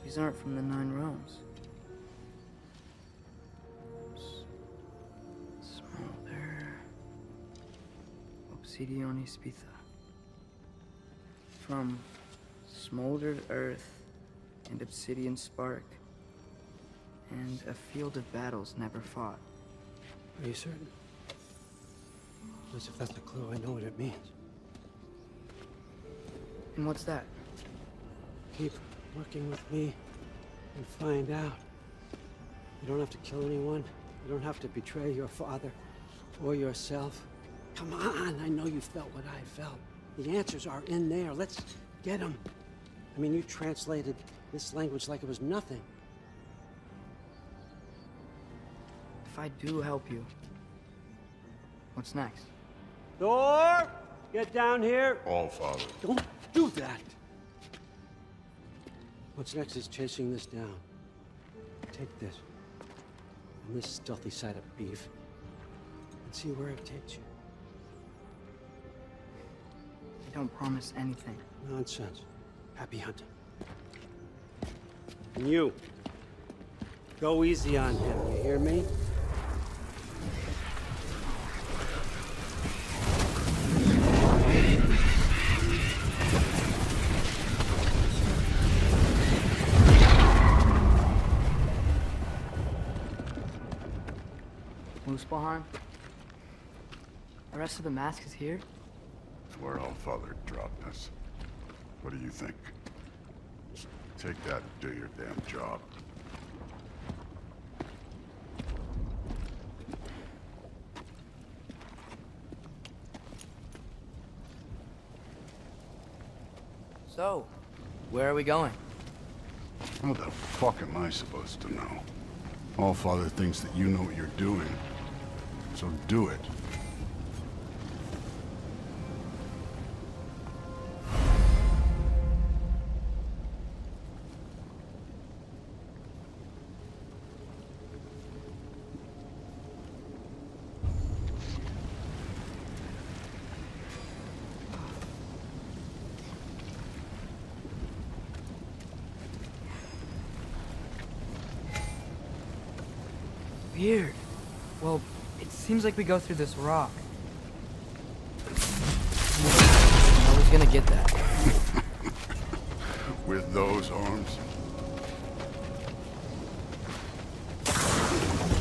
These aren't from the 9 realms. Smolder. Obsidione Spitha. From smoldered earth and obsidian spark. And a field of battles never fought. Are you certain? Because if that's the clue, I know what it means. And what's that? Keep working with me and find out. You don't have to kill anyone. You don't have to betray your father or yourself. Come on, I know you felt what I felt. The answers are in there. Let's get them. I mean, you translated this language like it was nothing. If I do help you, what's next? Thor! Get down here! All Father. Don't do that! What's next is chasing this down. Take this, and this stealthy side of beef, and see where it takes you. I don't promise anything. Nonsense. Happy hunting. And you, go easy on him, you hear me? Muspelheim? The rest of the mask is here? It's where All Father dropped us. What do you think? Just take that and do your damn job. So, where are we going? How the fuck am I supposed to know? All Father thinks that you know what you're doing. So do it. Weird. Well, it seems like we go through this rock. I was gonna get that. With those arms?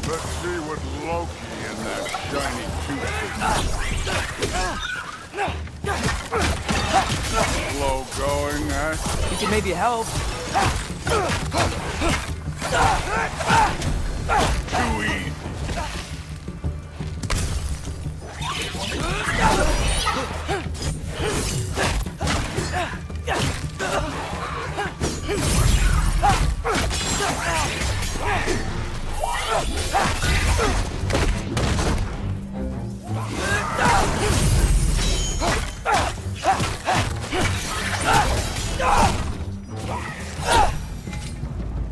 Let's see what Loki and that shiny tooth. Slow going, huh? You can maybe help. Too easy.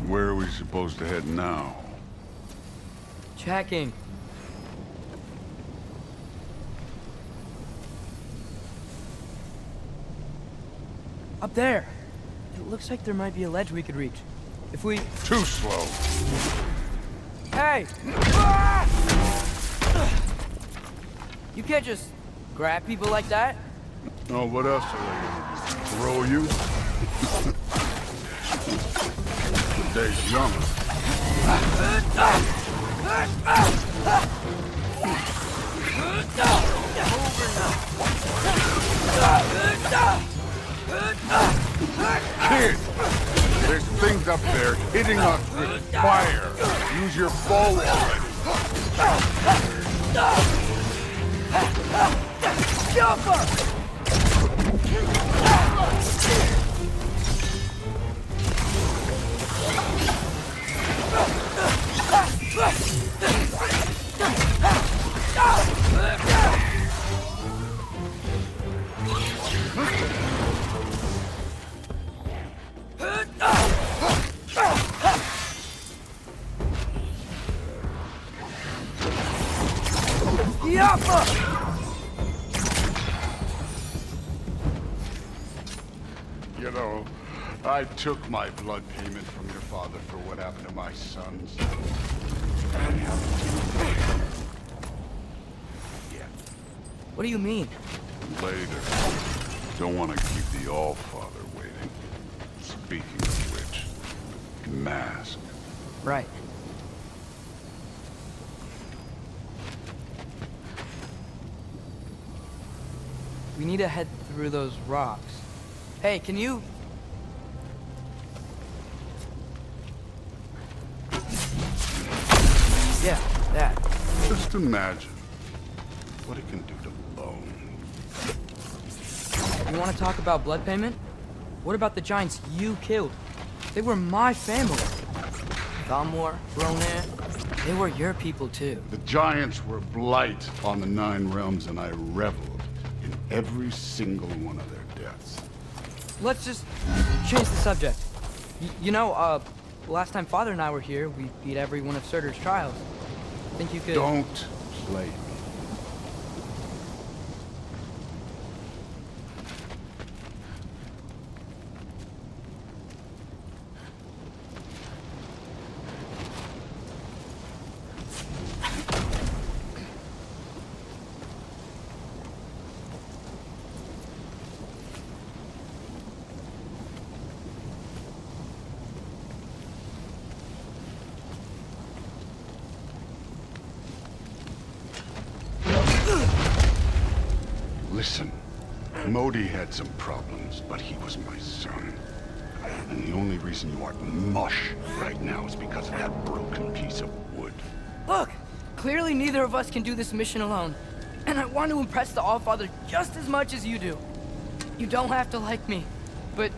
Where are we supposed to head now? Checking. Up there. It looks like there might be a ledge we could reach. If we... Too slow. Hey! You can't just grab people like that. Oh, what else are they gonna throw you? The day's young. Kid! There's things up there hitting us with fire. Use your bow already. You know, I took my blood payment from your father for what happened to my sons. And haven't yet. What do you mean? Later. Don't want to keep the All-Father waiting. Speaking of which, mask. Right. We need to head through those rocks. Hey, can you... Yeah, that. Just imagine what it can do to bone. You want to talk about blood payment? What about the giants you killed? They were my family. Thamor, Ronan, they were your people too. The giants were blight on the Nine Realms, and I reveled in every single one of their deaths. Let's just change the subject. You know, last time Father and I were here, we beat every one of Surtur's trials. Think you could... Don't play me. Listen, Modi had some problems, but he was my son. And the only reason you aren't mush right now is because of that broken piece of wood. Look! Clearly neither of us can do this mission alone. And I want to impress the Allfather just as much as you do. You don't have to like me, but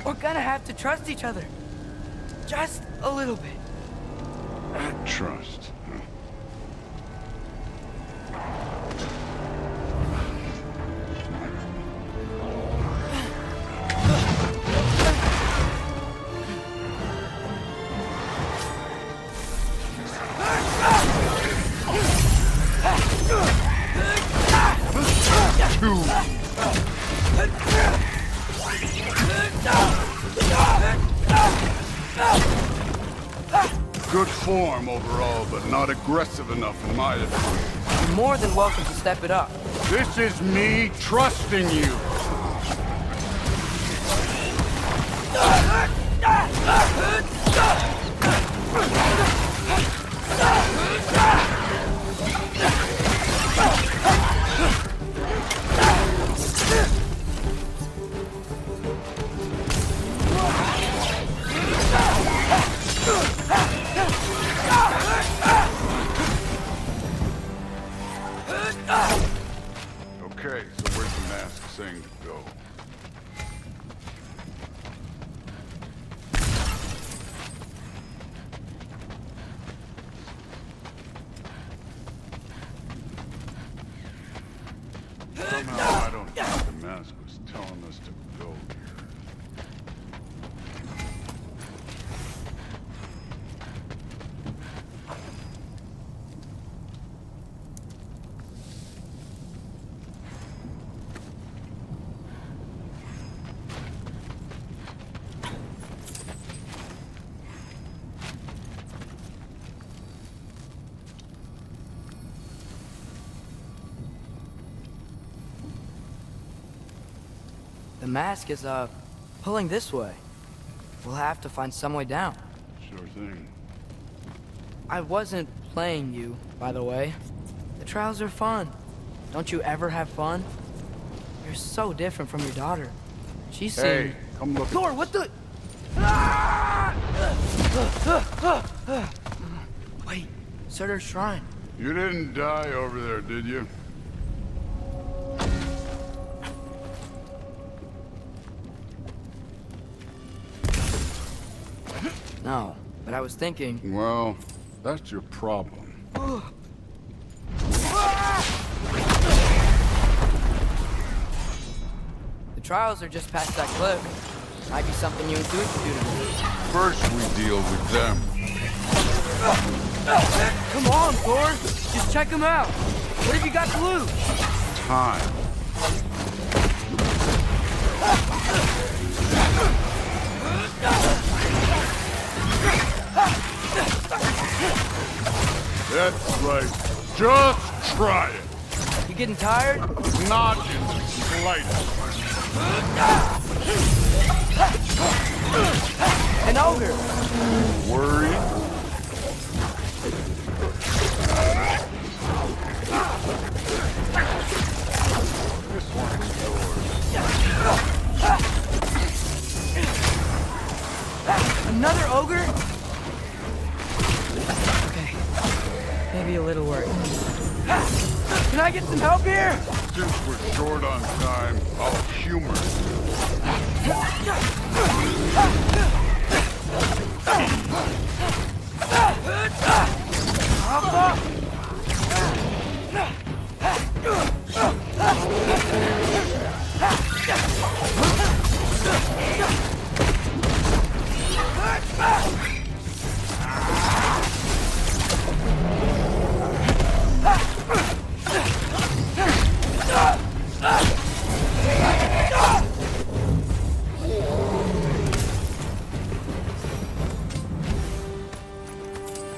we're gonna have to trust each other. Just a little bit. Trust, huh? Good form overall, but not aggressive enough in my opinion. You're more than welcome to step it up. This is me trusting you. Okay, so where's the mask saying to go? Somehow I don't think the mask was telling us to go here. The mask is, pulling this way. We'll have to find some way down. Sure thing. I wasn't playing you, by the way. The trials are fun. Don't you ever have fun? You're so different from your daughter. She seemed... Hey, come look. Thor, what the... Wait, Surtur's shrine. You didn't die over there, did you? No, but I was thinking... Well, that's your problem. The trials are just past that cliff. Might be something you and Dude could do to me. First we deal with them. Come on, Thor! Just check them out! What have you got to lose? Time. That's right. Just try it. You getting tired? Not in the slightest. An ogre! Worried? This one's yours. Another ogre? Okay. Maybe a little worried. Can I get some help here? Since we're short on time, I'll humor it.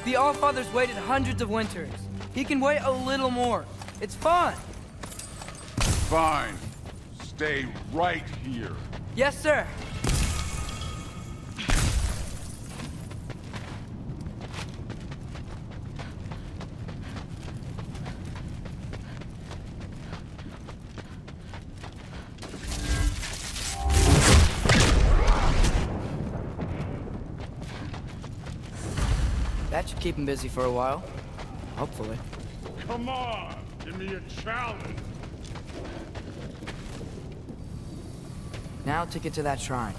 The Allfather's waited hundreds of winters. He can wait a little more. It's fun. Fine. Stay right here. Yes, sir. That should keep him busy for a while. Hopefully. Come on, give me a challenge. Now to get to that shrine.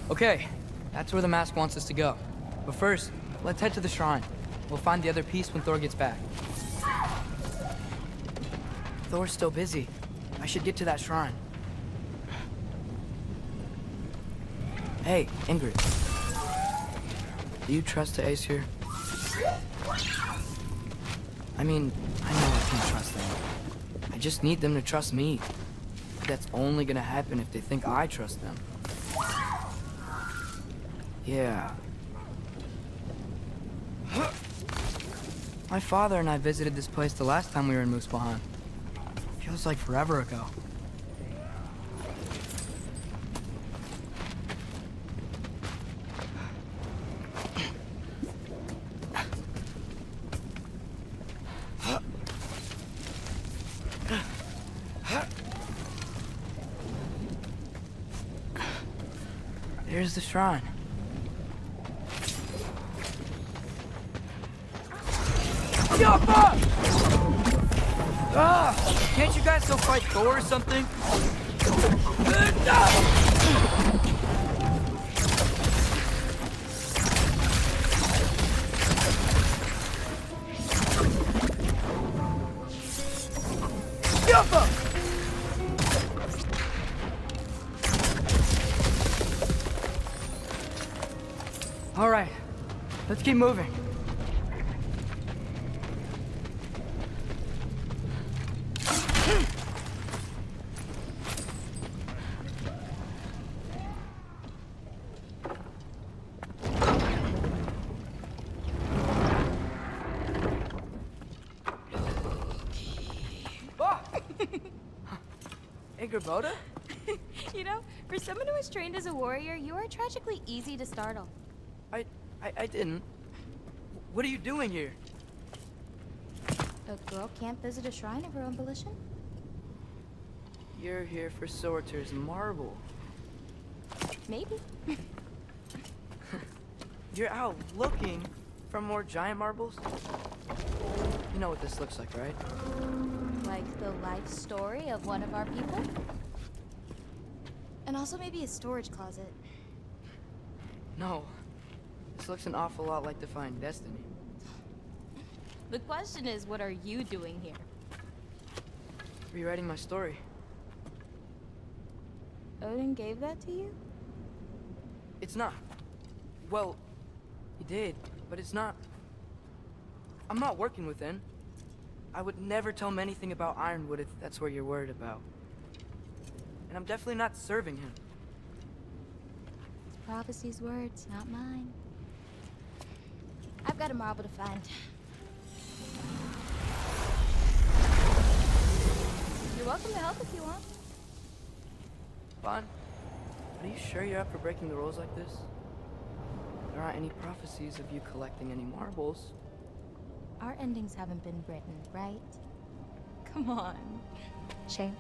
Okay, that's where the mask wants us to go. But first, let's head to the shrine. We'll find the other piece when Thor gets back. Thor's still busy. I should get to that shrine. Hey, Ingrid. Do you trust the Aesir? I mean, I know I can trust them. I just need them to trust me. But that's only gonna happen if they think I trust them. Yeah. My father and I visited this place the last time we were in Muspelheim. Feels like forever ago. There's the shrine. Can't you guys go fight Thor or something? All right, let's keep moving. Boda? You know, for someone who was trained as a warrior, you are tragically easy to startle. I didn't. What are you doing here? A girl can't visit a shrine of her own volition? You're here for Sorter's marble. Maybe. You're out looking for more giant marbles? You know what this looks like, right? Like the life story of one of our people? And also maybe a storage closet. No. This looks an awful lot like Defying Destiny. The question is, what are you doing here? Rewriting my story. Odin gave that to you? It's not. Well, he did, but it's not. I'm not working with him. I would never tell him anything about Ironwood if that's what you're worried about. And I'm definitely not serving him. It's prophecy's words, not mine. I've got a marble to find. You're welcome to help if you want. Fine. But are you sure you're up for breaking the rules like this? There aren't any prophecies of you collecting any marbles. Our endings haven't been written, right? Come on. Shame.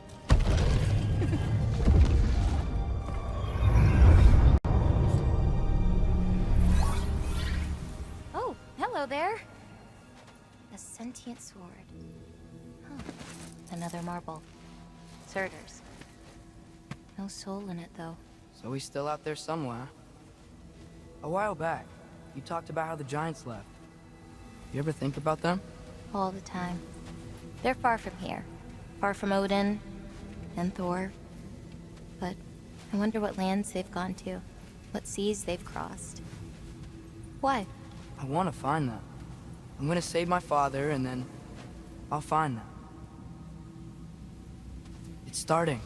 Oh, hello there. A sentient sword. Huh. Another marble. Surtur's. No soul in it, though. So he's still out there somewhere. A while back, you talked about how the giants left. You ever think about them? All the time. They're far from here. Far from Odin and Thor. But I wonder what lands they've gone to. What seas they've crossed. Why? I want to find them. I'm gonna save my father, and then I'll find them. It's starting.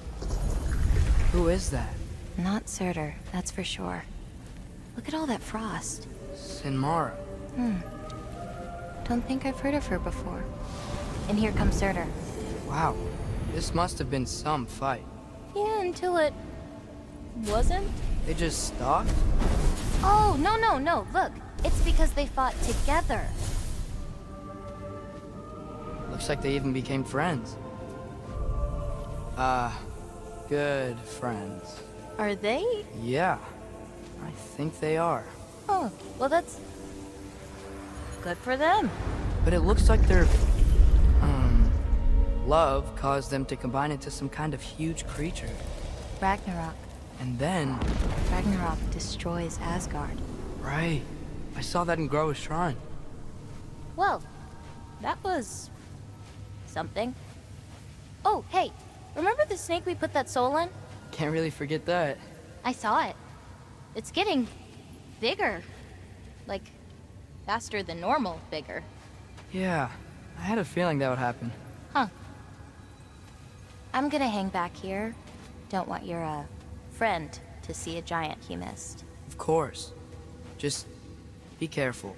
Who is that? Not Surtur, that's for sure. Look at all that frost. Sinmara. Don't think I've heard of her before. And here comes Surtur. Wow. This must have been some fight. Yeah, until it... wasn't? They just stalked? Oh, no. Look, it's because they fought together. Looks like they even became friends. Good friends. Are they? Yeah, I think they are. Oh, well that's... good for them. But it looks like their, love caused them to combine into some kind of huge creature. Ragnarok. And then... Ragnarok destroys Asgard. Right. I saw that in Groa's shrine. Well, that was... something. Oh, hey, remember the snake we put that soul in? Can't really forget that. I saw it. It's getting... bigger. Like, faster than normal bigger. Yeah, I had a feeling that would happen. Huh. I'm gonna hang back here. Don't want your, friend to see a giant he missed. Of course. Just be careful.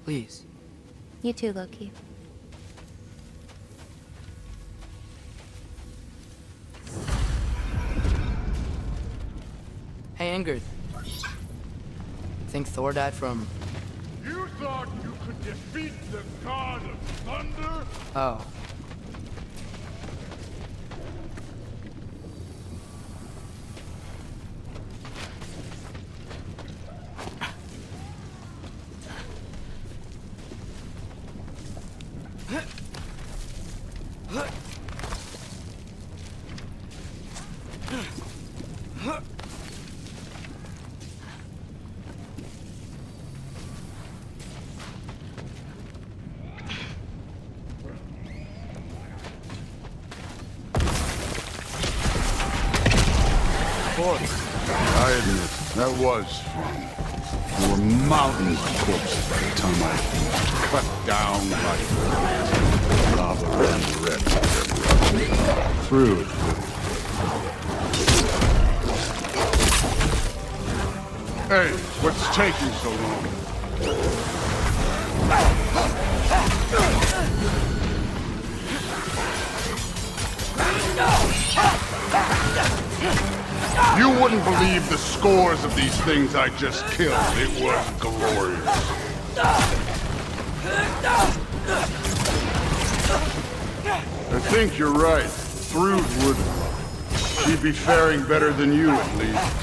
Please. You too, Loki. Hey, Ingrid. Think Thor died from... You thought you could defeat the god of thunder? Oh. I admit, that was fun. There were mountains of corpses by the time I cut down like lava and red. Through it. Hey, what's taking so long? You wouldn't believe the scores of these things I just killed. It was glorious. I think you're right. Thrud would She'd be faring better than you, at least.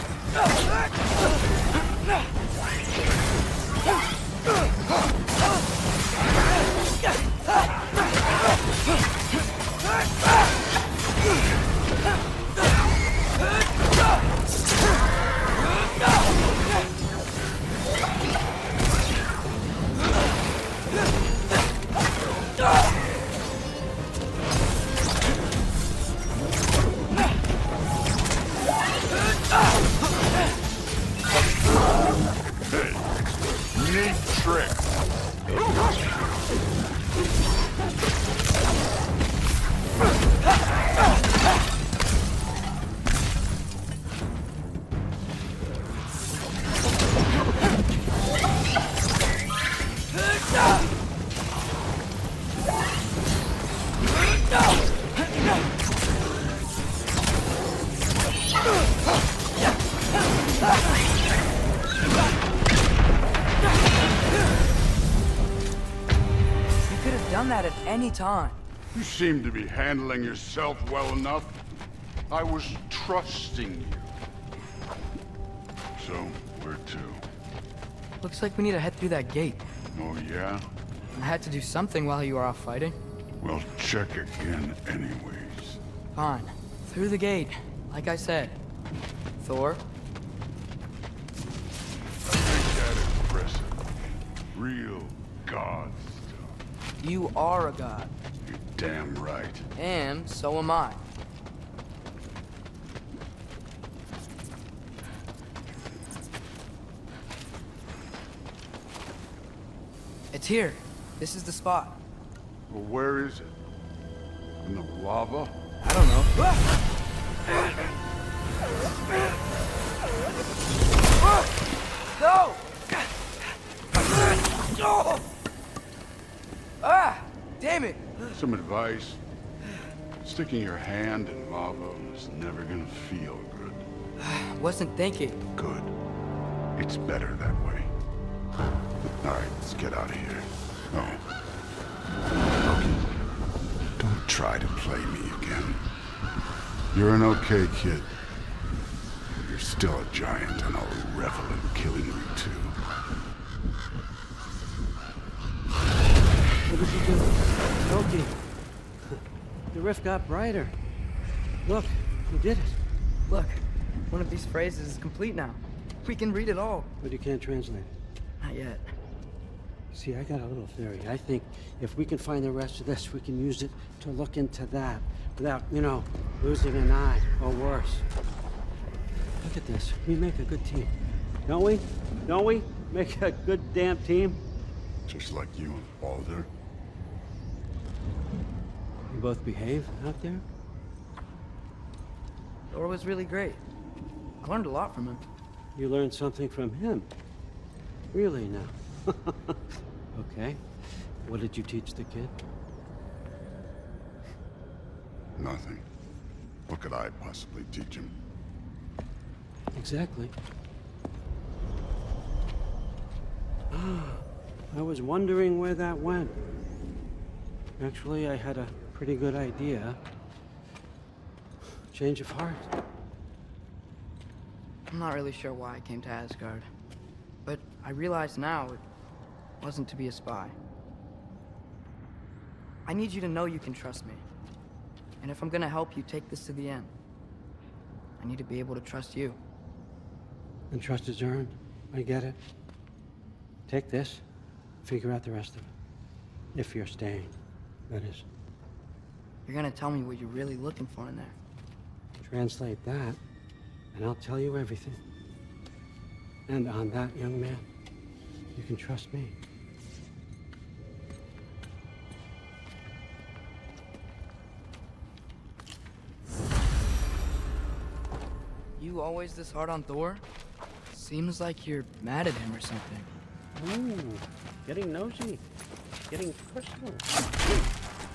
Neat trick. Done that at any time. You seem to be handling yourself well enough. I was trusting you. So, where to? Looks like we need to head through that gate. Oh, yeah? I had to do something while you were off fighting. Well, check again anyways. Fine. Through the gate, like I said. Thor? Ain't that impressive? Real god stuff. You are a god. You're damn right. And so am I. It's here. This is the spot. Well, where is it? In the lava? I don't know. No! No! Ah! Damn it! Some advice. Sticking your hand in lava is never gonna feel good. Wasn't thinking. Good. It's better that way. Alright, let's get out of here. Oh. Loki, don't try to play me again. You're an okay kid. You're still a giant, and I'll revel in killing you too. What did you do? Loki. The rift got brighter. Look, you did it. Look, one of these phrases is complete now. We can read it all. But you can't translate. Not yet. See, I got a little theory. I think if we can find the rest of this, we can use it to look into that without, you know, losing an eye or worse. Look at this. We make a good team. Don't we? Don't we? Make a good damn team? Just like you and Baldur. You both behave out there? Thor was really great. I learned a lot from him. You learned something from him? Really now? Okay. What did you teach the kid? Nothing. What could I possibly teach him? Exactly. I was wondering where that went. Actually, I had a pretty good idea. Change of heart. I'm not really sure why I came to Asgard. But I realize now it wasn't to be a spy. I need you to know you can trust me. And if I'm gonna help you take this to the end, I need to be able to trust you. And trust is earned. I get it. Take this, figure out the rest of it. If you're staying, that is. You're gonna tell me what you're really looking for in there. Translate that, and I'll tell you everything. And on that, young man, you can trust me. You always this hard on Thor? Seems like you're mad at him or something. Ooh, getting nosy. Getting personal.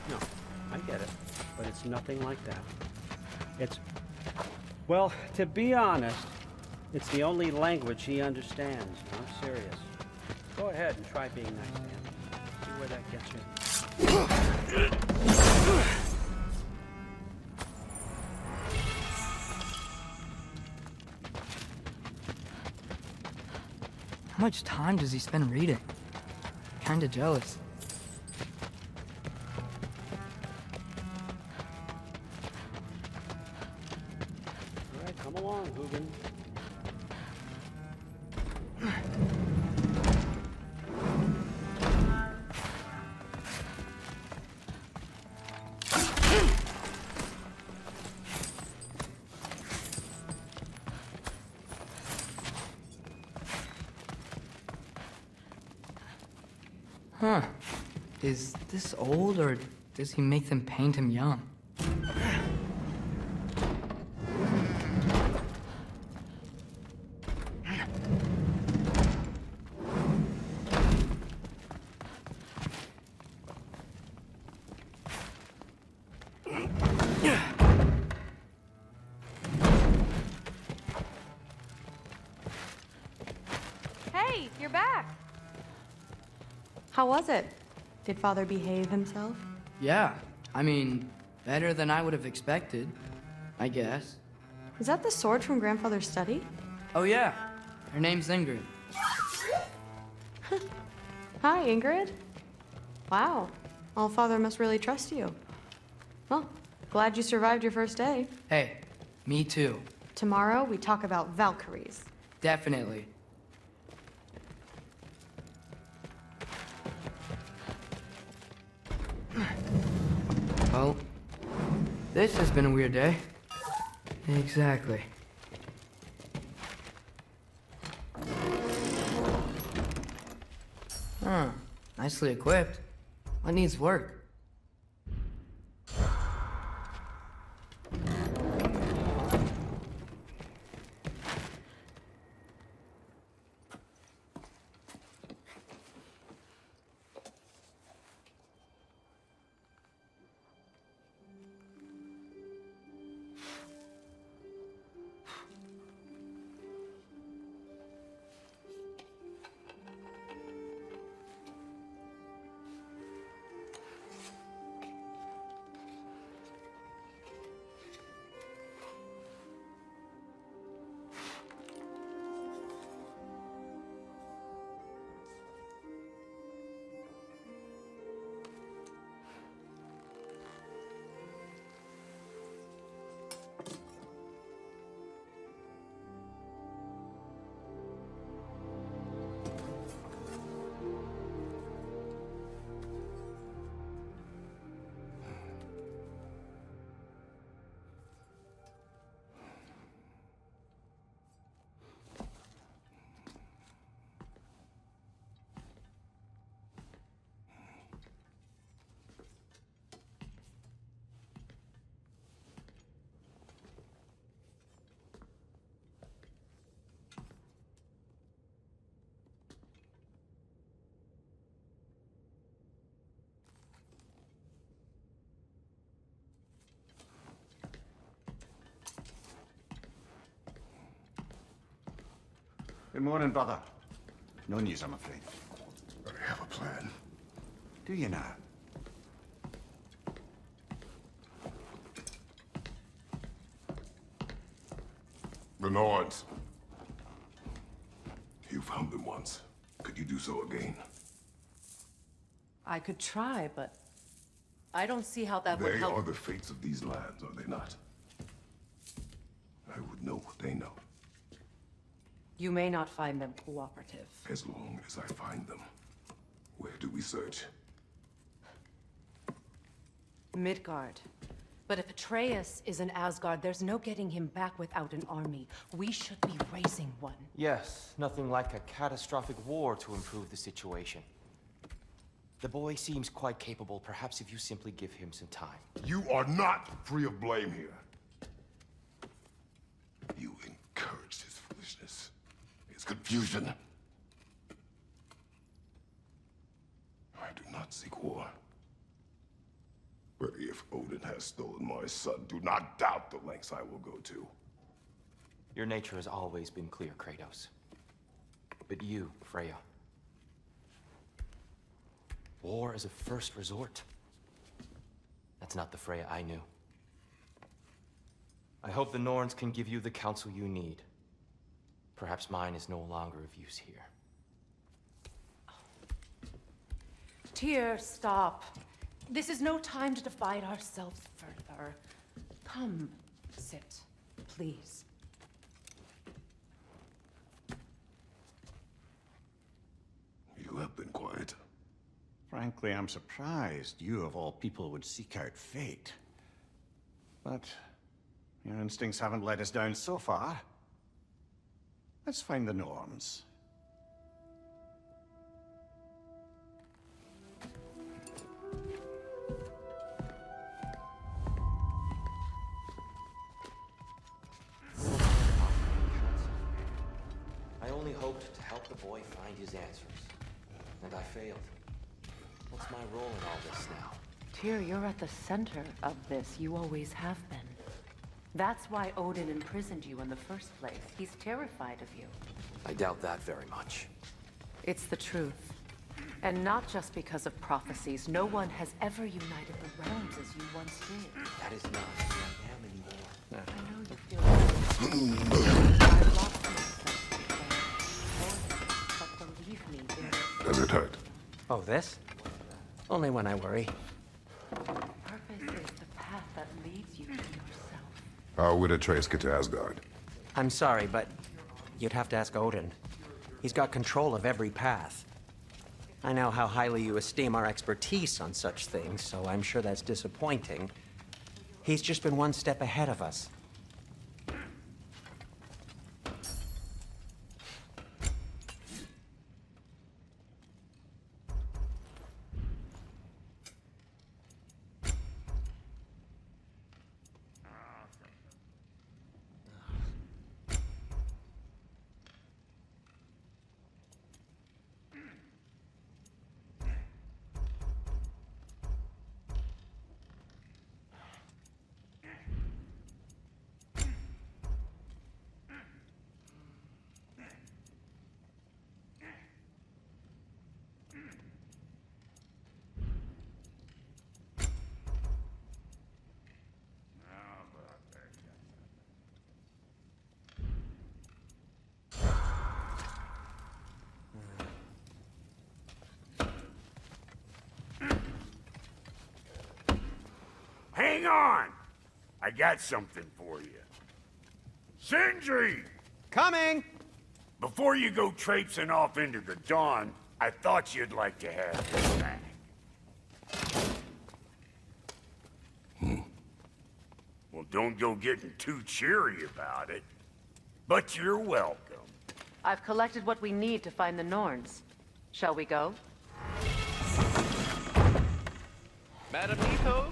No, I get it. But it's nothing like that. It's... Well, to be honest, it's the only language he understands. I'm serious. Go ahead and try being nice to him. See where that gets you. How much time does he spend reading? Kinda jealous. All right, come along, Hugin. Huh. Is this old, or does he make them paint him young? Hey, you're back. How was it? Did Father behave himself? Yeah. I mean, better than I would have expected, I guess. Is that the sword from Grandfather's study? Oh yeah. Her name's Ingrid. Hi, Ingrid. Wow. Allfather must really trust you. Well, glad you survived your first day. Hey, me too. Tomorrow, we talk about Valkyries. Definitely. Well, this has been a weird day. Exactly. Huh. Nicely equipped. What needs work? Good morning, brother. No news, I'm afraid. I have a plan. Do you now? The Norns. You found them once. Could you do so again? I could try, but I don't see how that would They help. are the fates of these lands, are they not? I would know what they know, You may not find them cooperative. as long as I find them. Where do we search? Midgard. But if Atreus is in Asgard, there's no getting him back without an army. We should be raising one. Yes, nothing like a catastrophic war to improve the situation. The boy seems quite capable. Perhaps if you simply give him some time. You are not free of blame here. You encouraged his foolishness, his confusion. I do not seek war. But if Odin has stolen my son, do not doubt the lengths I will go to. Your nature has always been clear, Kratos. But you, Freya. War is a first resort. That's not the Freya I knew. I hope the Norns can give you the counsel you need. Perhaps mine is no longer of use here. Tyr, stop. This is no time to divide ourselves further. Come, sit, please. You have been quiet. Frankly, I'm surprised you of all people would seek out fate. But your instincts haven't let us down so far. Let's find the Norns. I only hoped to help the boy find his answers. And I failed. What's my role in all this now? Tyr, you're at the center of this. You always have been. That's why Odin imprisoned you in the first place. He's terrified of you. I doubt that very much. It's the truth. And not just because of prophecies. No one has ever united the realms as you once did. That is not who I am anymore. I know you feel I lost myself before, but believe me, Does it hurt? Oh, this? Only when I worry. purpose is the path that leads you to yourself. How would Atreus get to Asgard? I'm sorry, but you'd have to ask Odin. He's got control of every path. I know how highly you esteem our expertise on such things, so I'm sure that's disappointing. He's just been one step ahead of us. Hang on! I got something for you. Sindri! Coming! Before you go traipsing off into the dawn, I thought you'd like to have this back. Well, don't go getting too cheery about it. But you're welcome. I've collected what we need to find the Norns. Shall we go? Madam Neathog?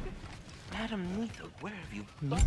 Madam Neathog, where have you been?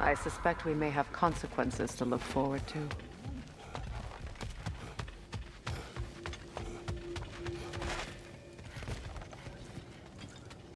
I suspect we may have consequences to look forward to.